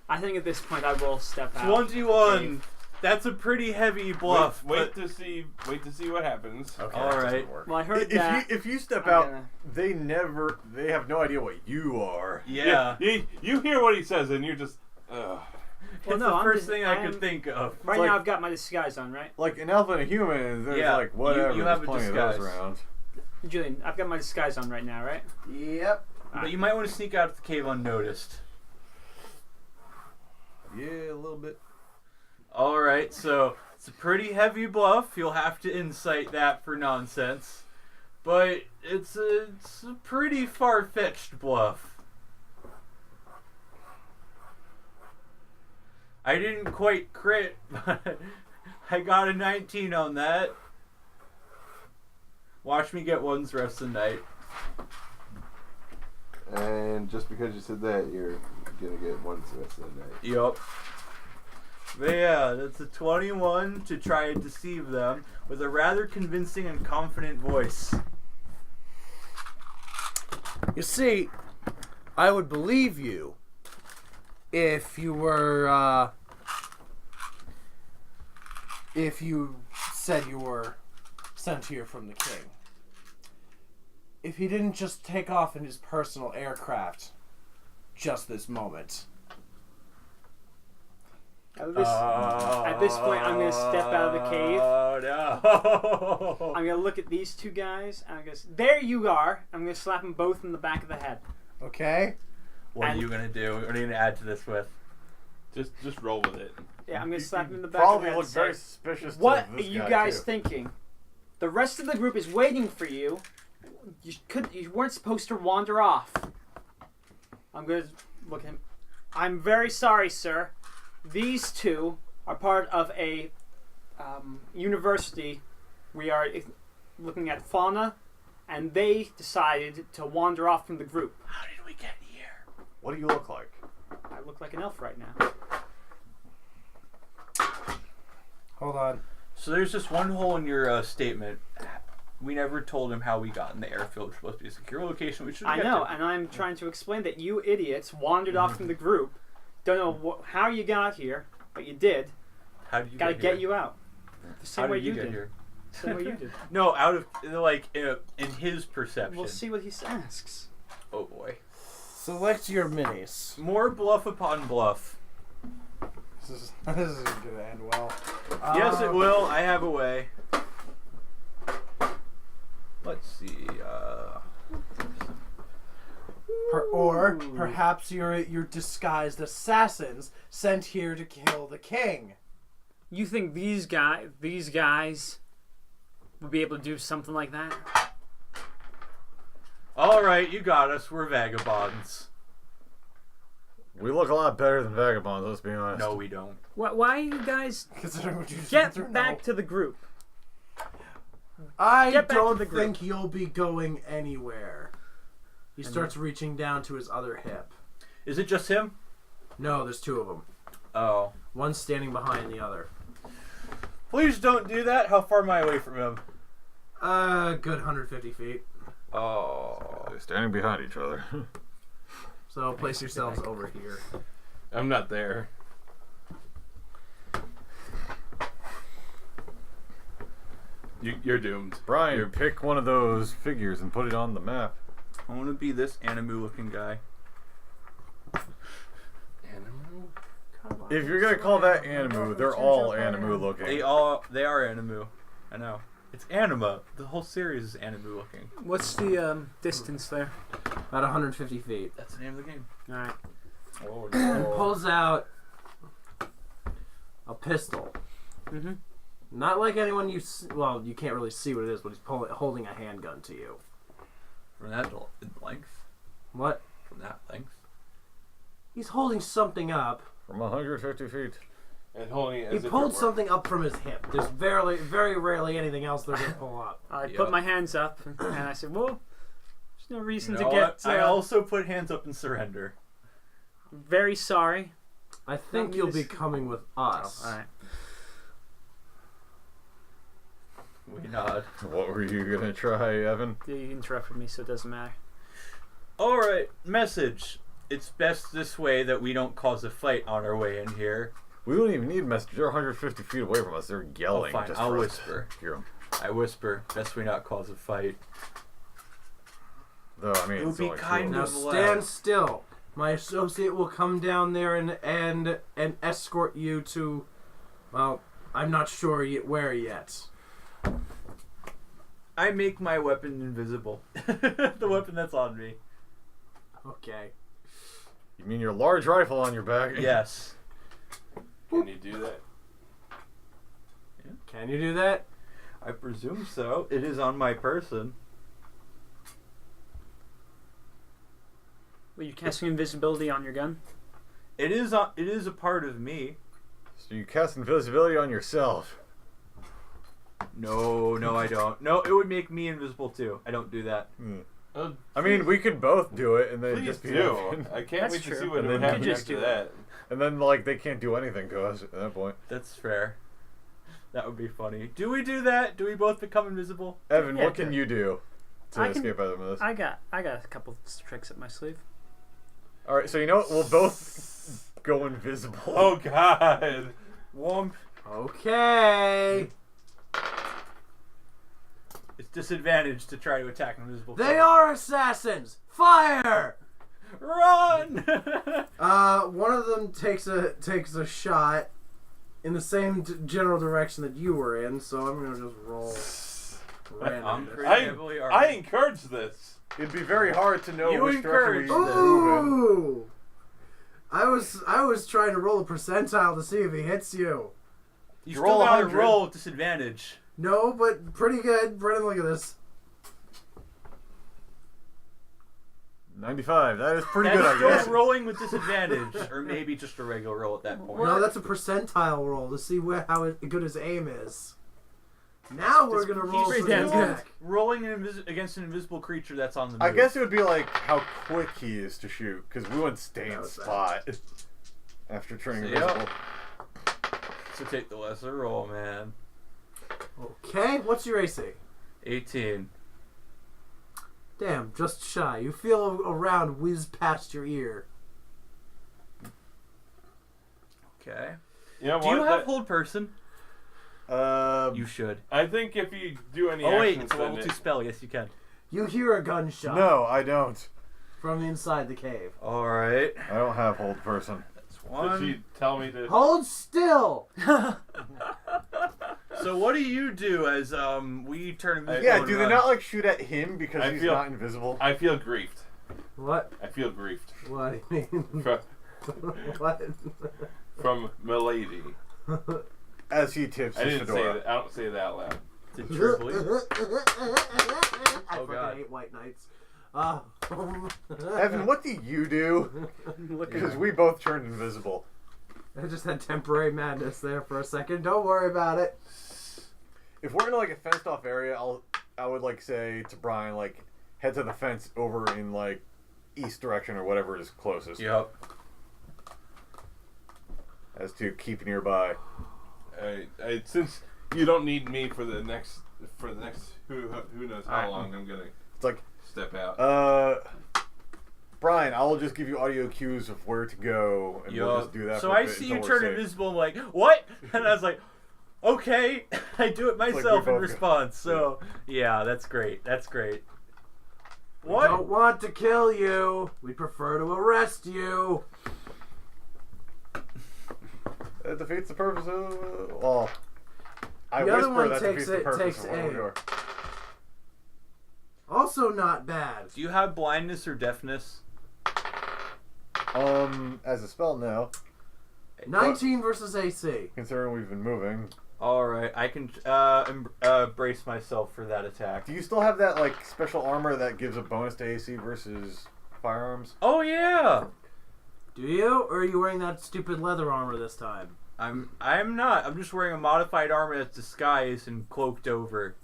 C: I think at this point I will step out.
B: 21. That's a pretty heavy bluff.
D: Wait to see what happens.
E: Okay,
B: All
E: that doesn't
B: right.
E: work.
C: Well, I heard
E: If
C: that.
E: you step
C: I'm
E: out,
C: gonna-
E: they have no idea what you are.
B: Yeah.
D: You hear what he says and you're just.
C: Well,
B: It's
C: no,
B: the
C: I'm
B: first
C: just-
B: thing
C: I
B: I could
C: am-
B: think of.
C: Right
E: like-
C: now I've got my disguise on, right?
E: Like an elf and a human, there's
B: Yeah,
E: like whatever.
B: you
E: there's
B: have a
E: plenty of
B: disguise.
E: those around.
C: Julian, I've got my disguise on right now, right?
A: Yep.
B: But you might want to sneak out of the cave unnoticed.
E: Yeah, a little bit.
B: Alright, so it's a pretty heavy bluff. You'll have to incite that for nonsense. But it's a pretty far-fetched bluff. I didn't quite crit, but I got a 19 on that. Watch me get ones the rest of the night.
D: And just because you said that, you're gonna get one the rest of the night.
B: Yup. But yeah, that's a 21 to try and deceive them with a rather convincing and confident voice.
A: You see, I would believe you if you were, if you said you were sent here from the king. If he didn't just take off in his personal aircraft just this moment.
C: At this point, I'm gonna step out of the cave.
B: Oh no!
C: I'm gonna look at these two guys. And I'm gonna there you are. I'm gonna slap them both in the back of the head.
A: Okay?
B: What are
C: And-
B: you gonna do? What are you gonna add to this with?
D: Just roll with it.
C: Yeah, I'm gonna slap them in the back
E: Probably
C: of the
E: look
C: head.
E: very
C: and say,
E: suspicious.
C: what
E: to
C: are
E: this
C: you
E: guy,
C: guys
E: too.
C: thinking? The rest of the group is waiting for you. You weren't supposed to wander off. I'm going to look at him. I'm very sorry, sir. These two are part of a university. We are looking at fauna, and they decided to wander off from the group.
B: How did we get here?
E: What do you look like?
C: I look like an elf right now.
A: Hold on.
B: So there's just one hole in your statement. We never told him how we got in the airfield. It's supposed to be a secure location. We should.
C: I know, and I'm trying to explain that you idiots wandered off from the group. Don't know how you got here, but you did.
B: How did you
C: Gotta
B: get here?
C: get you out. The same
B: How
C: way
B: did you
C: you
B: get
C: did.
B: here?
C: Same way you did.
B: No, out of like in his perception.
C: We'll see what he asks.
B: Oh boy.
A: Select your minis.
B: More bluff upon bluff.
A: This is gonna end well.
B: Yes, it will. I have a way. Let's see.
A: Or perhaps you're disguised assassins sent here to kill the king.
C: You think these guys would be able to do something like that?
B: All right, you got us. We're vagabonds.
E: We look a lot better than vagabonds, let's be honest.
B: No, we don't.
C: Why you guys
A: Considering what you just
C: get
A: went through,
C: back
A: no.
C: to the group?
A: I
C: Get back to
A: don't
C: the group.
A: think you'll be going anywhere. He starts reaching down to his other hip.
B: Is it just him?
A: No, there's two of them.
B: Oh.
A: One's standing behind the other.
B: Please don't do that. How far am I away from him?
A: Good 150 feet.
B: Oh.
E: They're standing behind each other.
A: So place yourselves over here.
D: I'm not there. You're doomed.
E: Brian,
D: You're-
E: pick one of those figures and put it on the map.
B: I want to be this animu looking guy.
D: Animal?
E: If you're gonna call that Animu, they're all Animu looking.
B: They are animu. I know. It's anima. The whole series is animu looking.
C: What's the distance there?
A: About 150 feet.
B: That's the name of the game.
C: All right.
B: Oh
A: And pulls out a pistol.
C: Mm-hmm.
A: Not like anyone well, you can't really see what it is, but he's holding a handgun to you.
B: From that length.
A: What?
B: From that length.
A: He's holding something up.
E: From 150 feet.
D: And holding it
A: He
D: as if
A: pulled
D: it were.
A: something up from his hip. There's very rarely anything else they're going to pull up.
C: I
B: Yeah.
C: put my hands up and I said, "Well, there's no reason
B: You
C: to
B: know
C: get."
B: what? I also put hands up and surrender.
C: Very sorry.
A: I think
C: That
A: you'll
C: means-
A: be coming with us.
C: All right.
B: We nod.
E: What were you gonna try, Evan?
C: You interrupted me, so it doesn't matter.
B: Alright, message. It's best this way that we don't cause a fight on our way in here.
E: We don't even need messages. They're 150 feet away from us. They're yelling.
B: Oh, fine.
E: Just
B: I'll
E: for us
B: whisper.
E: to hear 'em.
B: I whisper, best we not cause a fight.
E: Though, I mean,
B: It would
E: it's
B: be
E: only
B: kind
E: two
A: Now
E: of
B: of-
E: us.
A: stand still. My associate will come down there and escort you to, well, I'm not sure where yet.
B: I make my weapon invisible. The weapon that's on me.
A: Okay.
E: You mean your large rifle on your back?
B: Yes.
D: Can you do that?
A: Can you do that?
B: I presume so. It is on my person.
C: Well, you're casting invisibility on your gun.
B: It is a part of me.
E: So you cast invisibility on yourself.
B: No, I don't. No, it would make me invisible too. I don't do that.
E: I mean, we could both do it, and then
D: Please
E: just be
D: do.
E: open.
D: I can't
C: That's
D: wait to
C: true.
D: see what
E: And
D: would
E: then
D: happen
E: you
C: just
D: after
C: do
D: that.
E: And then, like, they can't do anything to us at that point.
B: That's fair. That would be funny. Do we do that? Do we both become invisible?
E: Evan,
C: Yeah,
E: what can
C: good.
E: you do to
C: I can-
E: escape out of this?
C: I got a couple tricks up my sleeve.
E: All right, so you know what? We'll both go invisible.
D: Oh God!
B: Womp.
A: Okay.
B: It's disadvantage to try to attack an invisible.
A: They
B: foe.
A: are assassins. Fire!
B: Run!
A: One of them takes a shot in the same general direction that you were in, so I'm gonna just roll.
B: I'm
A: Random.
B: pretty heavily armed.
D: I encourage this.
E: It'd be very hard to know
B: You
E: which direction we
B: encourage
E: should
B: this.
E: move in.
A: Ooh! I was trying to roll a percentile to see if he hits you.
B: You
E: You
B: still
E: roll
B: gotta
E: 100.
B: roll with disadvantage.
A: No, but pretty good. Brennan, look at this.
E: 95. That is pretty
B: That's
E: good, I
B: still
E: guess.
B: rolling with disadvantage, or maybe just a regular roll at that point.
A: No, that's a percentile roll to see how good his aim is. Now we're gonna roll
C: pretty
A: for
C: damn
A: the
C: good.
A: attack.
B: Rolling against an invisible creature that's on the move.
E: I guess it would be like how quick he is to shoot, because we wouldn't stay in
A: That was
E: spot after turning
B: So,
E: invisible.
B: So take the lesser roll, man.
A: Okay, what's your AC?
B: 18.
A: Damn, just shy. You feel a round whiz past your ear.
B: Okay.
D: You know
B: Do you
D: what?
B: have hold person? You
E: You
B: should.
D: I think if you do any
B: Oh wait,
D: actions,
B: it's a level
D: then
B: 2 spell. Yes, you can.
A: You hear a gunshot
E: No, I don't.
A: from inside the cave.
B: All right.
E: I don't have hold person.
B: That's
D: did
B: one.
D: she tell me to?
A: Hold still!
B: So what do you do as we turn invisible?
E: Yeah,
B: and
E: do they
B: run?
E: not like shoot at him because
D: I
E: he's
D: feel-
E: not invisible?
D: I feel griefed.
A: What?
D: I feel griefed
A: What do you mean?
D: from,
A: What?
D: from Milady.
E: As he tips
D: I
E: his
D: didn't say
E: fedora.
D: that. I don't say that out loud.
B: Did you believe?
A: I
B: Oh,
A: fucking
B: God.
A: hate white knights.
E: Evan, what do you do?
C: Look at
E: Because
C: him.
E: we both turned invisible.
A: I just had temporary madness there for a second. Don't worry about it.
E: If we're in like a fenced off area, I would like say to Brian, like, head to the fence over in like east direction or whatever is closest.
B: Yep.
E: As to keep nearby.
D: Since you don't need me for the next who knows how
B: Alright.
D: long, I'm gonna
E: It's like,
D: step out.
E: Brian, I will just give you audio cues of where to go, and we'll just do that.
B: So
E: for a
B: I
E: bit
B: see
E: until
B: you
E: we're
B: turn
E: safe.
B: invisible. I'm like, what? And I was like, okay. I do it
E: like we
B: myself in
E: both-
B: response. So yeah, that's great. That's great.
A: We
B: What?
A: don't want to kill you. We prefer to arrest you.
E: That defeats the purpose of. Well, I
A: The other
E: whisper
A: one
E: that
A: takes
E: defeats the
A: it-
E: purpose
A: takes
E: of what we're
A: aim.
E: doing.
A: Also not bad.
B: Do you have blindness or deafness?
E: As a spell, no.
A: 19 versus AC.
E: Considering we've been moving.
B: All right, I can brace myself for that attack.
E: Do you still have that like special armor that gives a bonus to AC versus firearms?
B: Oh yeah.
A: Do you? Or are you wearing that stupid leather armor this time?
B: I'm not. I'm just wearing a modified armor that's disguised and cloaked over.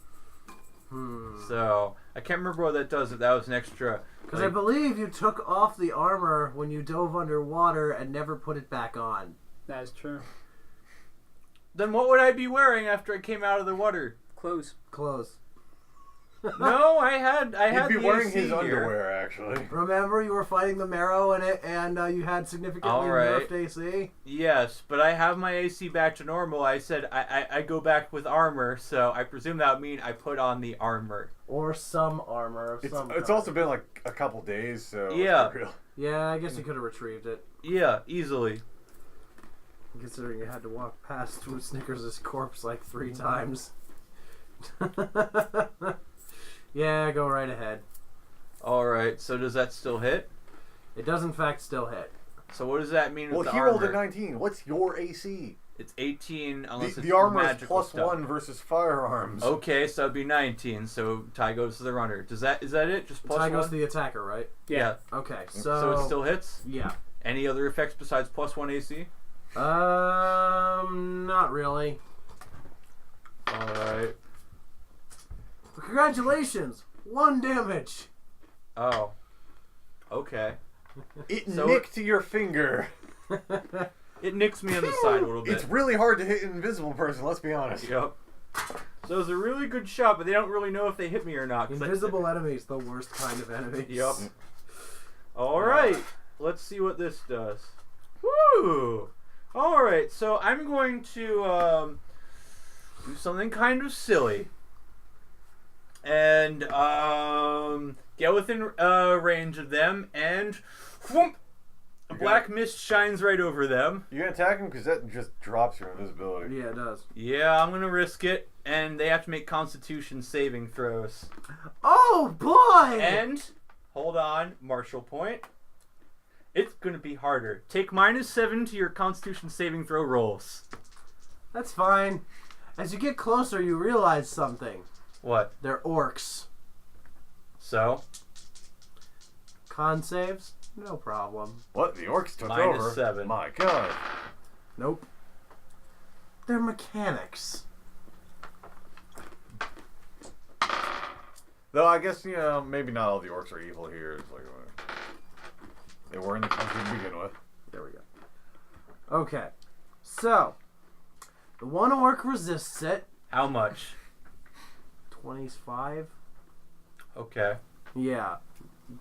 B: So I can't remember what that does. If that was an extra.
A: Because I believe you took off the armor when you dove underwater and never put it back on.
C: That is true.
B: Then what would I be wearing after I came out of the water?
C: Clothes.
A: Clothes.
B: No, I had
E: He'd be
B: the
E: wearing
B: AC
E: his
B: here.
E: underwear, actually.
A: Remember, you were fighting the marrow in it, and you had significantly
B: Alright.
A: nerfed AC?
B: Yes, but I have my AC back to normal. I said I go back with armor, so I presume that would mean I put on the armor.
A: Or some armor of some
E: It's
A: kind.
E: also been like a couple days, so it's
B: Yeah.
E: not real.
A: Yeah, I guess you could have retrieved it.
B: Yeah, easily.
A: Considering you had to walk past Snickers' corpse like 3 times. Yeah, go right ahead.
B: Alright, so does that still hit?
A: It does in fact still hit.
B: So what does that mean
E: Well,
B: with the
E: he
B: armor?
E: rolled a 19. What's your AC?
B: It's 18 unless it's
E: The armor is
B: magical
E: plus
B: stuff.
E: 1 versus firearms.
B: Okay, so that'd be 19. So Ty goes to the runner. Is that it? Just plus
A: Tie
B: 1?
A: goes to the attacker, right?
B: Yeah.
A: Okay,
B: So it still hits?
A: Yeah.
B: Any other effects besides plus 1 AC?
A: Not really.
B: Alright.
A: Congratulations! 1 damage!
B: Oh. Okay.
E: It
B: So-
E: nicked your finger.
B: It nicks me on the side a little bit.
E: It's really hard to hit an invisible person, let's be honest.
B: Yep. So it was a really good shot, but they don't really know if they hit me or not. 'cause
A: Invisible enemies, the worst kind of enemies.
B: Yep. Alright. Let's see what this does. Woo! Alright, so I'm going to do something kind of silly. And get within range of them, and whoomp, a black mist shines right over them.
E: You gonna attack him? Because that just drops your invisibility.
A: Yeah, it does.
B: Yeah, I'm gonna risk it, and they have to make Constitution saving throws.
A: Oh, boy!
B: And, hold on, Marshall point. It's gonna be harder. Take -7 to your Constitution saving throw rolls.
A: That's fine. As you get closer, you realize something.
B: What?
A: They're orcs.
B: So?
A: Con saves? No problem.
E: What? The orcs took
B: Minus
E: over?
B: 7.
E: My God.
A: Nope. They're mechanics.
E: Though I guess, you know, maybe not all the orcs are evil here. It's like, they were in the country to begin with.
A: There we go. Okay. So, the one orc resists it.
B: How much?
A: 25.
B: Okay.
A: Yeah.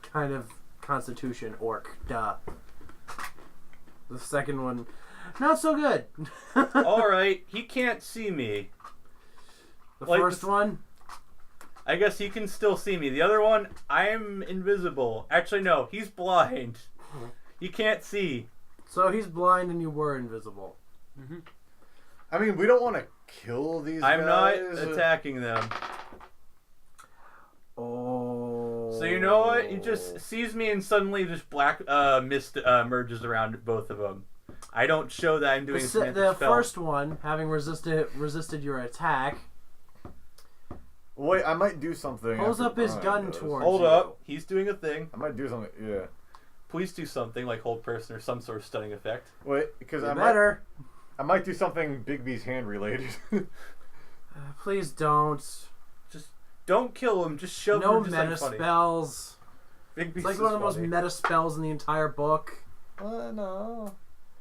A: Kind of constitution orc. Duh. The second one, not so good.
B: Alright, he can't see me.
A: The
B: Like
A: first one,
B: I guess he can still see me. The other one, I'm invisible. Actually, no, he's blind. He can't see.
A: so he's blind and you were invisible.
E: I mean, we don't want to kill these
B: I'm not
E: guys.
B: attacking them.
A: Oh.
B: So you know what? He just sees me and suddenly just black mist merges around both of them. I don't show that I'm doing
A: The first one, having resisted your attack,
E: Wait, I might do something.
A: pulls
E: after
A: up his
E: Brian
A: gun
E: does.
A: towards
B: Hold
A: you.
B: up. He's doing a thing.
E: I might do something. Yeah.
B: Please do something like hold person or some sort of stunning effect.
E: Wait, because
A: You
E: I
A: better.
E: might do something Bigby's hand related.
A: Please don't.
B: Don't kill him. Just shove
A: No
B: him. Just
A: meta
B: like funny.
A: spells.
B: Big
A: It's
B: Beast
A: like
B: is
A: one of the most
B: funny.
A: meta spells in the entire book.
E: No.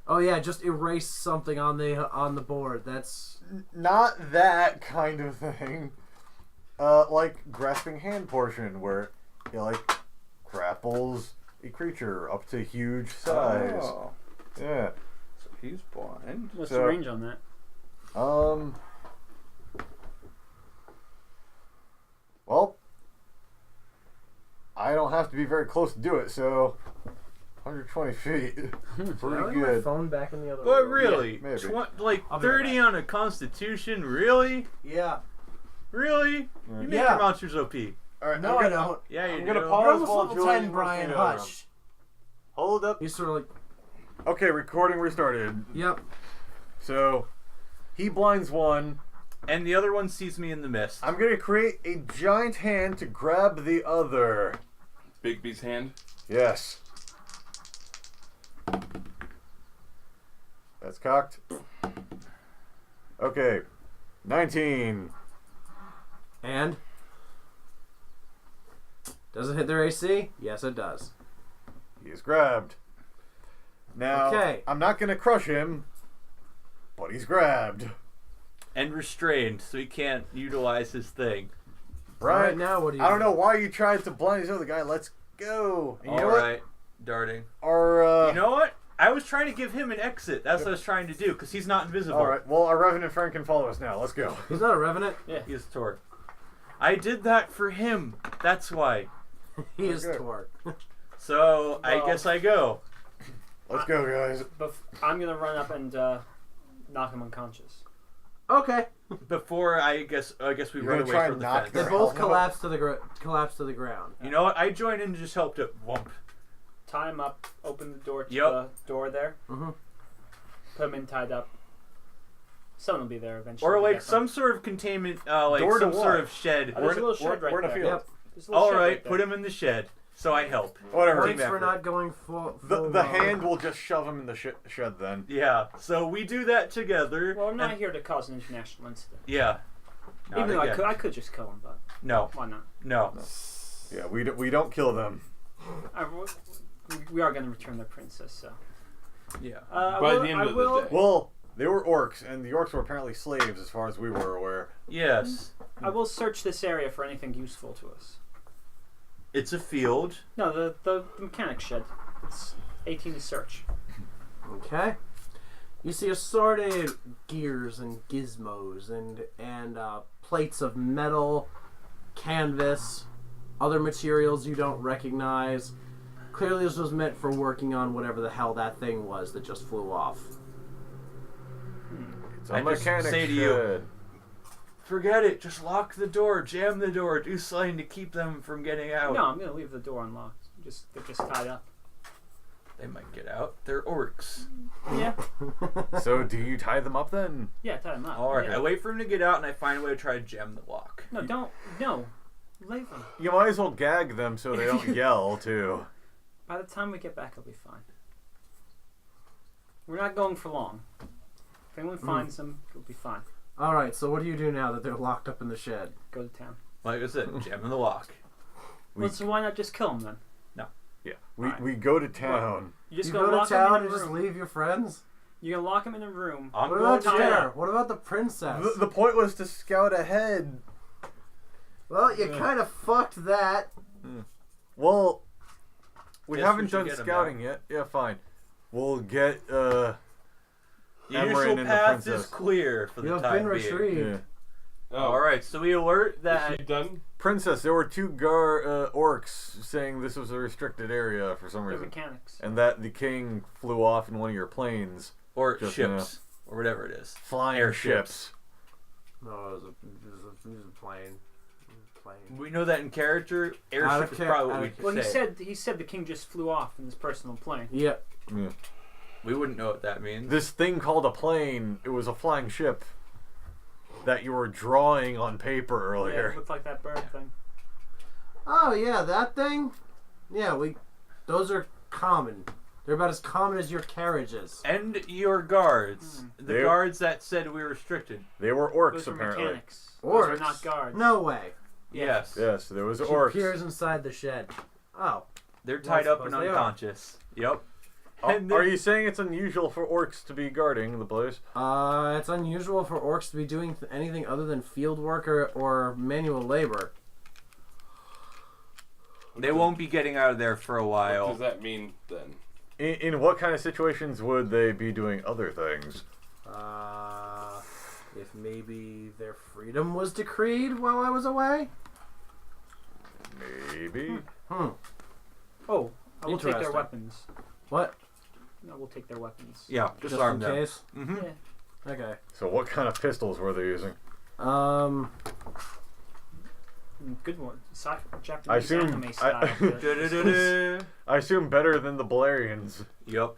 A: Oh yeah, just erase something on the board. That's
E: Not that kind of thing. Like grasping hand portion, where it like grapples a creature up to huge size.
B: Oh.
E: Yeah.
B: So he's blind.
C: What's
E: So-
C: the range on that?
E: Well, I don't have to be very close to do it, so 120 feet.
A: Can I
E: Pretty
A: leave my
E: good.
A: phone back in the other
B: But
A: room?
B: really,
E: maybe.
B: like
A: I'll be right
B: 30 on a Constitution? Really?
A: Yeah.
B: Really? You make
A: Yeah.
B: your monsters OP.
E: All right,
A: No, I don't.
B: Yeah, you
E: I'm
B: do.
E: gonna
A: You're
E: pause
A: almost
E: while
A: level
E: Julian
A: 10, Brian.
E: works the other
A: Hush.
E: Hold up.
A: He's sort of like,
E: Okay, recording restarted.
A: yep.
E: So, he blinds one.
B: And the other one sees me in the mist.
E: I'm gonna create a giant hand to grab the other.
D: Bigby's hand.
E: Yes. That's cocked. Okay. 19.
A: And does it hit their AC? Yes, it does.
E: He is grabbed. Now,
A: Okay.
E: I'm not gonna crush him, but he's grabbed.
B: And restrained, so he can't utilize his thing.
E: Right,
A: Right now, what do you?
E: I don't know why you tried to blind this other guy. Let's go. And you know
B: Alright, darting.
E: what? Our,
B: You know what? I was trying to give him an exit. That's what I was trying to do, because he's not invisible.
E: Alright, well, our Revenant friend can follow us now. Let's go.
A: He's not a revenant.
B: Yeah, he's Tor. I did that for him. That's why.
A: He is
E: Okay.
A: Tor.
B: So, I
C: Well-
B: guess I go.
E: Let's go, guys.
C: I'm gonna run up and knock him unconscious.
A: Okay.
B: Before I guess we
E: You're
B: run
E: gonna
B: away
E: try
B: from
E: and
B: the
E: knock
B: fence.
A: They
E: their
A: both
E: helmet
A: collapse to the ground.
B: You know what? I joined in and just helped it. Wump.
C: Tie him up. Open the door to
B: Yep.
C: the door there.
A: Mhm.
C: Put him in tied up. Someone will be there eventually.
B: Or
C: to
B: like
C: get them.
B: some sort of containment, like
E: Door to
B: some
E: what?
B: sort of shed.
C: There's a little shed right
E: we're in a
C: there.
E: field.
A: Yep.
C: There's a little shed
B: Alright,
C: right there.
B: put him in the shed. So I help.
E: Whatever.
B: Team
A: Thanks for
B: effort.
A: not going full.
E: The hand will just shove him in the shed then.
B: Yeah, so we do that together.
C: Well, I'm not
B: and-
C: here to cause an international incident.
B: Yeah. Not
C: Even though
B: again.
C: I could just kill him, but
B: No,
C: why not?
B: no.
E: Yeah, we don't kill them.
C: We are going to return the princess, so.
B: Yeah.
D: By the end of the day.
E: Well, they were orcs, and the orcs were apparently slaves as far as we were aware.
B: Yes.
C: I will search this area for anything useful to us.
B: It's a field.
C: No, the mechanic shed. It's 18 to search.
A: Okay. You see assorted gears and gizmos and plates of metal, canvas, other materials you don't recognize. Clearly this was meant for working on whatever the hell that thing was that just flew off.
E: It's a
B: I just
E: mechanic
B: say to you-
E: shed.
B: Forget it. Just lock the door, jam the door, do something to keep them from getting out.
C: No, I'm going to leave the door unlocked. They're just tied up.
B: They might get out. They're orcs.
C: Yeah.
E: So, do you tie them up then?
C: Yeah, tie them up.
B: Alright,
C: Yeah.
B: I wait for him to get out and I find a way to try to jam the lock.
C: No, don't. No. Leave them.
E: You might as well gag them so they don't yell, too.
C: By the time we get back, it'll be fine. We're not going for long. If anyone finds them, it'll be fine.
A: All right. So what do you do now that they're locked up in the shed?
C: Go to town.
B: Like I said, jam in the lock.
E: We-
C: Well, so why not just kill them then?
E: Yeah.
C: Alright.
E: We go to town.
C: You just
A: you
C: go
A: go to
C: lock them
A: town
C: in
A: and
C: a
A: just
C: room.
A: leave your friends?
C: You're gonna lock them in a room.
B: I'm
A: What
B: going
A: about
B: to
A: Jer?
B: town.
A: What about the princess?
E: The point was to scout ahead.
A: Well, you kind of fucked that.
E: Well, we
B: Guess
E: haven't
B: we should
E: done
B: get 'em
E: scouting yet. Yeah, fine. We'll get
B: The initial
E: Emerin and the
B: path is
E: princess.
B: clear for
A: You
B: the
A: have
B: time
A: been
B: being.
A: retrieved.
E: Yeah.
D: Oh,
B: All right, so we alert
D: Is
B: that.
D: she done?
E: Princess, there were two orcs saying this was a restricted area for some
C: The
E: reason,
C: mechanics.
E: and that the king flew off in one of your planes,
B: Or
E: Just
B: ships, or whatever it is.
E: flying
B: Airships.
A: No, it was a plane. Plane.
B: We know that in character.
A: Out
B: Airship
A: of
B: is
A: cha-
B: probably
A: out
B: what
A: of-
B: we'd
C: Well,
B: say.
C: he said the king just flew off in his personal plane.
A: Yep.
E: Yeah.
B: We wouldn't know what that means.
E: This thing called a plane, it was a flying ship that you were drawing on paper
C: Yeah,
E: earlier.
C: it looked like that bird thing.
A: Oh yeah, that thing. Yeah, those are common. They're about as common as your carriages.
B: And your guards. The
E: They-
B: guards that said we were restricted.
E: They were orcs,
C: Those were
E: apparently.
C: mechanics.
A: Orcs?
C: Those are not guards.
A: No way.
B: Yes.
E: Yes, there was
A: She
E: orcs.
A: appears inside the shed. Oh.
B: They're tied up and
A: suppose they are.
B: unconscious. Yep.
E: Are
B: And then-
E: you saying it's unusual for orcs to be guarding the place?
A: It's unusual for orcs to be doing anything other than field work or manual labor.
B: They won't be getting out of there for a
D: What
B: while.
D: does that mean then?
E: In what kind of situations would they be doing other things?
A: If maybe their freedom was decreed while I was away?
E: Maybe.
A: Hmm.
C: Oh, I will take their
A: Interesting.
C: weapons.
A: What?
C: No, we'll take their weapons.
B: Yeah,
A: Just
B: disarm
A: in
B: them.
A: case?
B: Mm-hmm.
C: Yeah.
A: Okay.
E: So what kind of pistols were they using?
C: Good one. Japanese
E: I assume-
C: anime style.
E: I assume better than the Balerians.
B: Yep.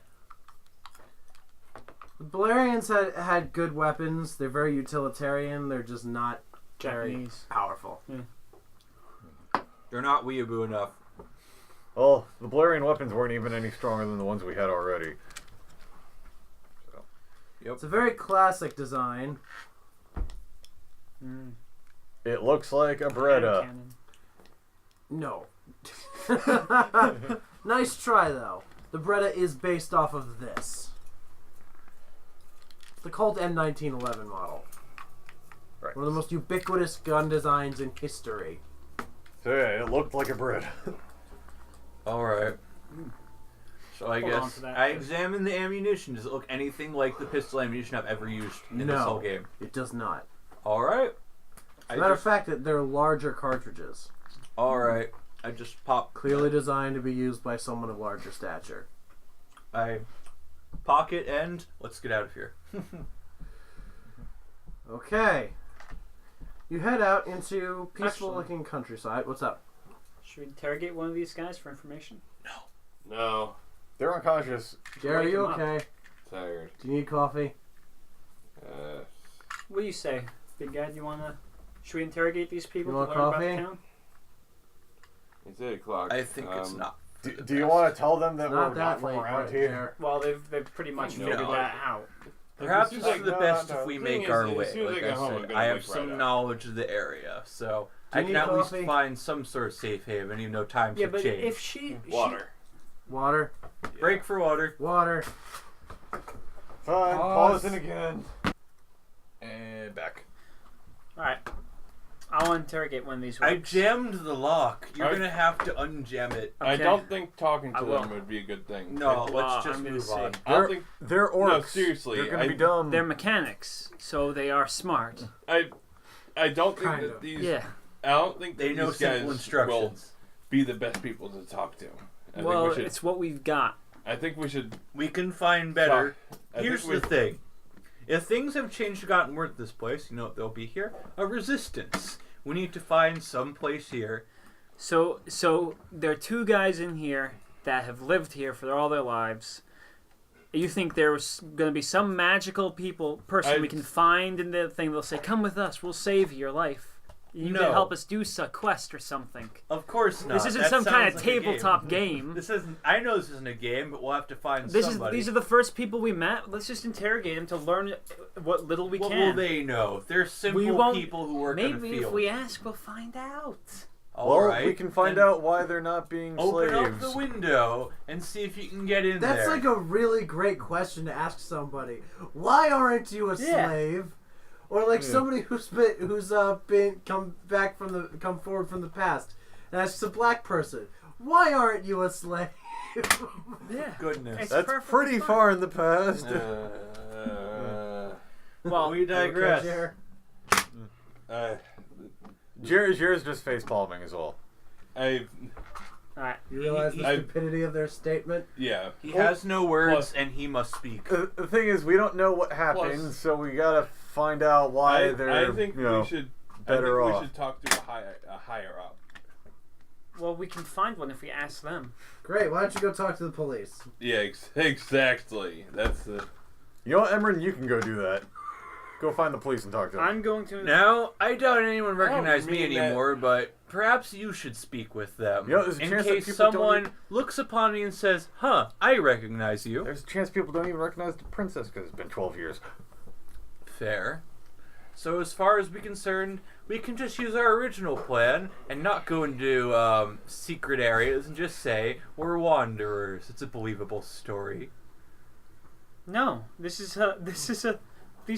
A: The Balerians had good weapons. They're very utilitarian. They're just not very
C: Japanese.
A: powerful.
B: They're not weeaboo enough.
E: Well, the Balerian weapons weren't even any stronger than the ones we had already.
A: It's a very classic design.
C: Mm.
E: It looks like a Beretta.
C: Cannon.
A: No. Nice try, though. The Beretta is based off of this. The Colt N1911 model.
E: Right.
A: One of the most ubiquitous gun designs in history.
E: So yeah, it looked like a Beretta.
B: All right. So I
C: Hold on
B: guess
C: to that
B: I
C: first.
B: examined the ammunition. Does it look anything like the pistol ammunition I've ever used in this whole game?
A: It does not.
B: All right.
A: As a matter of fact, that they're larger cartridges.
B: All right. I just pop.
A: Clearly designed to be used by someone of larger stature.
B: I pocket and let's get out of here.
A: Okay. You head out into peaceful-looking countryside. What's up?
C: Should we interrogate one of these guys for information?
D: No.
E: They're unconscious.
A: Jerry, are you
C: Wake 'em up.
A: okay?
D: Tired.
A: Do you need coffee?
C: What do you say, big guy? Do you wanna? Should we interrogate these people
A: You
C: to
A: want
C: learn about
A: coffee?
C: the town?
D: It's 8 o'clock.
B: I think it's not.
E: Do you want to tell them that
A: Not
E: we're
A: that
E: not from
A: late,
E: around
A: right,
E: here?
A: Jer?
C: Well, they've pretty much
B: No.
C: figured that out.
B: Perhaps
E: It's
B: it's
E: like,
B: for the
E: no,
B: best
E: no.
B: if we
D: Thing
B: make
D: is,
B: our
D: as
B: way.
D: soon as I
B: Like
D: get
B: I
D: home, I'm
B: said,
D: gonna
B: I have
D: wake
B: some
D: right up.
B: knowledge of the area, so
A: Do
B: I
A: you
B: can
A: need
B: at least
A: coffee?
B: find some sort of safe haven, even though times
C: Yeah,
B: have
C: but
B: changed.
C: if she
D: Water.
A: Water.
B: Break for water.
A: Water.
E: Fine,
A: Pause.
E: pausing again. And back.
C: all right, I'll interrogate one of these.
B: I
C: orcs.
B: jammed the lock. You're
D: I-
B: gonna have to unjam it.
D: I
C: Okay.
D: don't think talking
C: I
D: to
C: will.
D: them would be a good thing.
B: No,
C: Uh,
B: let's just
C: I'm gonna
B: move
C: see.
B: on.
D: I don't
E: They're,
D: think.
E: they're orcs.
D: No, seriously,
E: They're gonna
D: I-
E: be dumb.
C: They're mechanics, so they are smart.
D: I don't think
A: Kind
D: that
A: of.
D: these.
C: Yeah.
D: I don't think
B: They
D: these
B: know
D: guys
B: simple
D: will
B: instructions.
D: be the best people to talk to. I
C: Well,
D: think we should.
C: it's what we've got.
D: I think we should.
B: We can find better.
D: I
B: Here's
D: think we-
B: the thing. If things have changed and gotten worse at this place, you know what they'll be here? A resistance. We need to find some place here.
C: So there are two guys in here that have lived here for all their lives. You think there's going to be some magical person we can find in the thing? They'll say, "Come with us. We'll save your life." You need
B: No.
C: to help us do a quest or something.
B: Of course not.
C: This isn't
B: That
C: some kind of
B: sounds like a
C: tabletop game.
B: This isn't. I know this isn't a game, but we'll have to find somebody.
C: These are the first people we met. Let's just interrogate them to learn what little we
B: What
C: can.
B: will they know? They're simple
C: We won't-
B: people who work in the
C: Maybe
B: field.
C: if we ask, we'll find out.
B: All
E: Well,
B: right,
E: we can find
B: then
E: out why they're not being
B: Open
E: slaves.
B: up the window and see if you can get in
A: That's
B: there.
A: like a really great question to ask somebody. Why aren't you a
C: Yeah.
A: slave? Or like somebody who's come forward from the past and asks a black person, why aren't you a slave?
C: Yeah.
B: Goodness.
C: It's
E: That's
C: perfectly
E: pretty
C: fine.
E: far in the past.
C: Well,
B: we digress.
E: Jared's just face palming as well.
D: I
C: alright.
A: You realize the
D: I-
A: stupidity of their statement?
D: yeah.
B: He has no words,
D: Plus-
B: and he must speak.
E: The thing is, we don't know what happened,
D: Plus-
E: so we gotta find out why they're
D: I think
E: you know,
D: we should.
E: better
D: I think
E: off.
D: we should talk to a higher up.
C: Well, we can find one if we ask them.
A: Great, why don't you go talk to the police?
D: Yeah, exactly. That's the.
E: You know what, Emran, you can go do that. Go find the police and talk to them.
C: I'm going to.
B: Now, I doubt anyone recognizes me
D: mean that-
B: anymore, but perhaps you should speak with them.
E: You know, there's a
B: in
E: chance that
B: case
E: people don't
B: someone
E: even-
B: looks upon me and says, "Huh, I recognize you."
E: There's a chance people don't even recognize the princess because it's been 12 years.
B: Fair. So as far as we're concerned, we can just use our original plan and not go into secret areas and just say we're wanderers. It's a believable story.
C: No, these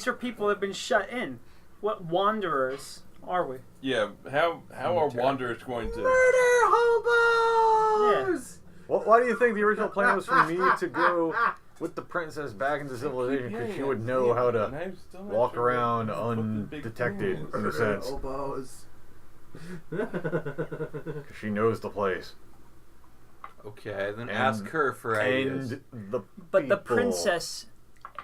C: are people that have been shut in. What wanderers are we?
D: Yeah. How are wanderers going to?
A: Murder hobos!
E: Why do you think the original plan was for me to go with the princess back into civilization? Because she would know how to walk around undetected, in a sense.
A: Hobos.
E: Because she knows the place.
B: Okay, then
E: And-
B: ask her for ideas.
E: And the
C: But the
E: people.
C: princess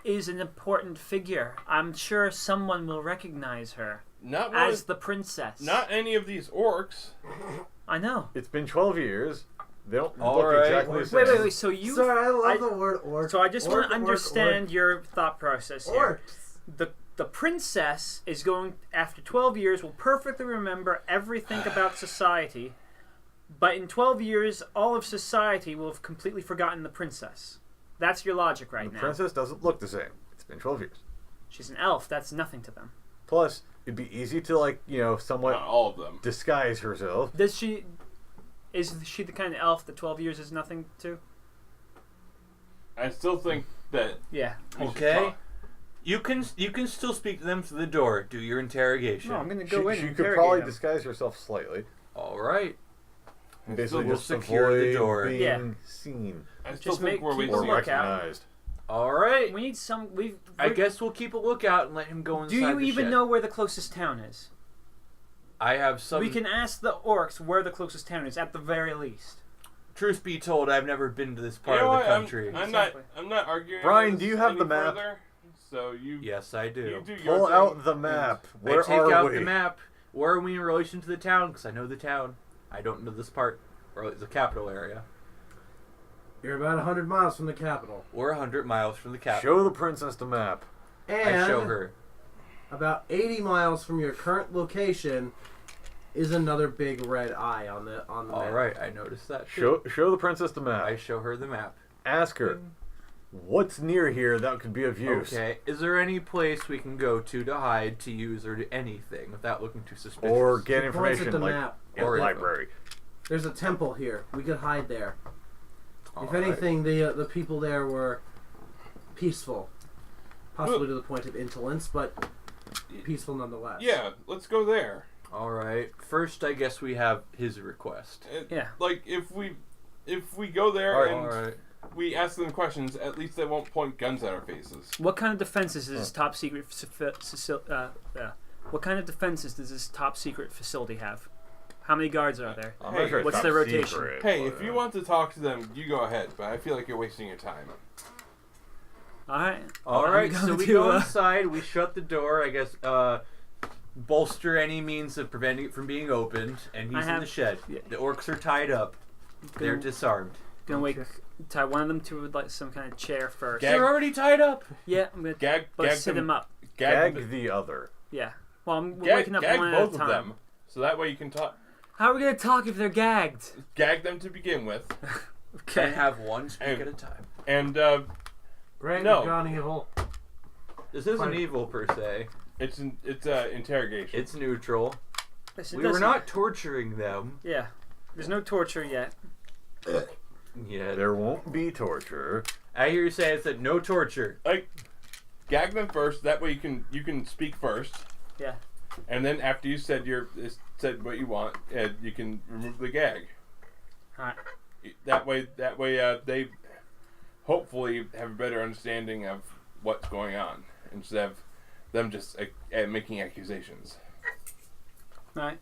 C: is an important figure. I'm sure someone will recognize her
D: Not
C: as the princess.
D: Not any of these orcs.
C: I know.
E: It's been 12 years. They don't
B: All
E: look
B: right.
E: exactly the same.
C: Wait. So you.
A: Sorry, I love
C: I-
A: the word orc.
C: So I just
A: Orc,
C: want to
A: orc,
C: understand
A: orc.
C: your thought process here.
A: Orcs.
C: The princess is going, after 12 years, will perfectly remember everything about society, but in 12 years, all of society will have completely forgotten the princess. That's your logic right
E: The
C: now.
E: princess doesn't look the same. It's been 12 years.
C: She's an elf. That's nothing to them.
E: Plus, it'd be easy to, like, you know, somewhat
D: Not all of them.
E: disguise herself.
C: Is she the kind of elf that 12 years is nothing to?
D: I still think that.
C: Yeah.
D: we should
B: Okay.
D: talk.
B: You can still speak to them through the door. Do your interrogation.
C: No, I'm going to
E: She,
C: go in
E: she
C: and
E: could
C: interrogate
E: probably
C: them.
E: disguise herself slightly.
B: All right.
E: Basically,
B: we'll
E: just
B: secure the
E: avoid
B: door.
E: being
C: Yeah.
E: seen
D: I still
C: Just
D: think
C: make
D: we're
C: keep a
D: wasting
E: or
C: lookout.
E: recognized.
B: All right.
C: We need some.
B: I guess we'll keep a lookout and let him go inside
C: Do you
B: the
C: even
B: shed.
C: know where the closest town is?
B: I have some.
C: We can ask the orcs where the closest town is, at the very least.
B: Truth be told, I've never been to this
D: You
B: part
D: know
B: of
D: what?
B: the country.
C: Exactly.
D: I'm not arguing.
E: Brian,
D: this
E: do you have
D: any
E: the map?
D: further, so you.
B: Yes, I do.
D: You do your
E: Pull
D: thing.
E: out the map. Where
B: I take
E: are
B: out
E: we?
B: the map. Where are we in relation to the town? Because I know the town. I don't know this part, or the capital area.
A: You're about 100 miles from the capital.
B: We're 100 miles from the capital.
E: Show the princess the map.
A: And
B: I show her.
A: about 80 miles from your current location is another big red eye on the map.
B: All right, I noticed that. Too.
E: Show the princess the map.
B: I show her the map.
E: Ask her, what's near here that could be of use?
B: Okay. Is there any place we can go to hide, to use, or to anything without looking too suspicious?
E: Or get
A: She points at
E: information
A: the
E: like
A: map.
E: in
B: Or
E: the
B: info.
E: library.
A: There's a temple here. We could hide there.
B: All
A: If
B: right.
A: anything, the people there were peaceful, possibly to the point of insolence, but peaceful nonetheless.
D: Yeah, let's go there.
B: All right. First, I guess we have his request.
C: Yeah.
D: Like if we go there
E: All right.
D: and
B: All right.
D: we ask them questions, at least they won't point guns at our faces.
C: What kind of defenses does this top secret what kind of defenses does this top secret facility have? How many guards are there?
E: I'm
D: Hey,
E: not sure it's
C: what's
E: top
C: the rotation?
E: secret,
D: Hey,
E: but,
D: if you want to talk to them, you go ahead. But I feel like you're wasting your time.
C: All right.
B: All
C: I'm
B: right.
C: going
B: So we
C: to,
B: go inside. We shut the door. I guess. Bolster any means of preventing it from being opened, and he's in the shed.
C: yeah.
B: The orcs are tied up. They're disarmed.
C: Gonna tie one of them to like some kind of chair first.
D: Gag-
B: They're already tied up.
C: Yeah, I'm gonna
D: Gag
C: sit him up.
E: Gag the other.
C: Yeah. Well, we're
D: Gag,
C: waking up
D: gag
C: one
D: both
C: at a
D: of
C: time.
D: them, So that way you can
C: How are we gonna talk if they're gagged?
D: gag them to begin with.
C: Okay.
B: And have one speak at a time.
D: And
A: Great,
D: No.
A: you've gone evil.
B: This isn't
A: Fine.
B: evil per se.
D: it's interrogation.
B: It's neutral.
C: Listen,
B: We were
C: doesn't-
B: not torturing them
C: Yeah. There's no torture yet.
B: yet.
E: There won't be torture.
B: I hear you say it said no torture.
D: Like, gag them first. That way you can speak first.
C: Yeah.
D: And then after you said said what you want, you can remove the gag.
C: Alright.
D: That way they hopefully have a better understanding of what's going on instead of them just making accusations.
C: Alright.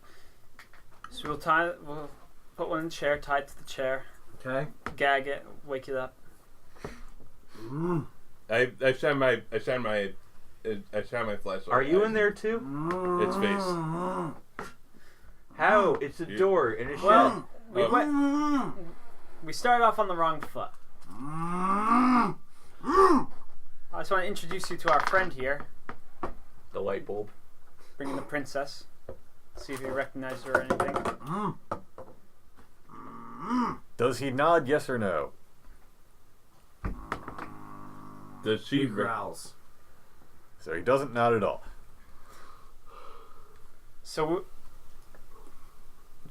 C: So we'll put one in the chair, tie it to the chair,
A: Okay.
C: gag it, wake it up.
D: I shine my flashlight.
B: Are you in there too?
D: Its face.
B: How? It's a door in a shed.
C: Well, we
D: Oh.
C: went. We started off on the wrong foot. I just want to introduce you to our friend here,
B: The light bulb.
C: bringing the princess. See if you recognize her or anything.
E: Does he nod yes or no?
D: Does
A: He
D: she?
A: growls.
E: So he doesn't nod at all.
C: So,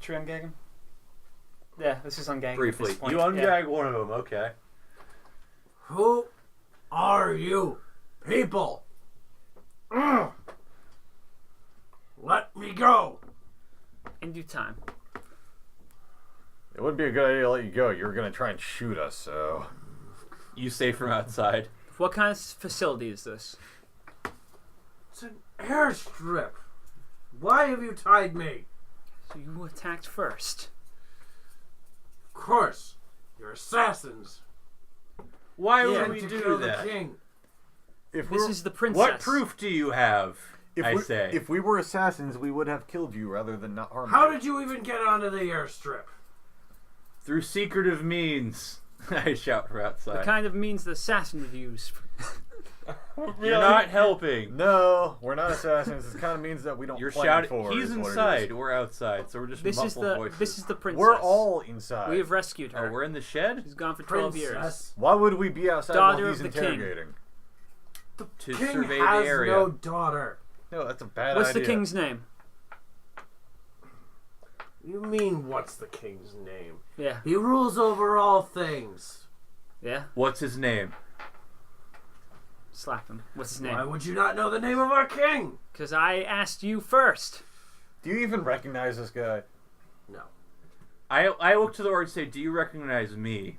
C: should we ungag him? Yeah, this is ungagging.
B: Briefly.
C: At this point.
B: You ungag one of them, okay.
A: Who are you people? Let me go.
C: In due time.
E: It wouldn't be a good idea to let you go. You were going to try and shoot us, so...
B: You say from outside.
C: What kind of facility is this?
A: It's an airstrip. Why have you tied me?
C: So you attacked first.
A: Of course. You're assassins.
B: Why
C: Yeah.
B: would
A: Sent
B: we
A: to
B: do
A: kill
B: that?
A: the king.
E: If
C: This is the princess.
B: What proof do you have?
E: If we were assassins, we would have killed you rather than not harm
A: How
E: you.
A: did you even get onto the airstrip?
B: Through secretive means. I shout from
C: The
B: outside.
C: kind of means the assassin would use.
B: You're not helping.
E: No, we're not assassins. This kind of means that we don't
B: You're
E: plan
B: shouting.
E: for
B: He's
E: is what it
B: inside.
E: is.
B: We're outside. So we're just
C: This is
B: muffled
C: the
B: voices.
C: this is the princess.
E: We're all inside.
C: We have rescued her.
B: Oh, we're in the shed?
C: She's gone for 12 years.
A: Princess.
E: Why would we be outside
C: Daughter
E: while he's
C: of the king.
E: interrogating?
A: The
B: To
A: king
B: survey
A: has
B: the area.
A: no daughter.
E: No, that's a bad
C: What's
E: idea.
C: the king's name?
A: You mean what's the king's name?
C: Yeah.
A: He rules over all things.
C: Yeah.
B: What's his name?
C: Slap him. What's his
A: Why
C: name?
A: would you not know the name of our king?
C: Because I asked you first.
E: Do you even recognize this guy?
A: No.
B: I look to the door and say, do you recognize me?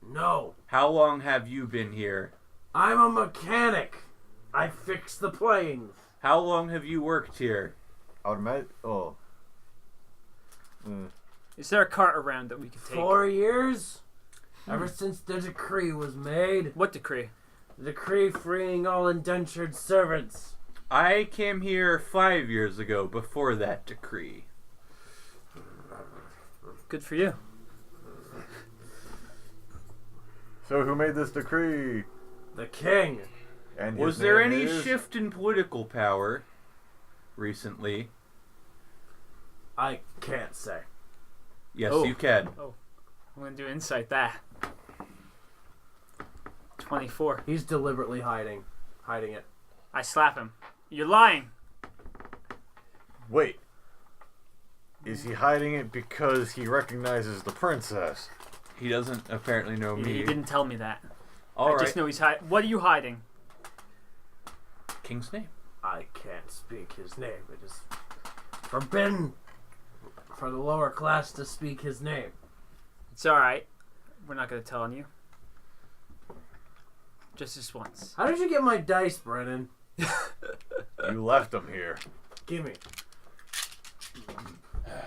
A: No.
B: How long have you been here?
A: I'm a mechanic. I fix the planes.
B: How long have you worked here?
E: I would imagine. Oh.
C: Is there a cart around that we could take?
A: 4 years? Ever since the decree was made.
C: What decree?
A: The decree freeing all indentured servants.
B: I came here 5 years ago before that decree.
C: Good for you.
E: So who made this decree?
A: The king.
E: And
B: Was
E: his
B: there
E: name
B: any
E: is-
B: shift in political power recently?
A: I can't say.
B: Yes,
C: Oh.
B: you can.
C: I'm going to do insight that. 24.
A: He's deliberately hiding it.
C: I slap him. You're lying.
E: Wait. Is he hiding it because he recognizes the princess?
B: He doesn't apparently know
C: He
B: me.
C: didn't tell me that.
B: All
C: I
B: right.
C: just know he's hiding. What are you hiding?
B: King's name.
A: I can't speak his name. It is forbidden for the lower class to speak his name.
C: It's alright. We're not going to tell on you. Just this once.
A: How did you get my dice, Brennan?
E: You left him here.
A: Gimme.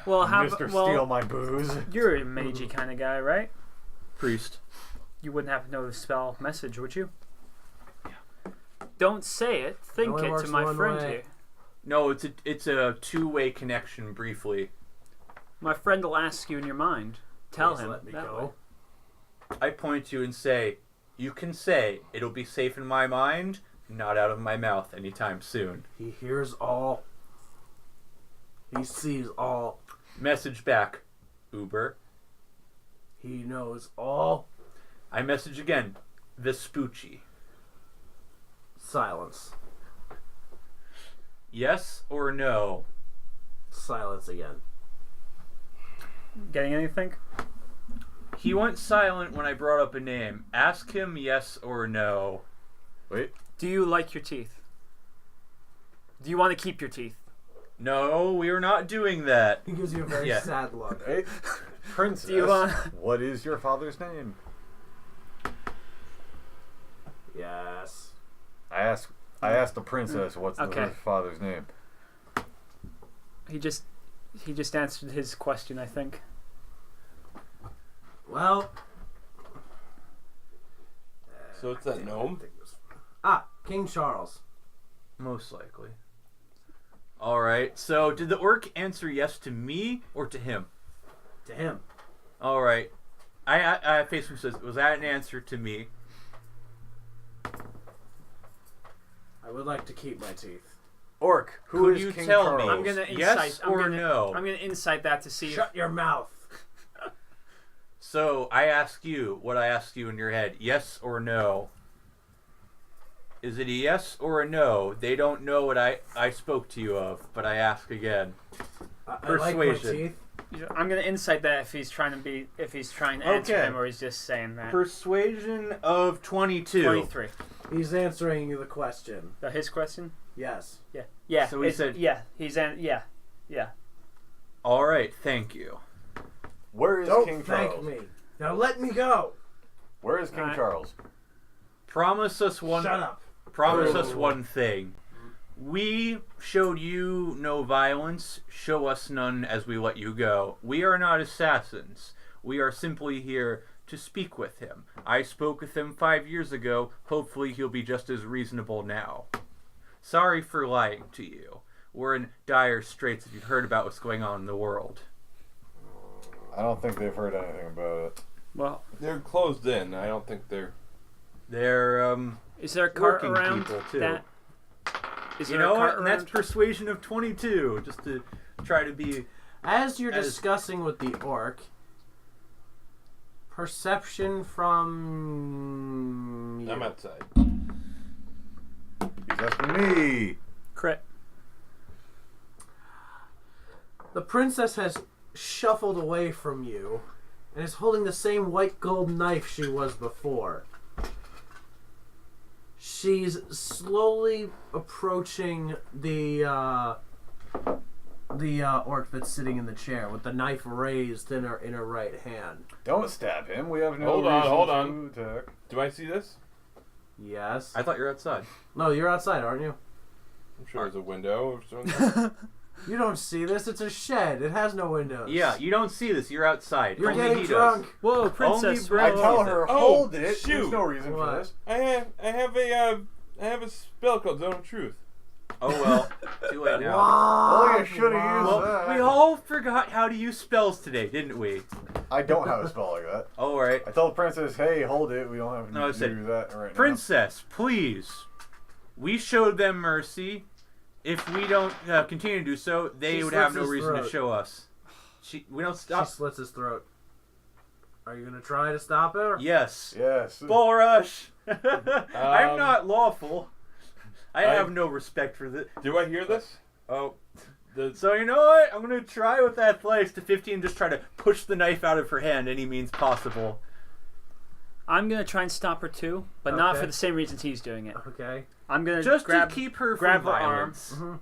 C: Well, how
E: Mr.
C: well,
E: Steal my booze.
C: you're a magey kind of guy, right?
B: Priest.
C: You wouldn't have to know the spell message, would you? Yeah. Don't say it. Think
A: only
C: it to
A: works
C: my
A: one
C: friend
A: way.
C: here.
B: No, it's a two-way connection. Briefly,
C: My friend will ask you in your mind. Tell
A: Please
C: him.
A: let me
C: that
A: go.
C: way.
B: I point to you and say, "You can say it'll be safe in my mind, not out of my mouth anytime soon."
A: He hears all. He sees all.
B: Message back. Uber.
A: He knows all.
B: I message again. Vespucci.
A: Silence.
B: Yes or no?
A: Silence again.
C: Getting anything?
B: He went silent when I brought up a name. Ask him yes or no.
E: Wait.
C: Do you like your teeth? Do you want to keep your teeth?
B: No, we are not doing that.
A: He gives you a very
B: Yeah.
A: sad look.
E: Hey, princess.
C: Do you want-
E: What is your father's name?
A: Yes.
E: I asked the princess what's
C: Okay.
E: her father's name.
C: He just answered his question, I think.
A: Well.
D: So it's that gnome?
A: King Charles.
B: Most likely. Alright, so did the orc answer yes to me or to him?
A: To him.
B: Alright. I face him says, was that an answer to me?
A: I would like to keep my teeth.
E: Orc, who
B: Could
E: is
B: you
E: King
B: tell
E: Charles?
B: me?
C: I'm gonna
B: Yes
C: insight.
B: or no?
C: I'm gonna insight that to see.
A: Shut your mouth.
B: So I ask you what I asked you in your head. Yes or no? Is it a yes or a no? They don't know what I spoke to you of, but I ask again.
A: I like my
B: Persuasion.
A: teeth.
C: I'm gonna insight that if he's trying to answer
B: Okay.
C: him or he's just saying that.
B: Persuasion of 22.
C: 23.
A: He's answering the question.
C: His question?
A: Yes.
C: Yeah. Yeah.
B: So he said-
C: yeah. Yeah.
B: All right, thank you.
E: Where is
A: Don't
E: King
A: thank
E: Charles?
A: me. Now let me go.
E: Where is King
C: Alright.
E: Charles?
B: Promise us one.
A: Shut up.
B: Promise
A: Oh.
B: us one thing. We showed you no violence. Show us none as we let you go. We are not assassins. We are simply here to speak with him. I spoke with him 5 years ago. Hopefully he'll be just as reasonable now. Sorry for lying to you. We're in dire straits if you've heard about what's going on in the world.
E: I don't think they've heard anything about it.
C: Well,
D: They're closed in. I don't think they're.
B: They're,
C: is there a cart
B: working
C: around
B: people, too.
C: that? Is
B: you
C: there
B: know
C: a cart
B: what? And that's
C: around?
B: persuasion of 22, just to try to be...
A: As you're
B: As-
A: discussing with the orc, perception from you.
D: I'm outside.
E: He's asking me.
C: Crit.
A: The princess has shuffled away from you and is holding the same white gold knife she was before. She's slowly approaching the orc that's sitting in the chair with the knife raised in her right hand.
E: Don't stab him. We have no
D: Hold
E: reason
D: on.
E: to attack.
D: Do I see this?
A: Yes.
B: I thought you were outside.
A: No, you're outside, aren't you?
D: I'm sure there's a window or something.
A: You don't see this. It's a shed. It has no windows.
B: Yeah, you don't see this. You're outside.
A: You're
B: Only
A: getting
B: he
A: drunk.
B: Does.
C: Whoa, princess.
B: Only
E: I
B: Bro.
E: tell her,
D: Oh,
E: hold it. There's
D: shoot.
E: no reason
A: What?
E: for this.
D: I have a spell called Zone of Truth.
B: Oh well, too late now.
E: Oh, you should have used
B: Well,
E: that.
B: we all forgot how to use spells today, didn't we?
E: I don't have a spell like that.
B: All right,
E: I told the princess, hey, hold it. We don't have
B: No, I
E: to
B: said,
E: do that right
B: Princess, please. We showed them mercy. If we don't continue to do so, they
A: She
B: would have
A: slits
B: no
A: his
B: reason to
A: throat.
B: show us. We don't
A: She
B: stop.
A: slits his throat. Are you gonna try to stop it? Or?
B: Yes.
E: now. Yes.
B: Bull rush. I'm not lawful. I
D: I-
B: have no respect for this.
D: Do I hear this?
B: Oh.
D: The,
B: So you know what? I'm gonna try with athletics to 15 and just try to push the knife out of her hand any means possible.
C: I'm gonna try and stop her too, but not
A: Okay.
C: for the same reasons he's doing it.
A: Okay.
C: I'm gonna
B: Just
C: grab
B: to keep her
C: grab
B: from
C: her arm.
B: violence.
A: Mm-hmm.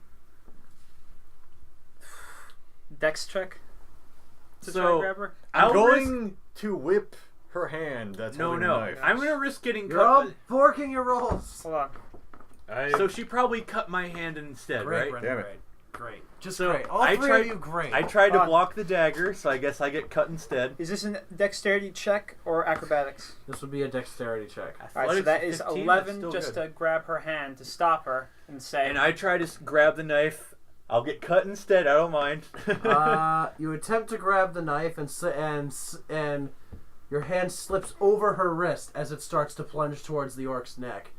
C: Dex check to try
B: So
C: and grab her.
E: I'm
B: I'll
E: going to whip her hand. That's
B: No,
E: holding the
B: no.
E: knife.
B: I'm gonna risk getting
A: You're all
B: cut.
A: forking your rolls.
C: Hold on.
B: So she probably cut my hand instead,
A: Great,
B: right?
A: Brendan,
E: Damn it.
A: great. Great. Just
B: So,
A: great. All
B: I
A: three
B: tried-
A: of you great.
B: I tried to
C: Hold on.
B: block the dagger, so I guess I get cut instead.
C: Is this a dexterity check or acrobatics?
A: This would be a dexterity check.
C: All right, so that is
B: 15,
C: 11
B: that's still
C: just
B: good.
C: to grab her hand to stop her and say.
B: And I try to grab the knife. I'll get cut instead. I don't mind.
A: You attempt to grab the knife and your hand slips over her wrist as it starts to plunge towards the orc's neck.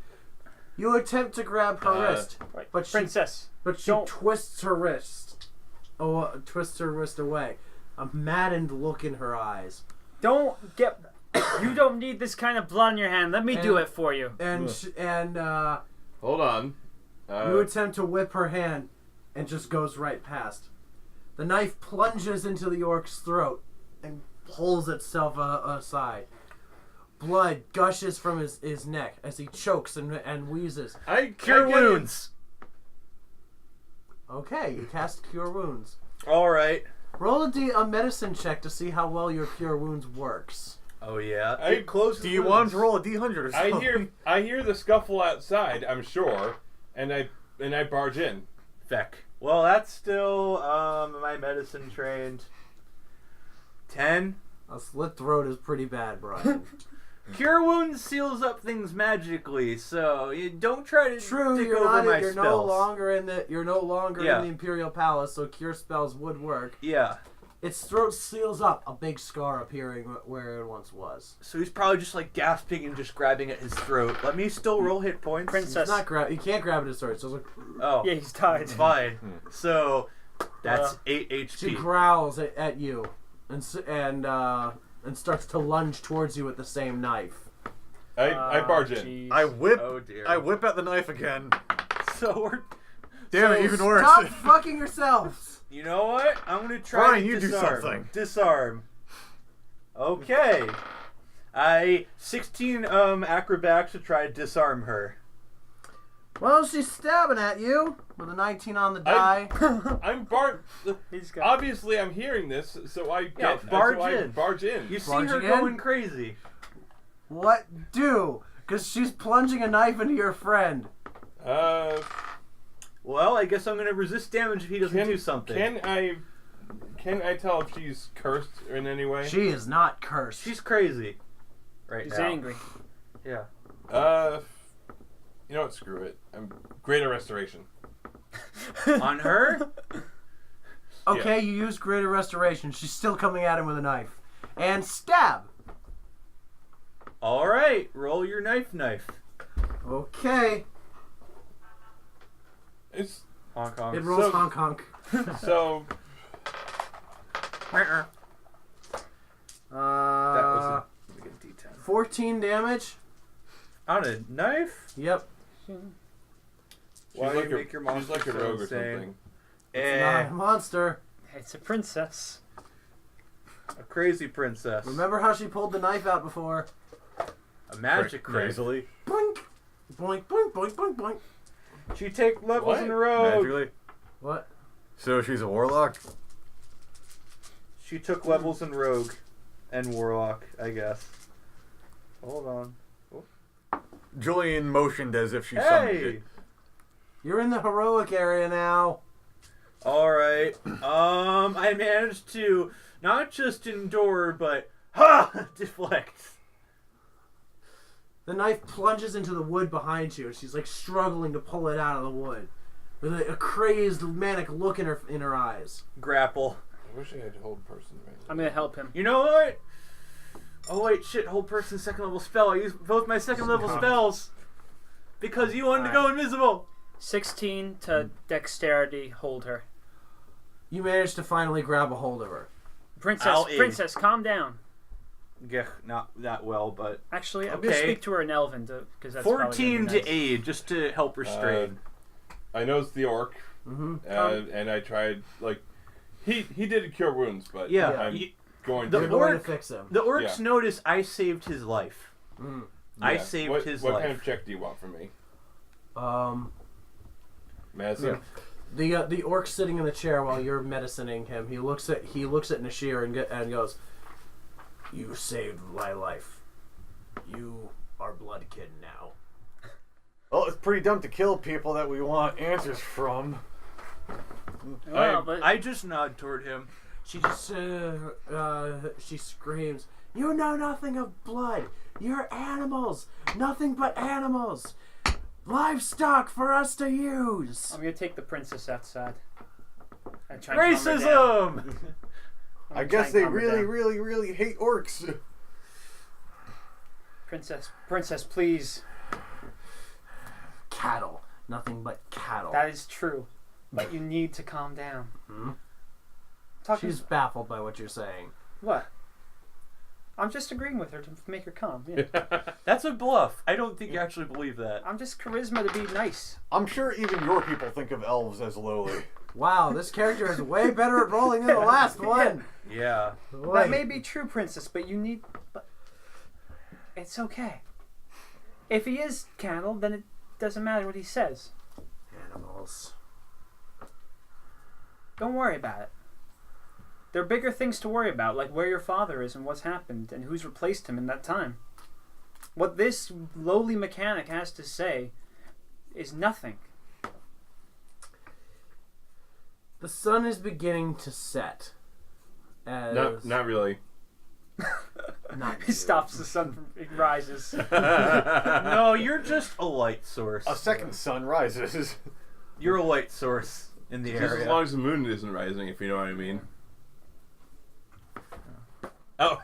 A: You attempt to grab her wrist,
C: Right.
A: but she
C: Princess.
A: twists her wrist. twists her wrist away. A maddened look in her eyes.
C: Don't get. You don't need this kind of blood on your hand. Let me do it for you.
A: And
D: Hold on.
A: you attempt to whip her hand, and just goes right past. The knife plunges into the orc's throat and pulls itself aside. Blood gushes from his neck as he chokes and wheezes.
B: Cure wounds.
A: Okay, you cast Cure Wounds.
B: All right.
A: Roll a medicine check to see how well your Cure Wounds works.
B: Oh yeah.
D: I-
B: Close.
E: Do you want him to roll a D100 or something?
D: I hear the scuffle outside, I'm sure, and I barge in.
B: Feck. Well, that's still my medicine trained. 10.
A: A slit throat is pretty bad, Brian.
B: Cure wounds seals up things magically, so you don't try to
A: True,
B: take
A: you're
B: over
A: not.
B: my
A: You're
B: spells.
A: no longer in the. You're no longer
B: Yeah.
A: in the Imperial Palace, so cure spells would work.
B: Yeah.
A: Its throat seals up, a big scar appearing where it once was.
B: So he's probably just like gasping and just grabbing at his throat. Let me still roll hit points.
C: Princess.
A: It's not grab. You can't grab at his throat. So it's like,
B: Oh,
C: Yeah, he's died.
B: it's fine. So that's 8
A: she
B: HP.
A: growls at you, and starts to lunge towards you with the same knife.
D: I barge in.
C: Jeez.
E: I whip.
B: Oh dear.
E: I whip at the knife again.
B: So we're.
E: Damn it, even worse.
A: Stop fucking yourselves.
B: You know what? I'm gonna try
E: Brian,
B: to
E: you do
B: disarm.
E: something.
B: Disarm. Okay. I 16 acrobatics to try to disarm her.
A: Well, she's stabbing at you with a 19 on the die.
D: I'm bar.
C: He's got.
D: Obviously, I'm hearing this, so I
B: Yeah,
D: get
B: barge
D: so I
B: in.
D: barge in.
B: You see
A: Barge
B: her
A: again?
B: going crazy.
A: What do? Because she's plunging a knife into your friend.
B: Well, I guess I'm gonna resist damage if he doesn't do something.
D: Can I tell if she's cursed in any way?
A: She is not cursed.
B: She's crazy. Right
C: He's
B: now.
C: angry.
B: Yeah.
D: You know what? Screw it. I'm greater restoration.
B: On her?
A: Okay, you use Greater Restoration. She's still coming at him with a knife. And stab!
B: Alright, roll your knife.
A: Okay.
D: It's
B: Honk honk.
A: It rolls
D: So-
A: honk honk.
D: so.
B: That was a D10.
A: 14 damage.
B: On a knife?
A: Yep.
D: She's
B: Why
D: like
B: do you make your
D: she's like a
B: monster so
D: rogue or
B: insane?
D: something.
A: It's not a monster.
C: It's a princess.
B: A crazy princess.
A: Remember how she pulled the knife out before?
B: A magic knife.
E: Crazily.
A: Boink! Boink, boink, boink, boink, boink.
B: She take levels
D: What?
B: in a row.
E: Magically.
A: What?
E: So she's a warlock?
B: She took levels in rogue and warlock, I guess. Hold on.
E: Julian motioned as if she summoned
B: Hey!
E: it.
A: You're in the heroic area now.
B: Alright. I managed to not just endure, but deflect.
A: The knife plunges into the wood behind you, and she's like struggling to pull it out of the wood, with a crazed, manic look in her eyes.
B: Grapple.
D: I wish I had hold person right now.
C: I'm gonna help him.
B: You know what? Oh wait, shit, hold person second level spell. I used both my second level spells. Because you wanted to go invisible.
C: 16 to dexterity. Hold her.
A: You manage to finally grab a hold of her.
C: Princess, calm down.
B: Yeah, not that well, but
C: Actually, I'm gonna
B: Okay.
C: speak to her in Elven because that's probably
B: 14
C: gonna be
B: to
C: nice.
B: aid, just to help restrain.
D: I know it's the orc,
A: Mm-hmm.
D: and I tried like he did cure wounds, but
B: Yeah.
D: I'm
B: y-
D: going
B: The
A: You're
D: to.
A: going to
B: orc-
A: fix him.
B: The orcs
D: Yeah.
B: notice I saved his life.
A: Mm.
B: I
D: Yeah.
B: saved
D: what,
B: his
D: what
B: life.
D: kind of check do you want from me?
A: Yeah.
D: Medicine.
A: The orc's sitting in the chair while you're medicining him. He looks at Nashir and goes, "You saved my life. You are Bloodkin now."
E: Well, it's pretty dumb to kill people that we want answers from.
C: Well, but
B: I just nod toward him.
A: She just she screams, "You know nothing of blood. You're animals. Nothing but animals. Livestock for us to use."
C: I'm gonna take the princess outside. And try and calm her down.
B: Racism!
C: I'm gonna
E: I
C: try
E: guess
C: and
E: they
C: calm her
E: really,
C: down.
E: really, really hate orcs.
C: Princess, please.
A: Cattle. Nothing but cattle.
C: That is true, but you need to calm down. talking.
A: She's baffled by what you're saying.
C: What? I'm just agreeing with her to make her calm. Yeah.
B: That's a bluff. I don't think you actually believe that.
C: I'm just charisma to be nice.
E: I'm sure even your people think of elves as lowly.
A: Wow, this character is way better at rolling than the last one.
B: Yeah.
C: That may be true, Princess, but you need. But it's okay. If he is candled, then it doesn't matter what he says.
A: Animals.
C: Don't worry about it. There are bigger things to worry about, like where your father is and what's happened and who's replaced him in that time. What this lowly mechanic has to say is nothing.
A: The sun is beginning to set. As
D: Not really.
A: Not
C: He
A: you.
C: stops the sun from it rises.
B: No, you're just a light source.
E: A second sun rises.
B: You're a light source in the
D: Just
B: area.
D: as long as the moon isn't rising, if you know what I mean. Oh.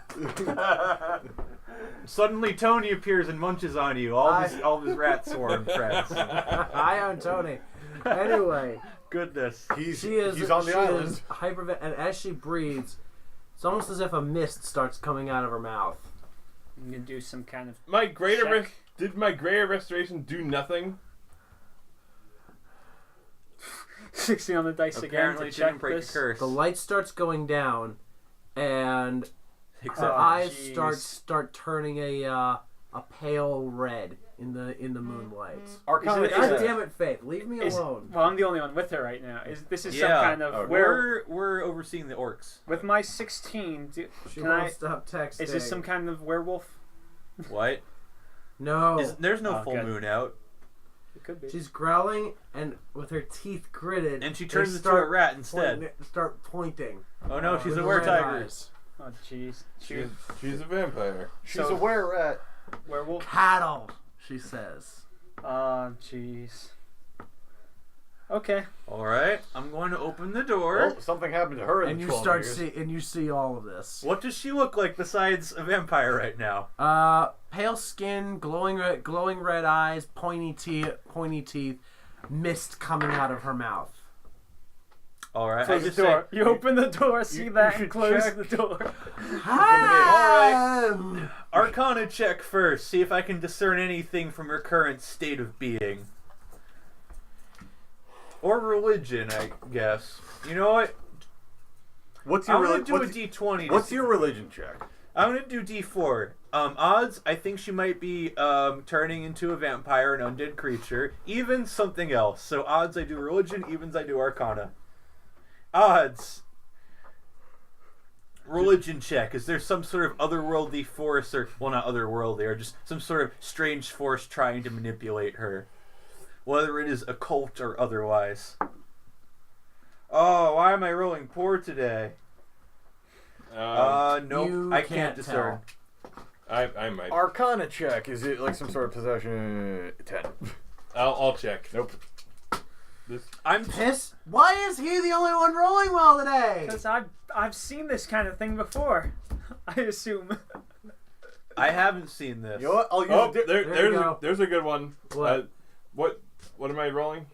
B: Suddenly Tony appears and munches on you. All of his rat swarm friends.
A: I own Tony. Anyway,
B: Goodness.
E: He's
A: she
E: on the island.
A: is and as she breathes, it's almost as if a mist starts coming out of her mouth.
C: I'm gonna do some kind of
D: My greater
C: check.
D: did my greater restoration do nothing?
C: 60 on the dice
B: Apparently
C: again to
B: didn't
C: check
B: break
C: this.
B: a curse.
A: The light starts going down, and her
B: Except
A: eyes
C: jeez.
A: start turning a pale red in the moonlight.
E: Arcana
C: Is it-
A: God
E: check.
A: damn it, Faith! Leave me alone.
C: Well, I'm the only one with her right now. This is
B: yeah,
C: some kind of
B: we're overseeing the orcs.
C: with my 16.
A: She
C: Can
A: won't
C: I?
A: stop texting.
C: Is this some kind of werewolf?
B: What?
A: No.
B: There's no
C: Oh,
B: full
C: good.
B: moon out.
C: It could be.
A: She's growling and with her teeth gritted.
B: And she
A: they
B: turns into
A: start
B: a rat instead.
A: Start pointing.
B: Oh no, she's
A: with
B: a
A: red
B: were-tiger.
A: eyes.
C: Oh jeez.
D: She's a vampire.
E: She's
C: So-
E: a were-rat.
C: Werewolf.
A: Cattle, she says.
C: Oh jeez. Okay.
B: Alright, I'm going to open the door.
E: Well, something happened to her in
A: And
E: the
A: you
E: 12
A: start
E: years.
A: you see all of this.
B: What does she look like besides a vampire right now?
A: Pale skin, glowing red eyes, pointy teeth, mist coming out of her mouth.
B: Alright, I
C: Close the
B: just
C: door.
B: say,
C: You open the door, see
B: you
C: that,
B: should
C: and close
B: check.
C: the door.
A: Alright.
B: Arcana check first, see if I can discern anything from her current state of being. Or religion, I guess. You know what?
E: What's
B: I'm
E: your
B: gonna do a
E: what's,
B: D20.
E: what's your religion check?
B: I'm gonna do D4. Odds, I think she might be turning into a vampire, an undead creature. Even something else. So odds, I do religion. Evens, I do Arcana. Odds. Religion check. Is there some sort of otherworldly force, or well, not otherworldly, or just some sort of strange force trying to manipulate her, whether it is occult or otherwise? Oh, why am I rolling poor today? Nope,
A: You
B: I
A: can't
B: can't discern.
D: I might.
E: Arcana check. Is it like some sort of possession? 10.
D: I'll check.
E: Nope.
B: I'm
A: Piss. Why is he the only one rolling well today?
C: Because I've seen this kind of thing before. I assume.
B: I haven't seen this.
E: You know what? I'll use
D: Oh,
A: There you go.
D: there's a good one.
A: What?
D: What am I rolling?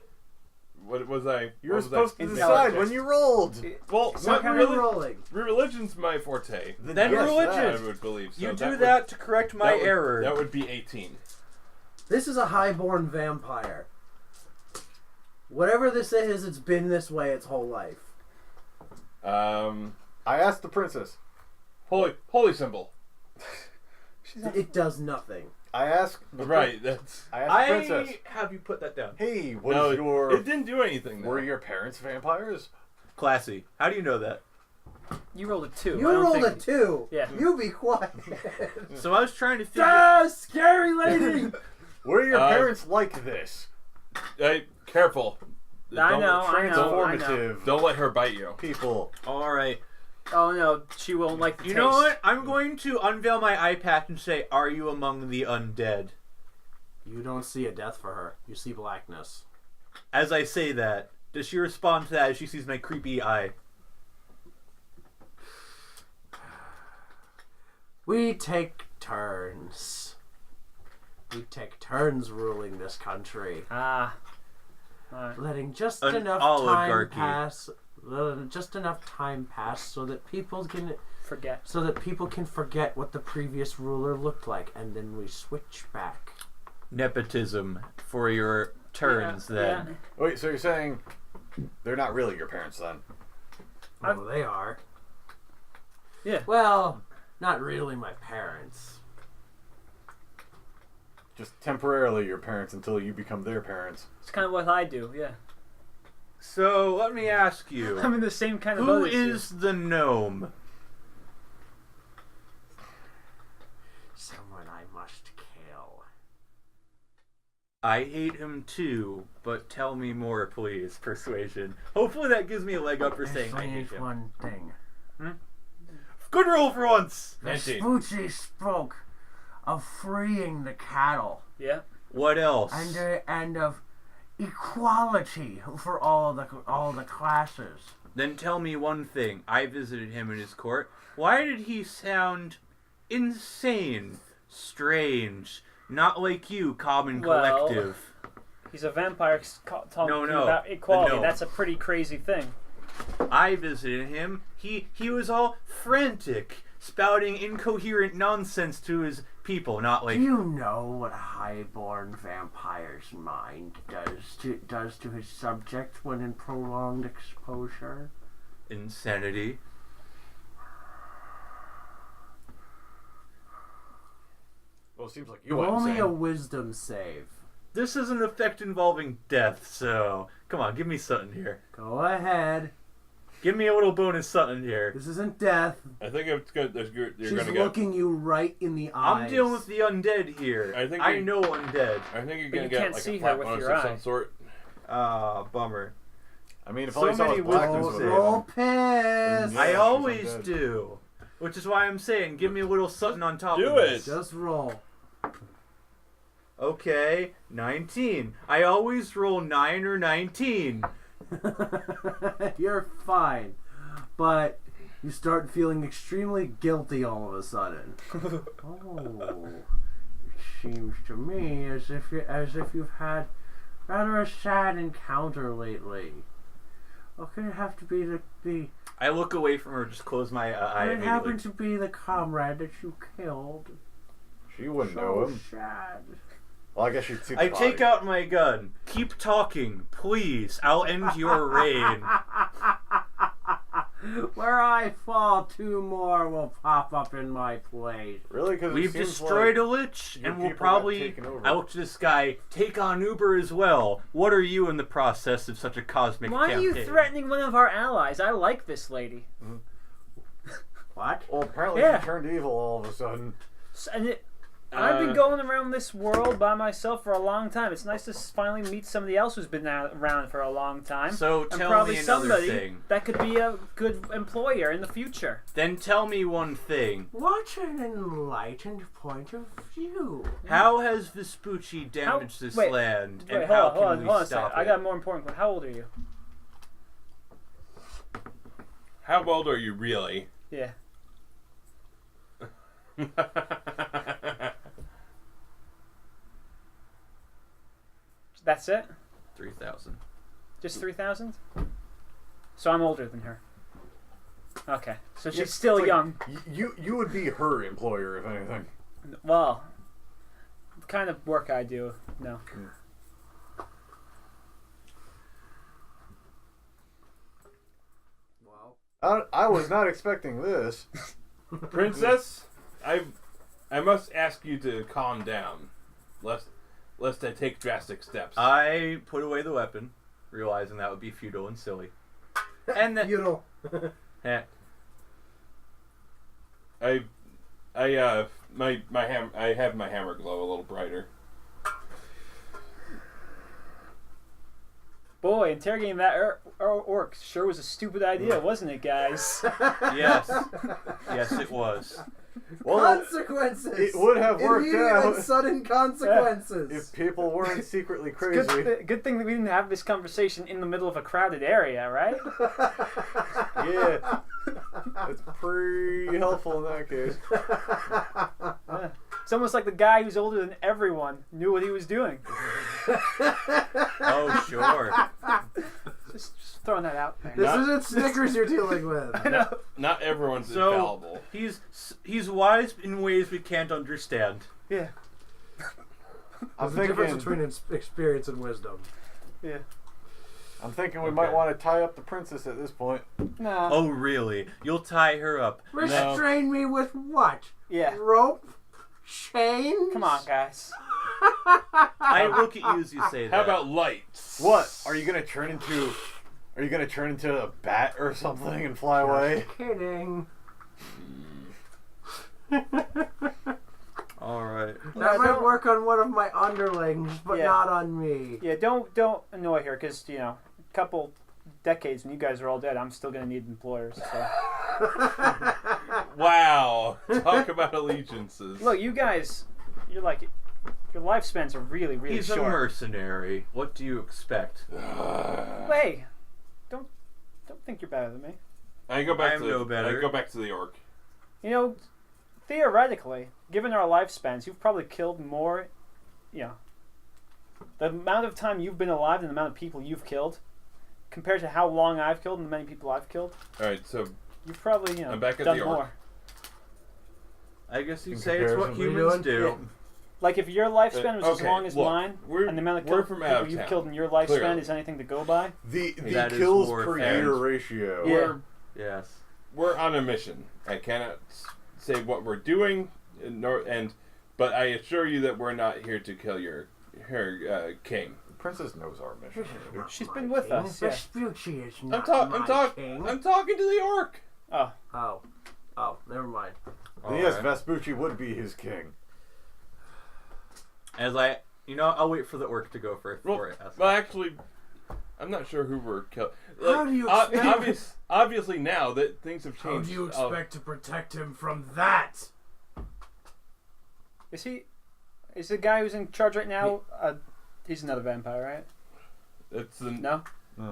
D: What was I?
E: You were
D: what was
E: supposed to
D: I?
E: decide when you rolled.
D: Well,
A: What
D: what
A: kind of
D: reli-
A: rolling?
D: religion's my forte.
B: Then
E: Yes,
B: religion.
D: I would believe so.
B: You do
D: would-
B: that to correct my error.
D: That would be 18.
A: This is a highborn vampire. Whatever this is, it's been this way its whole life.
E: I asked the princess.
D: Holy symbol.
A: It does nothing.
E: I asked the
D: Right. That's.
E: I asked the princess.
B: have you put that down.
E: Hey, what
D: No,
E: is your?
D: it didn't do anything.
E: Were
D: Though.
E: your parents vampires?
B: Classy. How do you know that?
C: You rolled a 2.
A: You
C: I don't
A: rolled a
C: think-
A: 2.
C: Yeah.
A: You be quiet.
B: So I was trying to figure.
A: Ah, scary lady.
E: Were your
D: Uh,
E: parents like this?
D: Careful.
C: I know.
E: Transformative
D: Don't let her bite you.
E: people.
B: All right.
C: Oh no, she won't like the
B: You
C: taste.
B: know what? I'm going to unveil my eye patch and say, "Are you among the undead?"
A: You don't see a death for her. You see blackness.
B: As I say that, does she respond to that as she sees my creepy eye?
A: We take turns. We take turns ruling this country.
C: Ah. Alright.
A: Letting just
B: An
A: enough
B: oligarchy.
A: time pass just enough time passed so that people can forget what the previous ruler looked like, and then we switch back.
B: Nepotism for your turns, then.
C: Yeah.
E: Wait, so you're saying they're not really your parents then?
A: Well, they are.
C: Yeah.
A: Well, not really my parents.
E: Just temporarily your parents until you become their parents.
C: It's kind of what I do, yeah.
B: So, let me ask you.
C: I'm in the same kind of
B: Who
C: boat as you.
B: is the gnome?
A: Someone I must kill.
B: I hate him too, but tell me more, please. Persuasion. Hopefully that gives me a leg up for saying I hate him.
A: one thing.
B: Good roll for once!
A: Vespucci spoke of freeing the cattle
C: Yeah.
B: What else?
A: and of equality for all the classes.
B: Then tell me one thing. I visited him in his court. Why did he sound insane, strange, not like you, calm and
C: Well,
B: collective?
C: He's a vampire talking
B: No,
C: about equality.
B: no.
C: That's a pretty crazy thing.
B: I visited him. He was all frantic, spouting incoherent nonsense to his people, not like...
A: Do you know what a highborn vampire's mind does to his subject when in prolonged exposure?
B: Insanity.
E: Well, it seems like you
A: Roll
E: went
A: me a
E: insane.
A: wisdom save.
B: This is an effect involving death, so... Come on, give me something here.
A: Go ahead.
B: Give me a little bonus something here.
A: This isn't death.
D: I think it's good. You're
A: She's
D: gonna get.
A: looking you right in the eyes.
B: I'm dealing with the undead here. I know undead.
D: I think you're
C: But
D: gonna
C: you
D: get
C: can't
D: like
C: see
D: a
C: her
D: flat
C: with
D: bonus
C: your
D: of
C: eye.
D: some sort.
B: Bummer.
E: I mean, if
B: So
E: all you saw
B: many
E: was blackness
B: wisdom
E: with it.
A: Roll piss.
E: Yeah,
B: I
E: she's
B: always
E: undead.
B: do. Which is why I'm saying, give me a little something on top
D: Do
B: of this.
D: it.
A: Just roll.
B: Okay, 19. I always roll 9 or 19.
A: You're fine. But you start feeling extremely guilty all of a sudden. Oh. It seems to me as if you've had rather a sad encounter lately. Or could it have to be the
B: I look away from her, just close my eye
A: could it happen
B: immediately.
A: to be the comrade that you killed?
E: She wouldn't know
A: So
E: him.
A: sad.
E: Well, I guess she'd see the
B: I
E: body.
B: take out my gun. Keep talking, please. I'll end your reign.
A: Where I fall, 2 more will pop up in my place.
E: Really? Because
B: We've destroyed a lich,
E: your
B: and we'll
E: people got
B: probably,
E: taken over.
B: I look to this guy, take on Uber as well. What are you in the process of such a cosmic
C: Why
B: campaign?
C: are you threatening one of our allies? I like this lady.
A: What?
E: Well, apparently
C: Yeah.
E: she turned evil all of a sudden.
C: I've been going around this world by myself for a long time. It's nice to finally meet somebody else who's been around for a long time.
B: So
C: and
B: tell
C: probably
B: me another
C: somebody
B: thing.
C: that could be a good employer in the future.
B: Then tell me one thing.
A: What an enlightened point of view.
B: How has Vespucci damaged this
C: wait,
B: land, and
C: Wait,
B: how
C: hold on
B: can
C: a
B: we
C: second.
B: stop
C: I
B: it?
C: got a more important question. How old are you?
D: How old are you really?
C: Yeah. That's it?
B: 3,000.
C: Just 3,000? So I'm older than her. Okay. So she's
E: Yeah,
C: still
E: it's like,
C: young.
E: You would be her employer, if anything.
C: Well, the kind of work I do, no.
A: Well,
E: I was not expecting this.
D: Princess, I must ask you to calm down, lest I take drastic steps.
B: I put away the weapon, realizing that would be futile and silly. And then...
A: you
B: Eh.
D: I have my hammer glow a little brighter.
C: Boy, interrogating that orc sure was a stupid idea, wasn't it, guys?
B: Yes. Yes, it was.
E: Well,
A: consequences.
E: it would have worked
A: Immediate
E: out.
A: and sudden consequences.
E: If people weren't secretly crazy.
C: Good thing that we didn't have this conversation in the middle of a crowded area, right?
E: Yeah. It's pretty helpful in that case.
C: It's almost like the guy who's older than everyone knew what he was doing.
B: Oh, sure.
C: Just throwing that out there.
A: This
D: Not-
A: isn't Snickers you're dealing with.
C: I know.
D: Not everyone's
B: So
D: infallible.
B: he's wise in ways we can't understand.
C: Yeah.
E: I'm
A: There's a difference
E: thinking,
A: between experience and wisdom.
C: Yeah.
E: I'm thinking we
D: Okay.
E: might want to tie up the princess at this point.
C: Nah.
B: Oh, really? You'll tie her up?
A: Restrain me with what?
C: Yeah.
A: Rope? Chains?
C: Come on, guys.
B: I look at you as you say that.
D: How about lights?
E: What? Are you gonna turn into a bat or something and fly away?
A: Kidding.
B: All right.
A: That
C: Yeah,
A: might
C: don't-
A: work on one of my underlings, but
C: Yeah.
A: not on me.
C: Yeah, don't annoy her, because, you know, a couple decades when you guys are all dead, I'm still going to need employers. So.
D: Wow. Talk about allegiances.
C: Look, you guys, you're like, your lifespans are really, really
B: He's
C: short.
B: a mercenary. What do you expect?
C: Hey, don't think you're better than me.
D: I go back
B: I'm
D: to
B: no better.
D: I go back to the orc.
C: You know, theoretically, given our lifespans, you've probably killed more, you know, the amount of time you've been alive and the amount of people you've killed, compared to how long I've killed and the many people I've killed,
D: All right, so
C: you've probably, you know,
D: I'm back at
C: done
D: the orc.
C: more.
B: I guess you'd
E: In
B: say it's what
E: comparison,
B: humans
A: what are you
B: do.
C: Like, if your lifespan was as
D: Okay,
C: long as
D: look,
C: mine,
D: we're-
C: and the amount of
D: we're
C: kill-
D: from
C: people
D: out of
C: you've
D: town,
C: killed in your lifespan
D: clearly.
C: is anything to go by,
E: The
B: That is
E: kills
B: more
E: per
B: fair.
E: year ratio.
C: Yeah.
B: Yes.
D: we're on a mission. I cannot say what we're doing, but I assure you that we're not here to kill her king.
E: The princess knows our mission.
C: she's been with us. Yeah.
A: Vespucci is
D: I'm
A: not
D: talking.
A: my king.
D: I'm talking to the orc.
C: Oh,
A: Oh, never mind.
E: Yes,
B: Alright.
E: Vespucci would be his king.
B: As I'll wait for the orc to go first before I ask.
D: Well, actually, I'm not sure who we're killing.
A: How do you expect-
D: obviously, now that things have
A: How
D: changed.
A: do you expect to protect him from that?
C: is the guy who's in charge right now? He's another vampire, right?
D: It's the
C: No.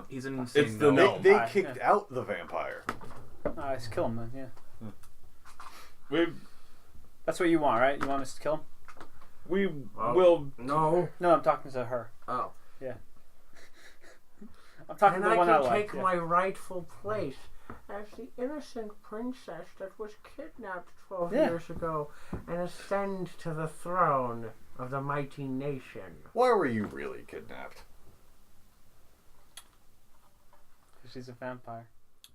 B: He's an insane
D: It's the
B: gnome.
E: They
C: Alright,
E: kicked out the vampire.
C: Let's kill him then. Yeah.
D: we
C: That's what you want, right? You want us to kill him?
D: we
A: Oh.
D: will.
A: No.
C: No, I'm talking to her.
A: Oh.
C: I'm talking
A: And
C: to the
A: I
C: one I
A: can
C: like.
A: take
C: Yeah.
A: my rightful place as the innocent princess that was kidnapped 12
C: Yeah.
A: years ago and ascend to the throne of the mighty nation.
E: Why were you really kidnapped?
C: She's a vampire.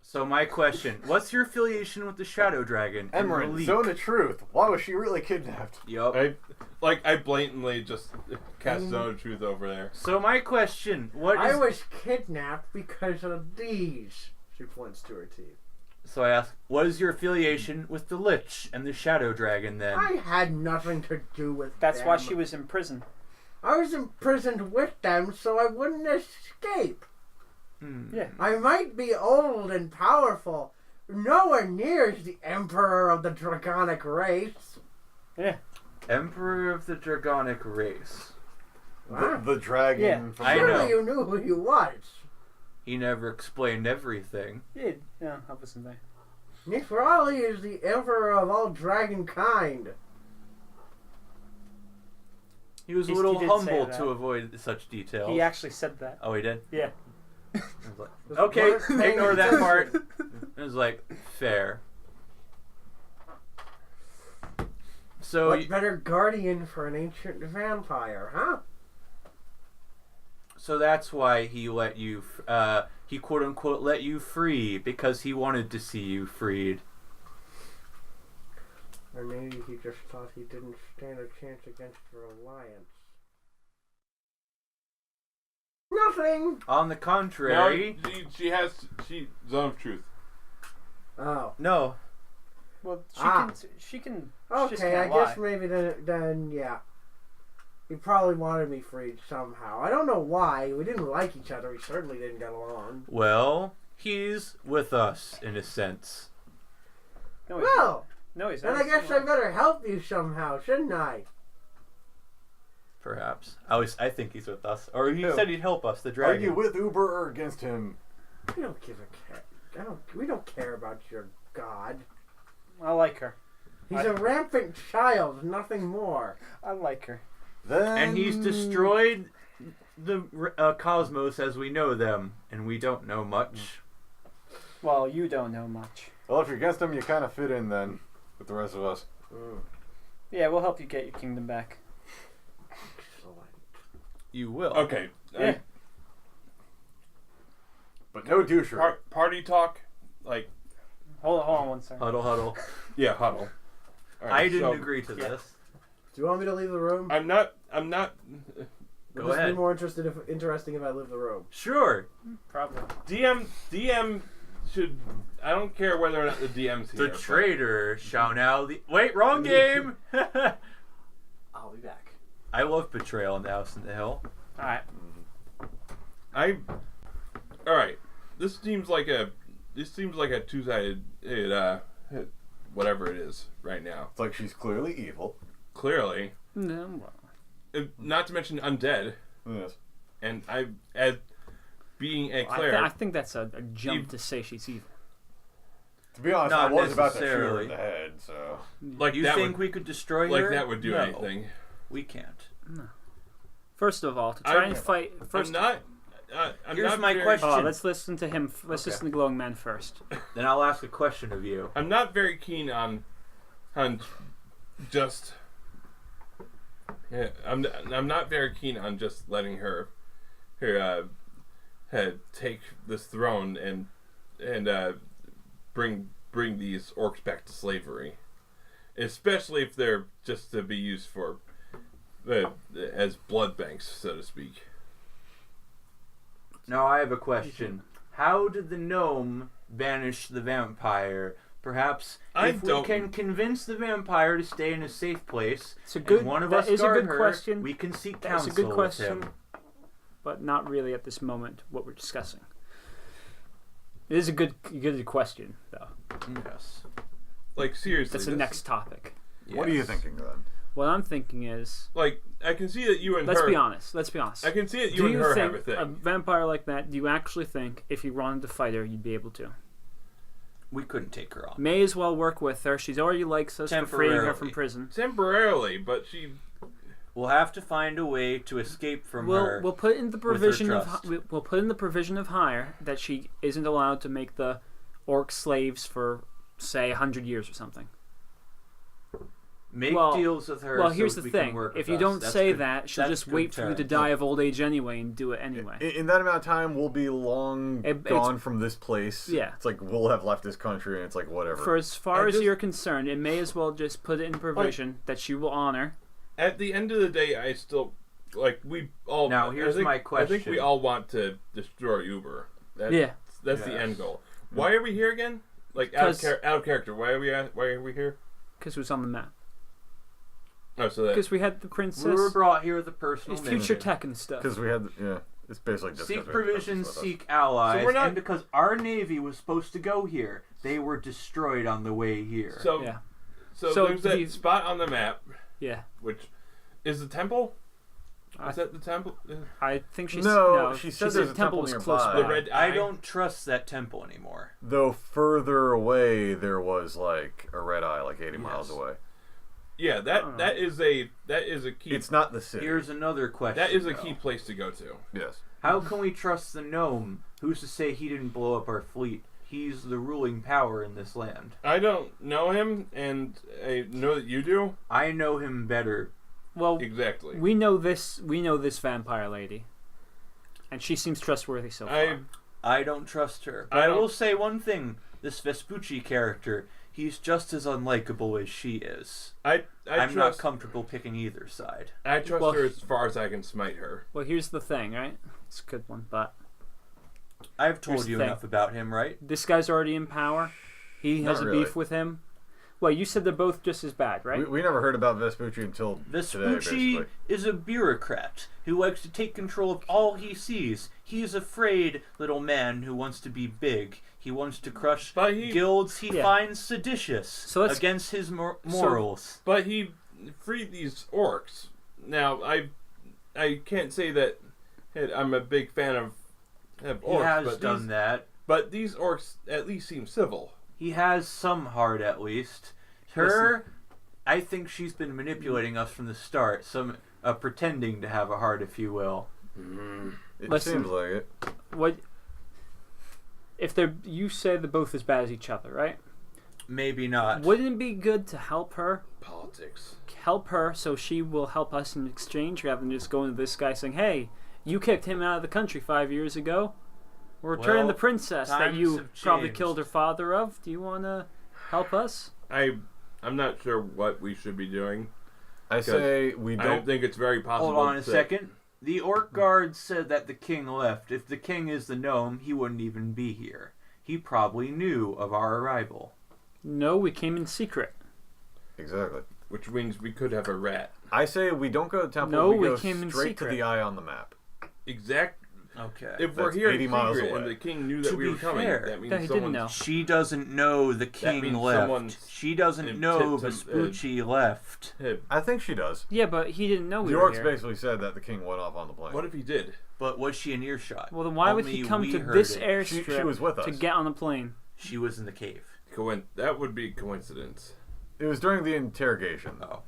B: So my question: what's your affiliation with the Shadow Dragon? and
E: Emerin,
B: Malik?
E: zone of truth. Why was she really kidnapped?
B: Yup.
D: I blatantly just cast Zone of Truth over there.
B: So my question: what
A: I
B: is?
A: was kidnapped because of these. She points to her teeth.
B: So I ask, what is your affiliation with the Lich and the Shadow Dragon? Then
A: I had nothing to do with
C: That's
A: them.
C: why she was in prison.
A: I was imprisoned with them so I wouldn't escape.
C: Yeah.
A: I might be old and powerful, nowhere near as the emperor of the Dragonic race.
C: Yeah.
B: Emperor of the Dragonic race.
E: The dragon
C: Yeah.
E: from
B: I
A: Surely
B: know.
A: you knew who he was.
B: He never explained everything.
C: Yeah, I wasn't there.
A: Nifrali is the emperor of all dragon kind.
B: He was a
C: He
B: little
C: did say
B: humble
C: that.
B: to avoid such details.
C: He actually said that.
B: Oh, he did?
C: Yeah.
B: I was like, okay,
A: Worst thing
B: ignore
A: he
B: that
A: did.
B: part. It was like, fair. So,
A: What better guardian for an ancient vampire, huh?
B: so that's why he let you, he quote unquote let you free, because he wanted to see you freed.
A: Or maybe he just thought he didn't stand a chance against your alliance. Nothing!
B: On the contrary,
D: No, she has Zone of Truth.
A: Oh.
B: no.
C: Well, she
A: Ah.
C: can. She can. she just
A: Okay, I
C: can't
A: guess
C: lie.
A: maybe then, yeah. He probably wanted me freed somehow. I don't know why. We didn't like each other. We certainly didn't get along.
B: Well, he's with us, in a sense.
C: No, he's
A: Well,
C: no, he's
A: then
C: not.
A: I guess I better help you somehow, shouldn't I?
B: Perhaps. I think he's with us. Or he
E: Who?
B: said he'd help us, the
E: Are
B: dragon.
E: you with Uber or against him?
A: We don't give a care. We don't care about your god.
C: I like her.
A: He's a rampant child, nothing more.
C: I like her.
E: Then
B: And he's destroyed the cosmos as we know them, and we don't know much.
C: Well, you don't know much.
E: Well, if you're against them, you kind of fit in then with the rest of us.
C: Yeah, we'll help you get your kingdom back.
B: You will.
D: Okay.
C: Yeah.
E: But no doucher.
D: Party talk, like
C: Hold on one second.
B: Huddle.
D: yeah, huddle. All right,
B: I didn't
D: so
B: agree to this.
A: Do you want me to leave the room?
D: I'm not.
A: Would
B: Go
A: this
B: ahead.
A: be more interesting if I leave the room?
B: Sure.
C: Probably.
D: DM should. I don't care whether or not the DM's here.
B: The traitor shall now wait, wrong game!
A: I'll be back.
B: I love betrayal in the House in the Hill.
C: Alright.
D: All right. This seems like a two-sided whatever it is right now.
E: It's like she's clearly evil.
D: Clearly,
C: No, well,
D: not to mention undead,
E: Yes.
D: and as being a
C: I
D: cleric.
C: think that's a jump to say she's evil.
E: To be honest,
B: Not
E: I was about to shoot her
B: necessarily.
E: in the head, so...
D: like
B: You
D: that
B: think
D: would,
B: we could destroy
D: like
B: her?
D: that would do
B: No,
D: anything.
B: We can't.
C: First of all, to try and fight... First,
D: I'm
B: Here's
D: not
B: my
D: very-
B: question.
C: let's listen to him. Let's listen to Glowing Man first.
B: Then I'll ask a question of you.
D: I'm not very keen on just. Yeah, I'm not very keen on just letting her take this throne and bring these orcs back to slavery, especially if they're just to be used for as blood banks, so to speak.
B: Now I have a question. How did the gnome banish the vampire? Perhaps if we can convince the vampire to stay in a safe place,
C: It's a good.
B: and one of
C: that
B: us
C: is a
B: guard
C: good
B: her,
C: question.
B: we can seek
C: That's
B: counsel
C: a good question,
B: with him.
C: but not really at this moment. What we're discussing. It is a good question, though.
B: Yes.
D: Like seriously,
C: That's the next topic.
E: What are you
B: Yes.
E: thinking, then?
C: What I'm thinking is,
D: like I can see that you and
C: let's
D: her.
C: be honest. Let's be honest.
D: I can see that you
C: Do
D: and
C: you
D: her
C: think
D: have a thing.
C: a vampire like that? Do you actually think if you wanted to fight her, you'd be able to?
B: We couldn't take her on.
C: May as well work with her. She's already likes us for freeing her from
B: Temporarily.
C: prison.
D: Temporarily, but she.
B: We'll have to find a way to escape from her.
C: We'll put in the
B: with her
C: provision of
B: trust.
C: we'll put in the provision of hire that she isn't allowed to make the orc slaves for say 100 years or something.
B: Make
C: well-
B: deals with her.
C: Well,
B: so
C: here's the
B: we can
C: thing:
B: work
C: if
B: with
C: you
B: us.
C: don't
B: That's
C: say
B: good-
C: that, she'll
B: that's
C: just
B: good
C: wait for you to
B: terms.
C: die of old age anyway and do it anyway.
E: In that amount of time, we'll be long
C: It's-
E: gone from this place.
C: Yeah.
E: It's like we'll have left this country, and it's like whatever.
C: For as far
D: I
C: as
D: just-
C: you're concerned, it may as well just put it in provision that she will honor.
D: At the end of the day, I still like we all.
B: Now, here's my
D: I think
B: question.
D: we all want to destroy Uber. That's the
E: Yes.
D: end goal. Why are we here again? Like out
C: 'Cause-
D: of character. Why are we here?
C: Because it was on the map.
D: Oh, so that
C: Because we had the princess.
B: We were brought here with a personal
C: It's future
B: mission.
C: tech and stuff.
E: Because we had, it's basically just...
B: Seek
E: 'cause we had
B: provision,
E: purpose with us.
B: seek allies,
D: So we're not-
B: and because our navy was supposed to go here, they were destroyed on the way here.
D: so
C: Yeah.
D: so
C: So
D: there's that
C: the-
D: spot on the map,
C: Yeah.
D: which is the temple.
C: I-
D: Is that the temple?
C: I think she's
E: No, she said there's a temple
C: was
E: nearby.
C: close by.
D: The red eye.
B: I don't trust that temple anymore.
E: Though further away, there was like a red eye, like 80 miles
B: Yes.
E: away.
D: Yeah, that is a key.
E: It's not the city.
B: Here's another question.
D: that is a
B: though.
D: key place to go to.
E: Yes.
B: How can we trust the gnome? Who's to say he didn't blow up our fleet? He's the ruling power in this land.
D: I don't know him, and I know that you do.
B: I know him better.
C: Well,
D: Exactly.
C: we know this vampire lady, and she seems trustworthy so far.
B: I don't trust her. But
D: I
B: I
D: don't-
B: will say one thing. This Vespucci character, he's just as unlikable as she is. I'm not
D: trust.
B: comfortable picking either side.
D: I trust
C: Well,
D: her as far as I can smite her.
C: Well, here's the thing, right? It's a good one, but
B: I've told
C: Here's the
B: you
C: thing.
B: enough about him, right?
C: this guy's already in power. He has
E: Not
C: a
E: really.
C: beef with him. Well, you said they're both just as bad, right?
E: We never heard about Vespucci until today,
B: Vespucci
E: basically.
B: is a bureaucrat who likes to take control of all he sees. He is afraid, little man who wants to be big. He wants to crush
D: But he-
B: guilds he
C: Yeah.
B: finds seditious
C: So let's-
B: against his morals.
D: But he freed these orcs. Now I can't say that I'm a big fan of orcs.
B: He has
D: but
B: done that.
D: But these orcs at least seem civil.
B: He has some heart, at least. Her, I think she's been manipulating us from the start, pretending to have a heart, if you will.
E: It
C: Listen.
E: seems like it.
C: What if they're? You say they're both as bad as each other, right?
B: Maybe not.
C: Wouldn't it be good to help her?
D: Politics.
C: Help her so she will help us in exchange, rather than just going to this guy saying, "Hey, you kicked him out of the country 5 years ago. We're returning
B: Well,
C: the princess that
B: times
C: you
B: have
C: probably
B: changed.
C: killed her father of. Do you want to help us?"
D: I'm not sure what we should be doing.
E: I say we
D: I
E: don't.
D: don't think it's very possible.
B: Hold on a
D: to-
B: second. The orc guard said that the king left. If the king is the gnome, he wouldn't even be here. He probably knew of our arrival.
C: No, we came in secret.
E: Exactly.
D: Which means we could have a rat.
E: I say we don't go to the temple.
C: No,
E: we
C: we
E: go
C: came in
E: straight
C: secret.
E: to the eye on the map.
D: Exact.
B: Okay.
D: If we're
E: That's
D: here
E: 80
D: in
E: miles
D: secret
E: away.
D: and the king knew that
B: To
D: we
B: be
D: were coming,
B: fair,
D: that means
C: Yeah, he didn't
D: someone.
C: know.
B: She doesn't know the king
D: means
B: left.
D: someone's
B: She doesn't know
D: tipped
B: Vespucci left.
E: I think she does.
C: Yeah, but he didn't know we
E: The
C: were
E: orcs
C: here.
E: basically said that the king went off on the plane.
D: What if he did?
B: But was she in earshot?
C: Well, then why would
B: Only
C: he come
B: we
C: to
B: heard
C: this
B: it.
C: airstrip
E: She was with
C: to
E: us.
C: get on the plane?
B: She was in the cave.
D: That would be coincidence.
E: It was during the interrogation,
B: Oh.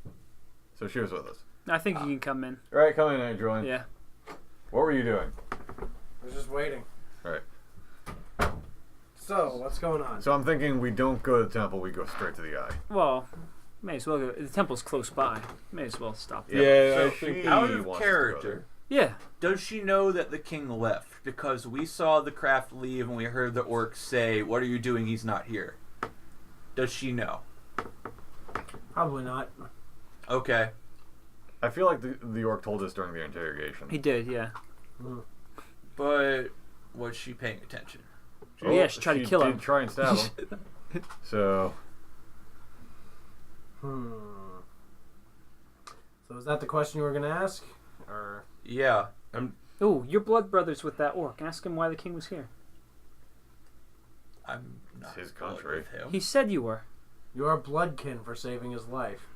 E: so she was with us.
C: I think you can come in.
E: All right, come in, Adrian.
C: Yeah.
E: What were you doing?
A: I was just waiting.
E: All right.
A: So, what's going on?
E: So I'm thinking we don't go to the temple. We go straight to the eye.
C: Well, may as well go. The temple's close by. May as well stop there.
D: Yeah,
E: so
D: I think
E: she
B: Out
E: wants
B: of
E: to go
B: character,
C: Yeah.
B: does she know that the king left? Because we saw the craft leave and we heard the orcs say, "What are you doing? He's not here." Does she know?
A: Probably not.
B: Okay.
E: I feel like the orc told us during the interrogation.
C: He did, yeah.
B: But was she paying attention?
C: Oh, yeah, she tried to kill
E: did
C: him.
E: try and stab him. So
A: So is that the question you were going to ask? Or
B: Yeah.
C: Ooh, you're blood brothers with that orc. Ask him why the king was here.
B: I'm not
E: his
B: blood
E: country.
B: with him.
C: He said you were.
A: you are bloodkin for saving his life.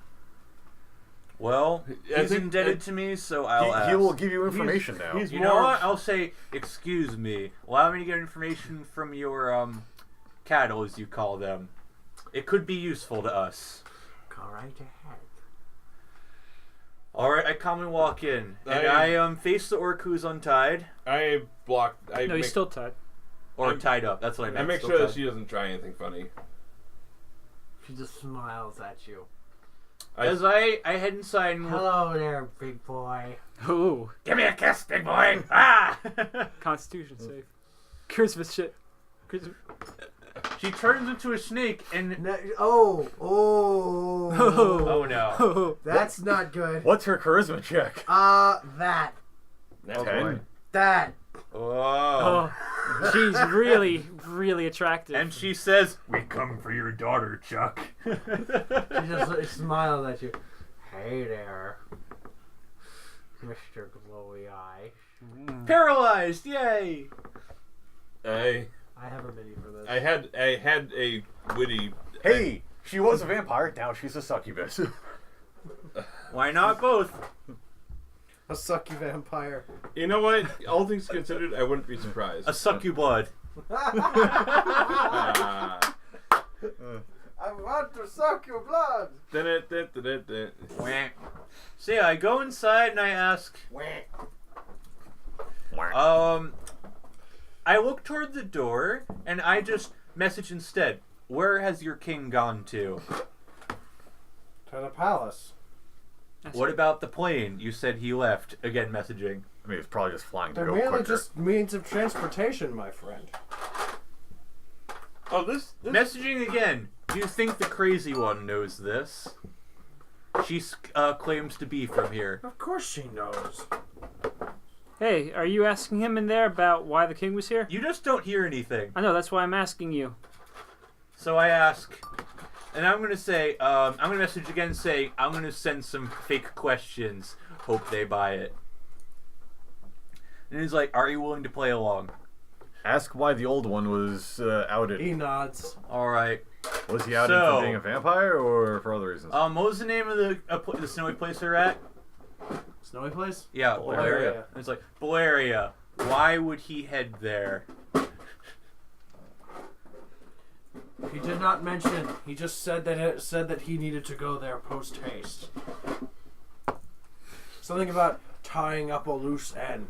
B: Well,
D: I
B: he's
D: think-
B: indebted to me, so I'll ask.
E: he will give you information now.
D: he's
B: You know
D: more-
B: what? I'll say, "Excuse me. Allow me to get information from your cattle, as you call them. It could be useful to us."
A: Go right ahead.
B: All right, I calmly walk in, and I face the orc who's untied
D: I blocked.
C: No, he's still tied.
B: or tied up. That's what I meant.
D: I make
B: Still
D: sure that
B: tied.
D: she doesn't try anything funny.
A: She just smiles at you.
B: As I head inside and
A: Hello there, big boy.
C: Ooh.
B: give me a kiss, big boy. Ah!
C: Constitution save. Charisma shit. Charisma.
B: She turns into a snake, and
A: Oh,
B: oh no.
A: that's not good.
E: What's her charisma check?
A: That.
B: Oh, boy.
A: That.
B: Oh.
C: Oh, she's really, really attractive.
B: And she says, "We come for your daughter, Chuck."
A: She just smiles at you. Hey there, Mr. Glowy Eye.
B: Paralyzed! Yay!
D: I
A: I have a mini for this.
D: had a witty.
E: Hey, she was a vampire. Now she's a succubus.
B: Why not both?
A: A sucky vampire.
D: You know what? All things considered, I wouldn't be surprised.
B: A succublood.
D: Ah.
A: I want to suck your blood.
D: Dun-dun-dun-dun-dun.
B: Wah. So yeah, I go inside and I ask, I look toward the door and I just message instead, "Where has your king gone to?"
A: To the palace.
B: What about the plane? You said he left. Again, messaging.
E: I mean, it's probably just flying to
A: They're
E: go
A: merely
E: quicker.
A: just means of transportation, my friend.
D: Oh, this
B: Messaging again. Do you think the crazy one knows this? She claims to be from here.
A: Of course she knows.
C: Hey, are you asking him in there about why the king was here?
B: You just don't hear anything.
C: I know, that's why I'm asking you.
B: So I ask, and I'm going to say, I'm going to message again saying, I'm going to send some fake questions. Hope they buy it. And he's like, "Are you willing to play along?"
E: Ask why the old one was outed.
A: He nods.
B: All right.
E: Was he outed
B: So-
E: for being a vampire or for other reasons?
B: What was the name of the snowy place they're at?
A: Snowy place?
B: Yeah,
A: Valeria.
B: Valeria. It's like, Valeria, why would he head there?
A: He did not mention. He just said that he needed to go there post haste. Something about tying up a loose end.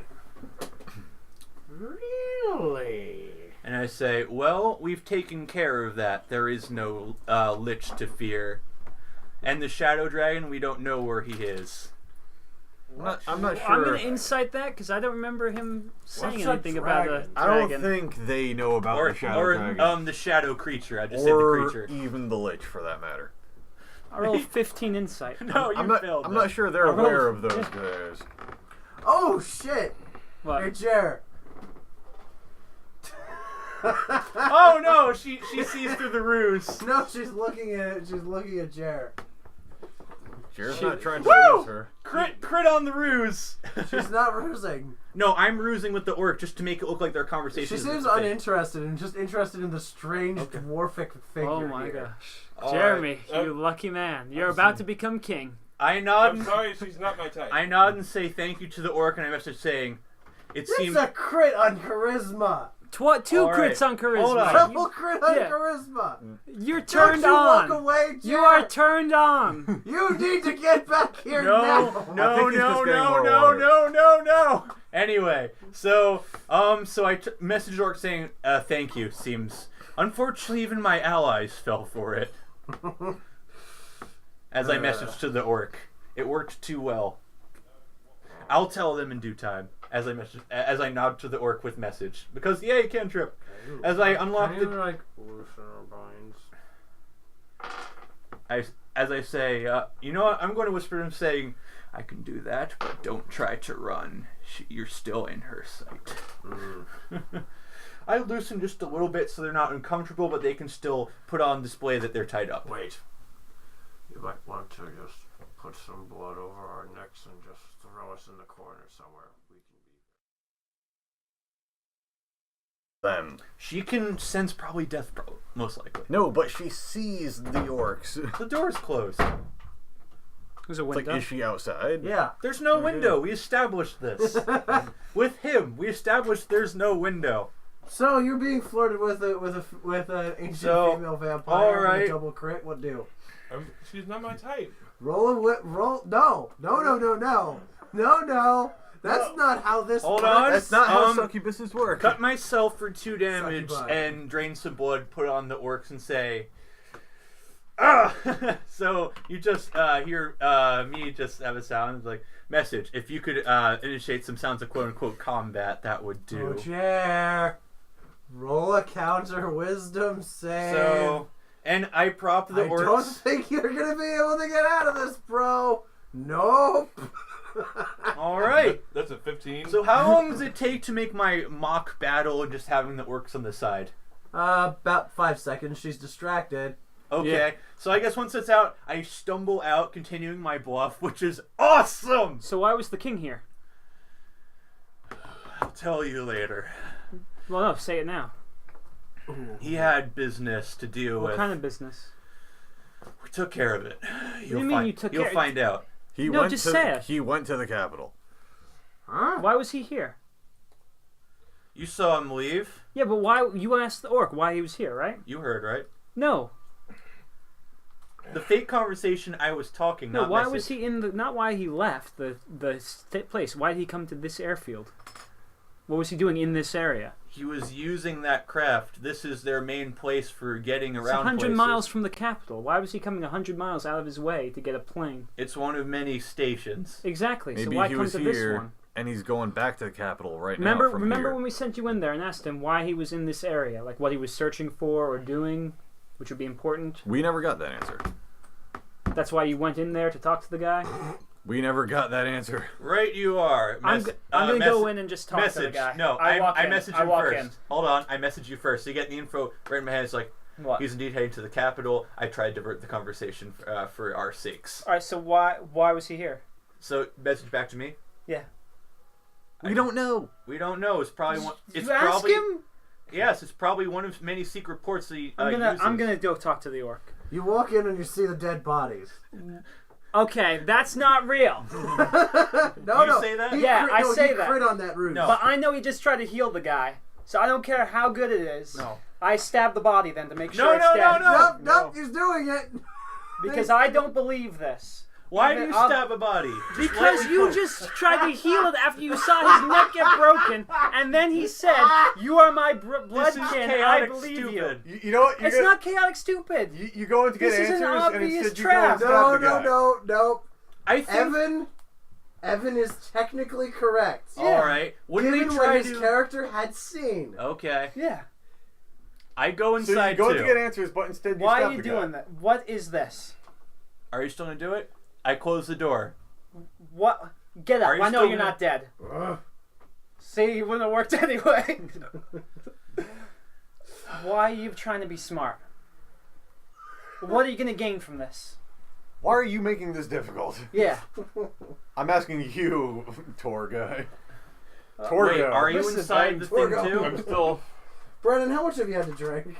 A: Really?
B: And I say, well, we've taken care of that. There is no lich to fear. And the Shadow Dragon, we don't know where he is.
E: I'm not sure.
C: I'm gonna insight that because I don't remember him saying
A: What's a
C: anything about a
A: dragon?
E: I
C: dragon.
E: don't think they know about the Shadow Dragon.
B: The Shadow Creature. I just said the
E: or
B: creature.
E: even the Lich, for that matter.
C: I rolled 15 insight.
B: No,
E: I'm
B: you
E: not.
B: failed.
E: I'm not sure they're
C: I rolled-
E: aware of those guys.
A: Oh shit!
C: What?
A: Hey, Jer.
B: Oh no, she sees through the ruse.
A: No, she's looking at Jer.
E: Jared's not trying to
B: Woo!
E: lose her.
B: Crit on the ruse.
A: She's not rusing.
B: No, I'm rusing with the orc just to make it look like their conversation.
A: She seems uninterested and just interested in the strange dwarfic figure.
C: Oh my
A: here.
C: gosh. Jeremy, you lucky man. You're about to become king.
B: I nod.
D: I'm sorry, she's not my type.
B: I nod and say thank you to the orc, and I message saying, "It
A: It's
B: seems."
A: a crit on charisma.
C: Two
B: All right.
C: crits on charisma.
B: Hold on.
A: Triple crit on
C: yeah.
A: charisma.
C: You're
A: Don't
C: turned
A: you
C: on.
A: walk away, Jer.
C: You are turned on.
A: You need to get back here
B: No,
A: now.
E: I
B: no,
E: think he's
B: no,
E: just getting
B: no,
E: more
B: no,
E: water.
B: no. Anyway, so I messaged orc saying, "Thank you." Seems unfortunately even my allies fell for it. As I messaged to the orc, it worked too well. I'll tell them in due time. As I nod to the orc with message because yay cantrip. As I unlock the
A: like loosener binds.
B: as I say, you know what? I'm going to whisper to him saying, "I can do that, but don't try to run. You're still in her sight." I loosen just a little bit so they're not uncomfortable, but they can still put on display that they're tied up.
A: Wait. You might want to just put some blood over our necks and just throw us in the corner somewhere. We can be.
E: Them.
B: She can sense probably death, most likely.
E: No, but she sees the orcs.
B: The door's closed.
C: There's a
E: It's
C: window.
E: like, is she outside?
A: Yeah.
B: There's no window. We established this. With him, we established there's no window.
A: So you're being flirted with an ancient female vampire
B: all
A: with
B: right.
A: a double crit. What do?
D: She's not my type.
A: Roll a whip. Roll. No. That's not how this
B: Hold
A: works.
B: on.
E: That's not how succubuses work.
B: Cut myself for 2 damage
A: Succubi.
B: and drain some blood, put it on the orcs, and say, "Ah!" So you just hear me just have a sound like message. If you could initiate some sounds of quote unquote combat, that would do.
A: Oh, Jer. Roll a counter wisdom save.
B: So, and I prop the
A: I
B: orcs.
A: don't think you're gonna be able to get out of this, bro. Nope.
B: All right.
D: That's a 15.
B: So how long does it take to make my mock battle and just having the orcs on the side?
A: About 5 seconds. She's distracted.
B: Okay,
C: Yeah.
B: so I guess once it's out, I stumble out, continuing my bluff, which is awesome!
C: So why was the king here?
B: I'll tell you later.
C: Well, no, say it now.
B: He had business to deal
C: What
B: with.
C: kind of business?
B: We took care of it.
C: do you mean you took
B: You'll
C: care-
B: find out.
C: No, just say it.
E: He went to the capital.
A: Huh?
C: Why was he here?
B: You saw him leave.
C: Yeah, but why? You asked the orc why he was here, right?
B: You heard, right?
C: No.
B: The fake conversation I was talking,
C: No,
B: not
C: why
B: message.
C: was he in the... Not why he left the place. Why did he come to this airfield? What was he doing in this area?
B: He was using that craft. This is their main place for getting
C: It's
B: around
C: 100
B: places.
C: miles from the capital. Why was he coming 100 miles out of his way to get a plane?
B: It's one of many stations.
C: Exactly.
E: Maybe
C: so why
E: he
C: come
E: was
C: to this
E: here,
C: one?
E: and he's going back to the capital right now.
C: Remember
E: from here.
C: when we sent you in there and asked him why he was in this area, like what he was searching for or doing, which would be important.
E: We never got that answer.
C: That's why you went in there to talk to the guy.
E: We never got that answer.
B: Right, you are.
C: I'm gonna go in and just talk to the
B: message.
C: guy.
B: No,
C: walk
B: I
C: in.
B: message
C: I
B: him
C: walk
B: first.
C: in.
B: Hold on, I message you first. So you get the info right in my head. It's like,
C: What?
B: he's indeed heading to the capital. I tried to divert the conversation for our sakes.
C: All right. So why was he here?
B: So message back to me.
C: Yeah.
E: We don't know.
B: We don't know. It's probably one. It's
C: you ask
B: probably,
C: him?
B: Yes, it's probably one of many secret ports that he
C: I'm
B: uses.
C: gonna go talk to the orc.
A: You walk in and you see the dead bodies.
C: Okay, that's not real.
A: No,
B: You say that?
A: He
C: Yeah, I
A: he
C: say that.
A: crit on that ruse.
B: No.
C: But I know he just tried to heal the guy, so I don't care how good it is.
B: No.
C: I stab the body then to make
B: No,
C: sure it's
B: no,
C: dead.
B: no.
A: Nope, he's doing it.
C: Because I don't believe this.
B: Why do you stab a body?
C: Because you just tried to heal it after you saw his neck get broken, and then he said, "You are my blood kin, and I believe
B: stupid.
E: You know what?
C: you." It's not chaotic stupid.
E: You go in to get
C: This is
E: answers,
C: an
E: and
C: obvious
E: instead
C: trap.
E: you go and stab the guy.
A: No.
B: I think.
A: Evan is technically correct.
B: All right. Wouldn't
A: Given
B: they
A: what
B: try
A: his
B: to?
A: character had seen.
B: Okay.
C: Yeah.
B: I go
E: So
B: inside
E: you go
B: too.
E: to get answers, but instead you
C: Why
E: stab
C: are you
E: the
C: doing
E: guy.
C: that? What is this?
B: Are you still gonna do it? I close the door.
C: What? Get
B: Are
C: up.
B: you
C: I know
B: still
C: you're
B: gonna-
C: not dead.
A: Ugh.
C: See, it wouldn't have worked anyway. Why are you trying to be smart? What are you going to gain from this?
E: Why are you making this difficult?
C: Yeah.
E: I'm asking you, tour guy. Tour
B: Wait,
E: guy.
B: are you
A: Listen,
B: inside the thing
A: Torgo.
B: too?
D: I'm still.
A: Brennan, how much have you had to drink?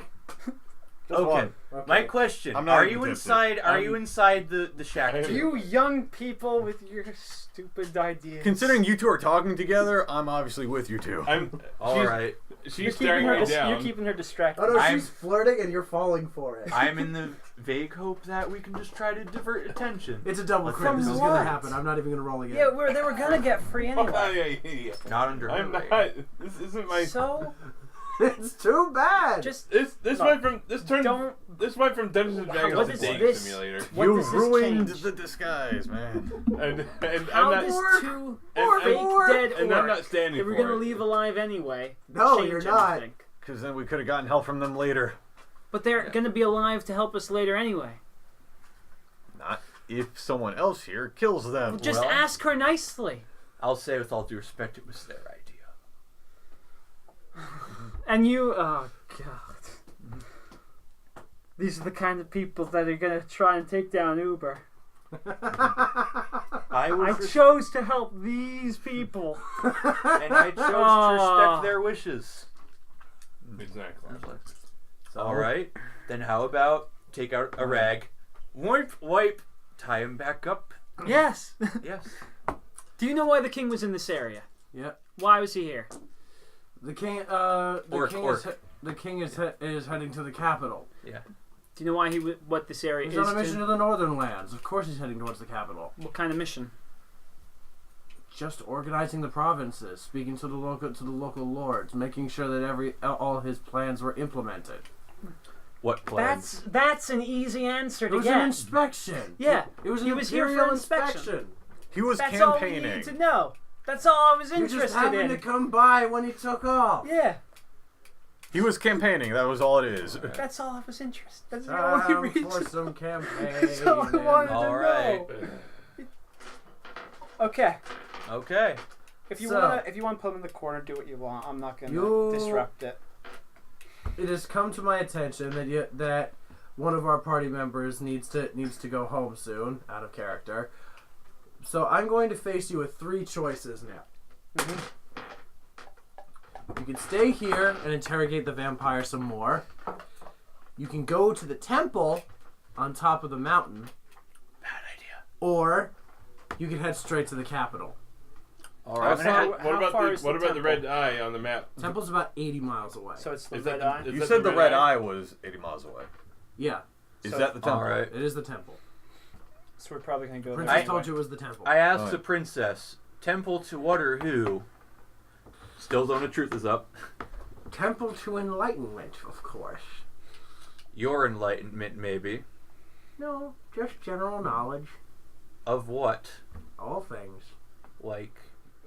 E: Just
B: Okay.
E: one.
B: My question:
E: I'm not
B: Are
E: even
B: you
E: tipsy.
B: inside? Are you inside the shack
D: I am-
B: too?
C: You young people with your stupid ideas.
E: Considering you two are talking together, I'm obviously with you two.
D: I'm.
B: All right.
C: You're
D: She's
C: keeping,
D: staring
C: her
D: me
C: you're
D: down.
C: keeping her distracted.
A: Oh no,
B: I'm-
A: she's flirting and you're falling for it.
B: I'm in the vague hope that we can just try to divert attention.
A: It's a double crit.
C: From
A: This is
C: what?
A: gonna happen. I'm not even gonna roll again.
C: Yeah, they were going to get free
D: Oh,
C: anyway.
D: yeah.
B: Not under her
D: I'm
B: reign.
D: not. This isn't my.
C: So,
A: It's too bad.
C: just
D: This
C: No.
D: went from this turned.
C: don't...
D: This went from Dungeons and Dragons
C: What
D: to
C: is
D: dating
C: this?
D: simulator.
C: What
E: You
C: does this
E: ruined
C: change?
E: the disguise, man.
D: And
C: How
D: I'm
C: does
D: not.
C: two
D: and-
C: fake
A: and-
C: dead
D: And I'm
C: orcs
D: not standing
C: that we're
D: for
C: going to
D: it.
C: leave alive anyway
A: No,
C: change
A: you're not.
C: anything?
E: Because then we could have gotten help from them later.
C: But they're going to be alive to help us later anyway.
E: Not if someone else here kills them.
C: Just
B: Well-
C: ask her nicely.
B: I'll say with all due respect, it was their idea.
C: And you, oh god. These are the kind of people that are going to try and take down Uber. I chose to help these people.
B: and I chose to
C: Oh.
B: respect their wishes.
D: Exactly.
B: All right. Then how about take out a rag, wipe, tie him back up.
C: Yes.
B: Yes.
C: Do you know why the king was in this area?
A: Yep.
C: Why was he here?
A: The king. The king is heading to the capital.
B: Yeah.
C: Do you know why what this area
A: He's
C: is?
A: on a mission to the northern lands. Of course, he's heading towards the capital.
C: What kind of mission?
A: Just organizing the provinces, speaking to the local lords, making sure that all his plans were implemented.
B: What plans?
C: That's an easy answer
A: It
C: to
A: was
C: get.
A: an inspection.
C: Yeah.
A: It was an
C: He was here for
A: imperial
C: inspection.
E: He was
C: That's all we
E: campaigning.
C: needed to know. That's all I was
A: You just
C: interested
A: happened to
C: in.
A: come by when he took off.
C: Yeah.
E: He was campaigning. That was all it is.
C: That's all I was interested. That's the only
A: Time
C: reason.
A: for some campaign.
C: That's all I wanted
B: All
C: to
B: right.
C: know. Okay.
B: Okay.
C: If you
A: So-
C: want to put him in the corner, do what you want. I'm not gonna
A: You-
C: disrupt it.
A: It has come to my attention that one of our party members needs to go home soon, out of character. So I'm going to face you with 3 choices now. You can stay here and interrogate the vampire some more. You can go to the temple on top of the mountain.
B: Bad idea.
A: Or you can head straight to the capital.
B: All
D: How
B: right.
D: far-
C: how
D: what
C: far
D: about
C: is
D: the
C: the
D: the red eye on the map?
A: Temple's about 80 miles away.
C: So it's the
D: Is
C: red
D: that
C: eye.
D: the- is
E: You
D: that
E: said the red eye was 80 miles away.
A: Yeah,
E: Is
C: So-
E: that the temple?
B: All right.
A: it is the temple.
C: So we're probably gonna go there.
A: Princess
B: I-
A: told you it was the temple.
B: I asked
E: Right.
B: the princess, temple to what or who? Still Zone of Truth is up.
A: Temple to enlightenment, of course.
B: Your enlightenment, maybe.
A: No, just general knowledge.
B: Of what?
A: All things.
B: Like,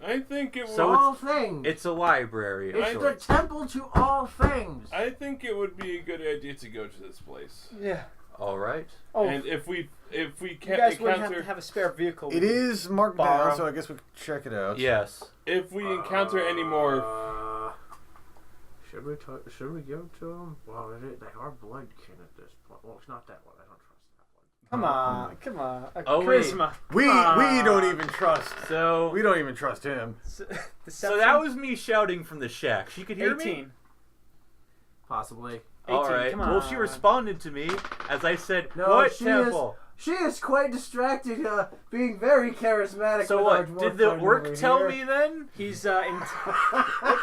D: I think it would.
B: So
A: all things.
B: it's a library. of
A: It's the
B: sorts.
A: temple to all things.
D: I think it would be a good idea to go to this place.
C: Yeah.
B: All right.
C: Oh,
D: And if we
C: you
D: can't
C: guys wouldn't have
D: encounter
C: to have a spare vehicle.
E: It is marked
C: Borrow.
E: down, so I guess we could check it out.
B: Yes.
D: if we encounter any more.
A: Should we give it to them? Well, they are blood kin at this point. Well, it's not that one. I don't trust that one.
C: Come on.
B: Oh, wait.
C: Charisma.
E: We don't even trust.
B: So
E: We don't even trust him.
B: so that was me shouting from the shack. She could hear
C: 18.
B: me?
A: Possibly.
B: All
C: 18,
B: right.
C: come
B: Well, she
C: on.
B: responded to me as I said,
A: No,
B: "What
A: she
B: temple?"
A: She is quite distracted, being very charismatic.
B: So
A: with
B: what?
A: our dwarf
B: Did the
A: friend
B: orc
A: over
B: tell
A: here.
B: me then?
C: He's
D: What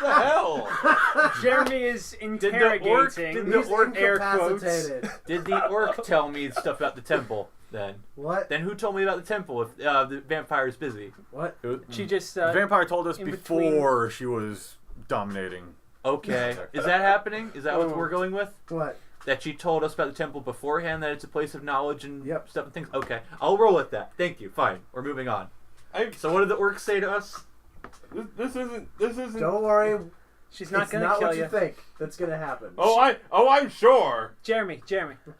D: the hell?
C: Jeremy is
B: the orc-
C: interrogating.
B: did the
A: He's
B: orc
C: air quotes.
A: incapacitated.
B: Did the orc tell me stuff about the temple? Then
A: What?
B: who told me about the temple if the vampire is busy?
A: What?
C: She just
E: The vampire told us
C: in
E: before she was dominating.
B: Okay, is that happening? Is that what we're going with?
A: What?
B: That she told us about the temple beforehand, that it's a place of knowledge and
A: Yep.
B: stuff and things? Okay, I'll roll with that. Thank you. Fine, we're moving on. So what did the orcs say to us?
D: This isn't.
A: Don't worry.
C: she's not
A: It's
C: gonna
A: not
C: kill
A: what
C: you.
A: you think that's gonna happen.
D: I'm sure.
C: Jeremy,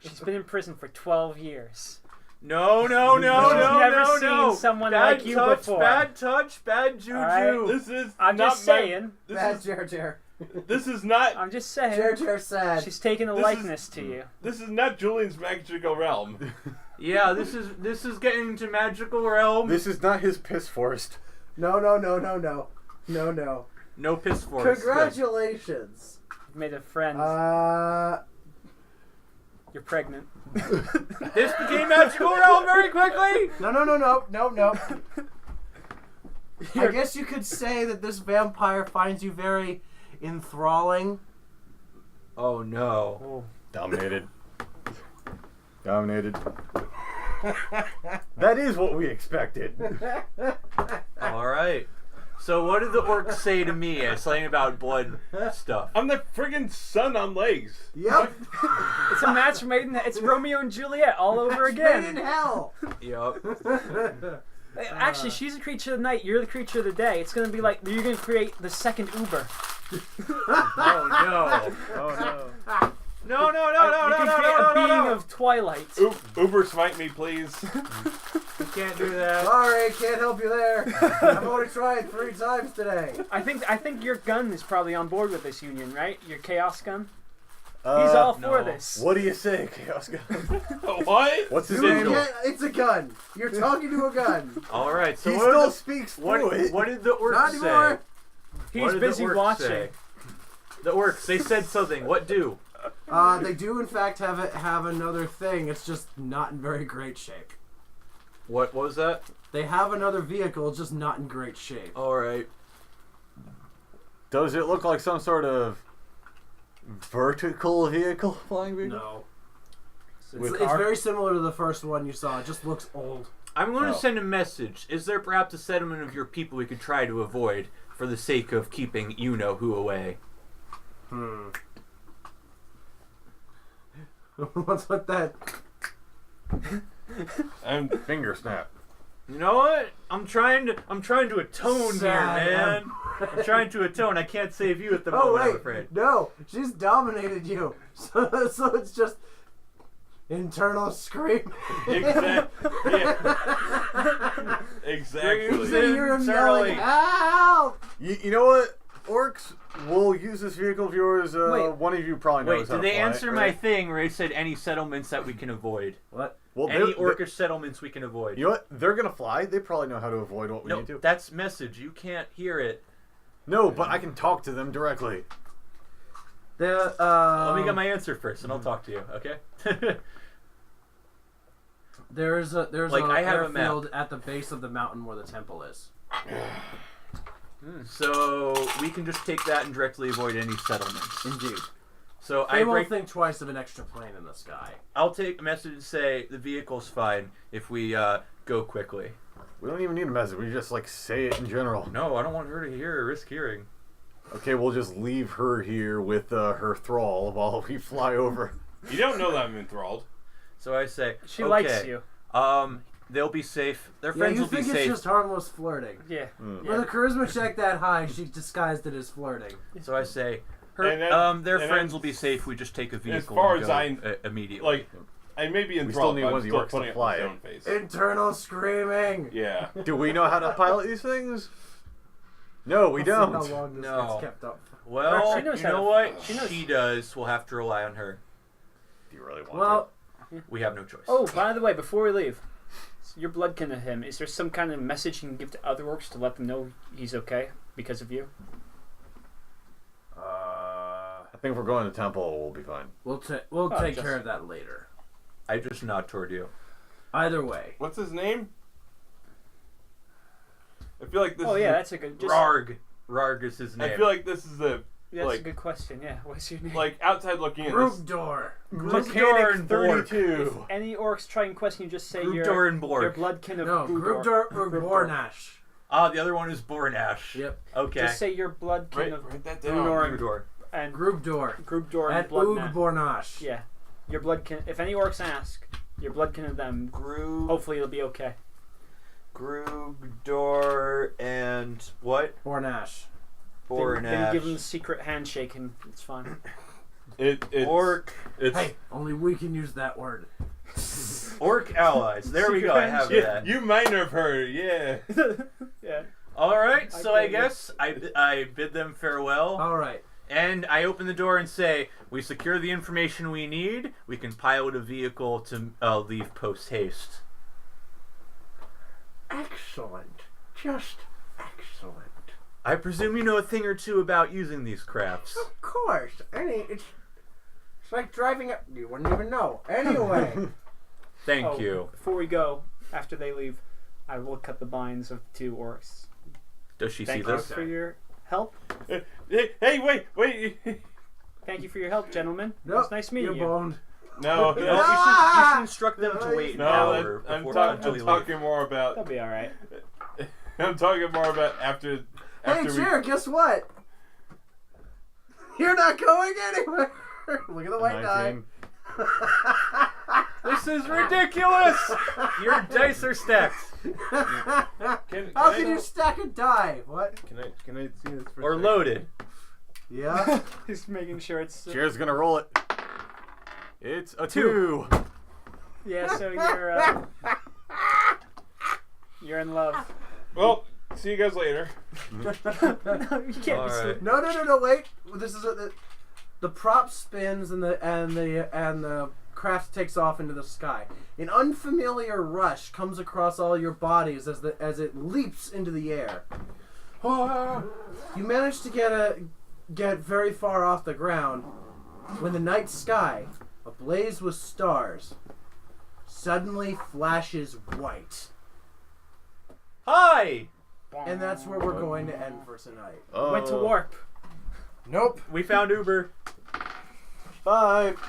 C: she's been in prison for 12 years.
B: No,
C: never seen
B: no.
C: someone
B: Bad
C: like you
B: touch,
C: before.
B: Bad touch, bad juju.
C: All right.
D: This is.
C: I'm
D: not
C: just saying.
A: Bad Jer.
D: This is not.
C: I'm just saying.
A: Jer sad.
C: She's taken a
D: This
C: likeness to you.
D: This is not Julian's magical realm.
B: Yeah, this is getting into magical realm.
E: This is not his piss forest.
A: No.
B: No piss forest.
A: Congratulations.
C: You've made a friend. You're pregnant.
B: This became magical realm very quickly.
A: No. I guess you could say that this vampire finds you very enthralling.
B: Oh no.
E: Dominated. That is what we expected.
B: All right. So what did the orcs say to me? Something about blood stuff.
D: I'm the friggin' sun on legs.
A: Yep.
C: It's a match made in. It's Romeo and Juliet all over
A: Made in
C: again.
A: hell.
B: Yep.
C: Actually, she's a creature of the night. You're the creature of the day. It's gonna be like you're gonna create the second Uber.
B: Oh
E: Oh
B: no. No.
C: You can create a being of twilight.
D: Uber smite me, please.
B: You can't do that.
A: Sorry, can't help you there. I've only tried 3 times today.
C: I think your gun is probably on board with this union, right? Your chaos gun.
E: no.
C: He's all for
B: no.
C: this.
E: What do you say, Chaos Gun?
D: What?
E: What's his
A: Dude,
E: name?
A: yeah, it's a gun. You're talking to a gun.
B: All right. So
E: He
B: what
E: still
B: did
E: speaks
B: the, what,
E: through it.
B: what did the orcs
A: Not
B: say?
A: anymore.
B: What
C: He's
B: did the
C: busy
B: orcs
C: watching.
B: say? The orcs. They said something. What do?
A: They do in fact have another thing. It's just not in very great shape.
B: What was that?
A: They have another vehicle, just not in great shape.
B: All right.
E: Does it look like some sort of vertical vehicle? Flying vehicle?
A: No.
E: With
A: It's very similar to the first one you saw. It just looks old.
B: I'm going to
E: Oh.
B: send a message. Is there perhaps a settlement of your people we could try to avoid for the sake of keeping you-know-who away?
A: What's with that?
D: I'm
E: Finger snap.
B: You know what? I'm trying to atone here,
A: Sad.
B: man. I'm trying to atone. I can't save you at the
A: Oh
B: moment, I'm
A: wait,
B: afraid.
A: no, she's dominated you. So it's just internal scream.
D: exactly.
A: So you're
B: Internally.
A: yelling, help!
E: You know what? Orcs will use this vehicle of yours.
C: Wait.
E: One of you probably knows
B: Wait,
E: how
B: did
E: to
B: they
E: fly
B: answer
E: it,
B: my
E: right?
B: thing where it said any settlements that we can avoid?
A: What?
E: Well,
B: Any
E: they're-
B: orcish settlements we can avoid.
E: You know what? They're gonna fly. They probably know how to avoid what we
B: No,
E: need to.
B: that's message. You can't hear it.
E: No, but I can talk to them directly.
A: The
B: Let me get my answer first, and I'll talk to you. Okay?
A: there's
B: Like, I have a map.
A: airfield at the base of the mountain where the temple is.
B: So we can just take that and directly avoid any settlements.
A: Indeed.
B: So
A: They
B: I
A: won't
B: break.
A: think twice of an extra plane in the sky.
B: I'll take a message and say the vehicle's fine if we go quickly.
E: We don't even need a message. We just like say it in general.
B: No, I don't want her to hear or risk hearing.
E: Okay, we'll just leave her here with her thrall while we fly over.
D: You don't know that I'm enthralled.
B: So I say
C: She
B: okay,
C: likes you.
B: They'll be safe. Their
A: Yeah,
B: friends
A: you
B: will be
A: think it's
B: safe.
A: just harmless flirting.
C: Yeah.
A: With a charisma check that high, she disguised it as flirting.
B: So I say
D: And then-
B: their
D: and
B: friends
D: then-
B: will be safe. We just take a vehicle.
D: As far
B: and
D: as
B: go,
D: I-
B: immediately.
D: Like, I may be
E: still
D: enthralled,
E: need
D: but
E: one
D: I'm
E: of the
D: still
E: orcs to
D: putting up
E: fly
D: my
E: it.
D: own face.
A: Internal screaming.
D: Yeah.
E: Do we know how to pilot these things? No, we
A: Let's see
E: don't.
A: How long this
B: No.
A: gets kept up.
B: well,
C: She knows
B: you
C: how
B: know
C: to-
B: what?
C: she knows-
B: She does. We'll have to rely on her.
E: Do you really want
A: Well,
B: We have no choice.
C: Oh, by the way, before we leave, you're bloodkin to him. Is there some kind of message you can give to other orcs to let them know he's okay because of you?
E: to? I think if we're going to the temple, we'll be fine.
A: we'll take
C: just-
A: care of that later.
B: I just nod toward you.
A: Either way.
D: What's his name? I feel like this
C: Oh
D: is
C: yeah,
D: a-
C: that's a good. Just,
B: Rarg. Rarg is his name.
D: I feel like this is a
C: That's
D: like,
C: a good question. Yeah. What's your name?
D: like outside looking in.
A: Group door.
B: Mechanic
E: 32.
C: Any orcs try and question you, just say
B: Group
C: your
B: door and Borg.
C: your bloodkin of
A: No, group door or
C: Group
A: Bornash.
B: The other one is Bornash.
A: Yep.
B: Okay.
C: Just say your bloodkin of
D: Write that
C: Brunor
D: down.
B: Door.
C: and
A: Group door.
C: group door and
A: At
C: blood.
A: Oog Bornash.
C: Yeah. Your bloodkin. If any orcs ask, your bloodkin of them.
B: Group.
C: Hopefully it'll be okay.
B: Grugdor and what?
A: Bornash.
C: Then give them the secret handshake and it's fine.
D: It's
B: Orc.
D: It's
A: Hey, only we can use that word.
B: Orc allies. There we
C: Secret
B: go. I have
D: yeah,
B: that.
D: you might have heard. Yeah.
C: Yeah.
B: All right. So
C: Okay,
B: I guess I bid them farewell,
A: All right.
B: and I open the door and say, "We secure the information we need. We can pilot a vehicle to leave post haste."
E: Excellent. Just excellent.
B: I presume you know a thing or two about using these crafts.
A: Of course. It's like driving up. You wouldn't even know. Anyway.
B: Thank you.
C: Before we go, after they leave, I will cut the binds of the 2 orcs.
B: Does she see
C: Thank you
B: this?
C: for your help.
D: Hey, wait.
C: Thank you for your help, gentlemen. It
A: Nope,
C: was nice meeting
A: you're
C: you.
A: boned.
D: No,
B: You
D: that's,
B: should instruct them to wait an
D: no.
B: hour
D: I'm
B: before
D: talking
B: leave.
D: more about.
C: That'll be all right.
D: I'm talking more about after.
A: Hey,
D: we.
A: Chair, guess what? You're not going anywhere. Look at the white die.
E: 19.
B: This is ridiculous! Your dice are stacked.
A: How can you stack a die? What?
D: Can I see this for
B: Or
D: a second?
B: loaded.
A: Yeah.
C: Just making sure it's.
E: Chair's gonna roll it. It's a 2.
C: Yeah, so you're in love.
D: Well, see you guys later.
C: No, you can't.
B: All right.
A: No, wait. This is the prop spins and the craft takes off into the sky. An unfamiliar rush comes across all your bodies as it leaps into the air. You manage to get very far off the ground when the night sky, ablaze with stars, suddenly flashes white.
B: Hi!
A: And that's where we're going to end for tonight.
C: Went to warp.
E: Nope.
B: We found Uber.
E: Bye.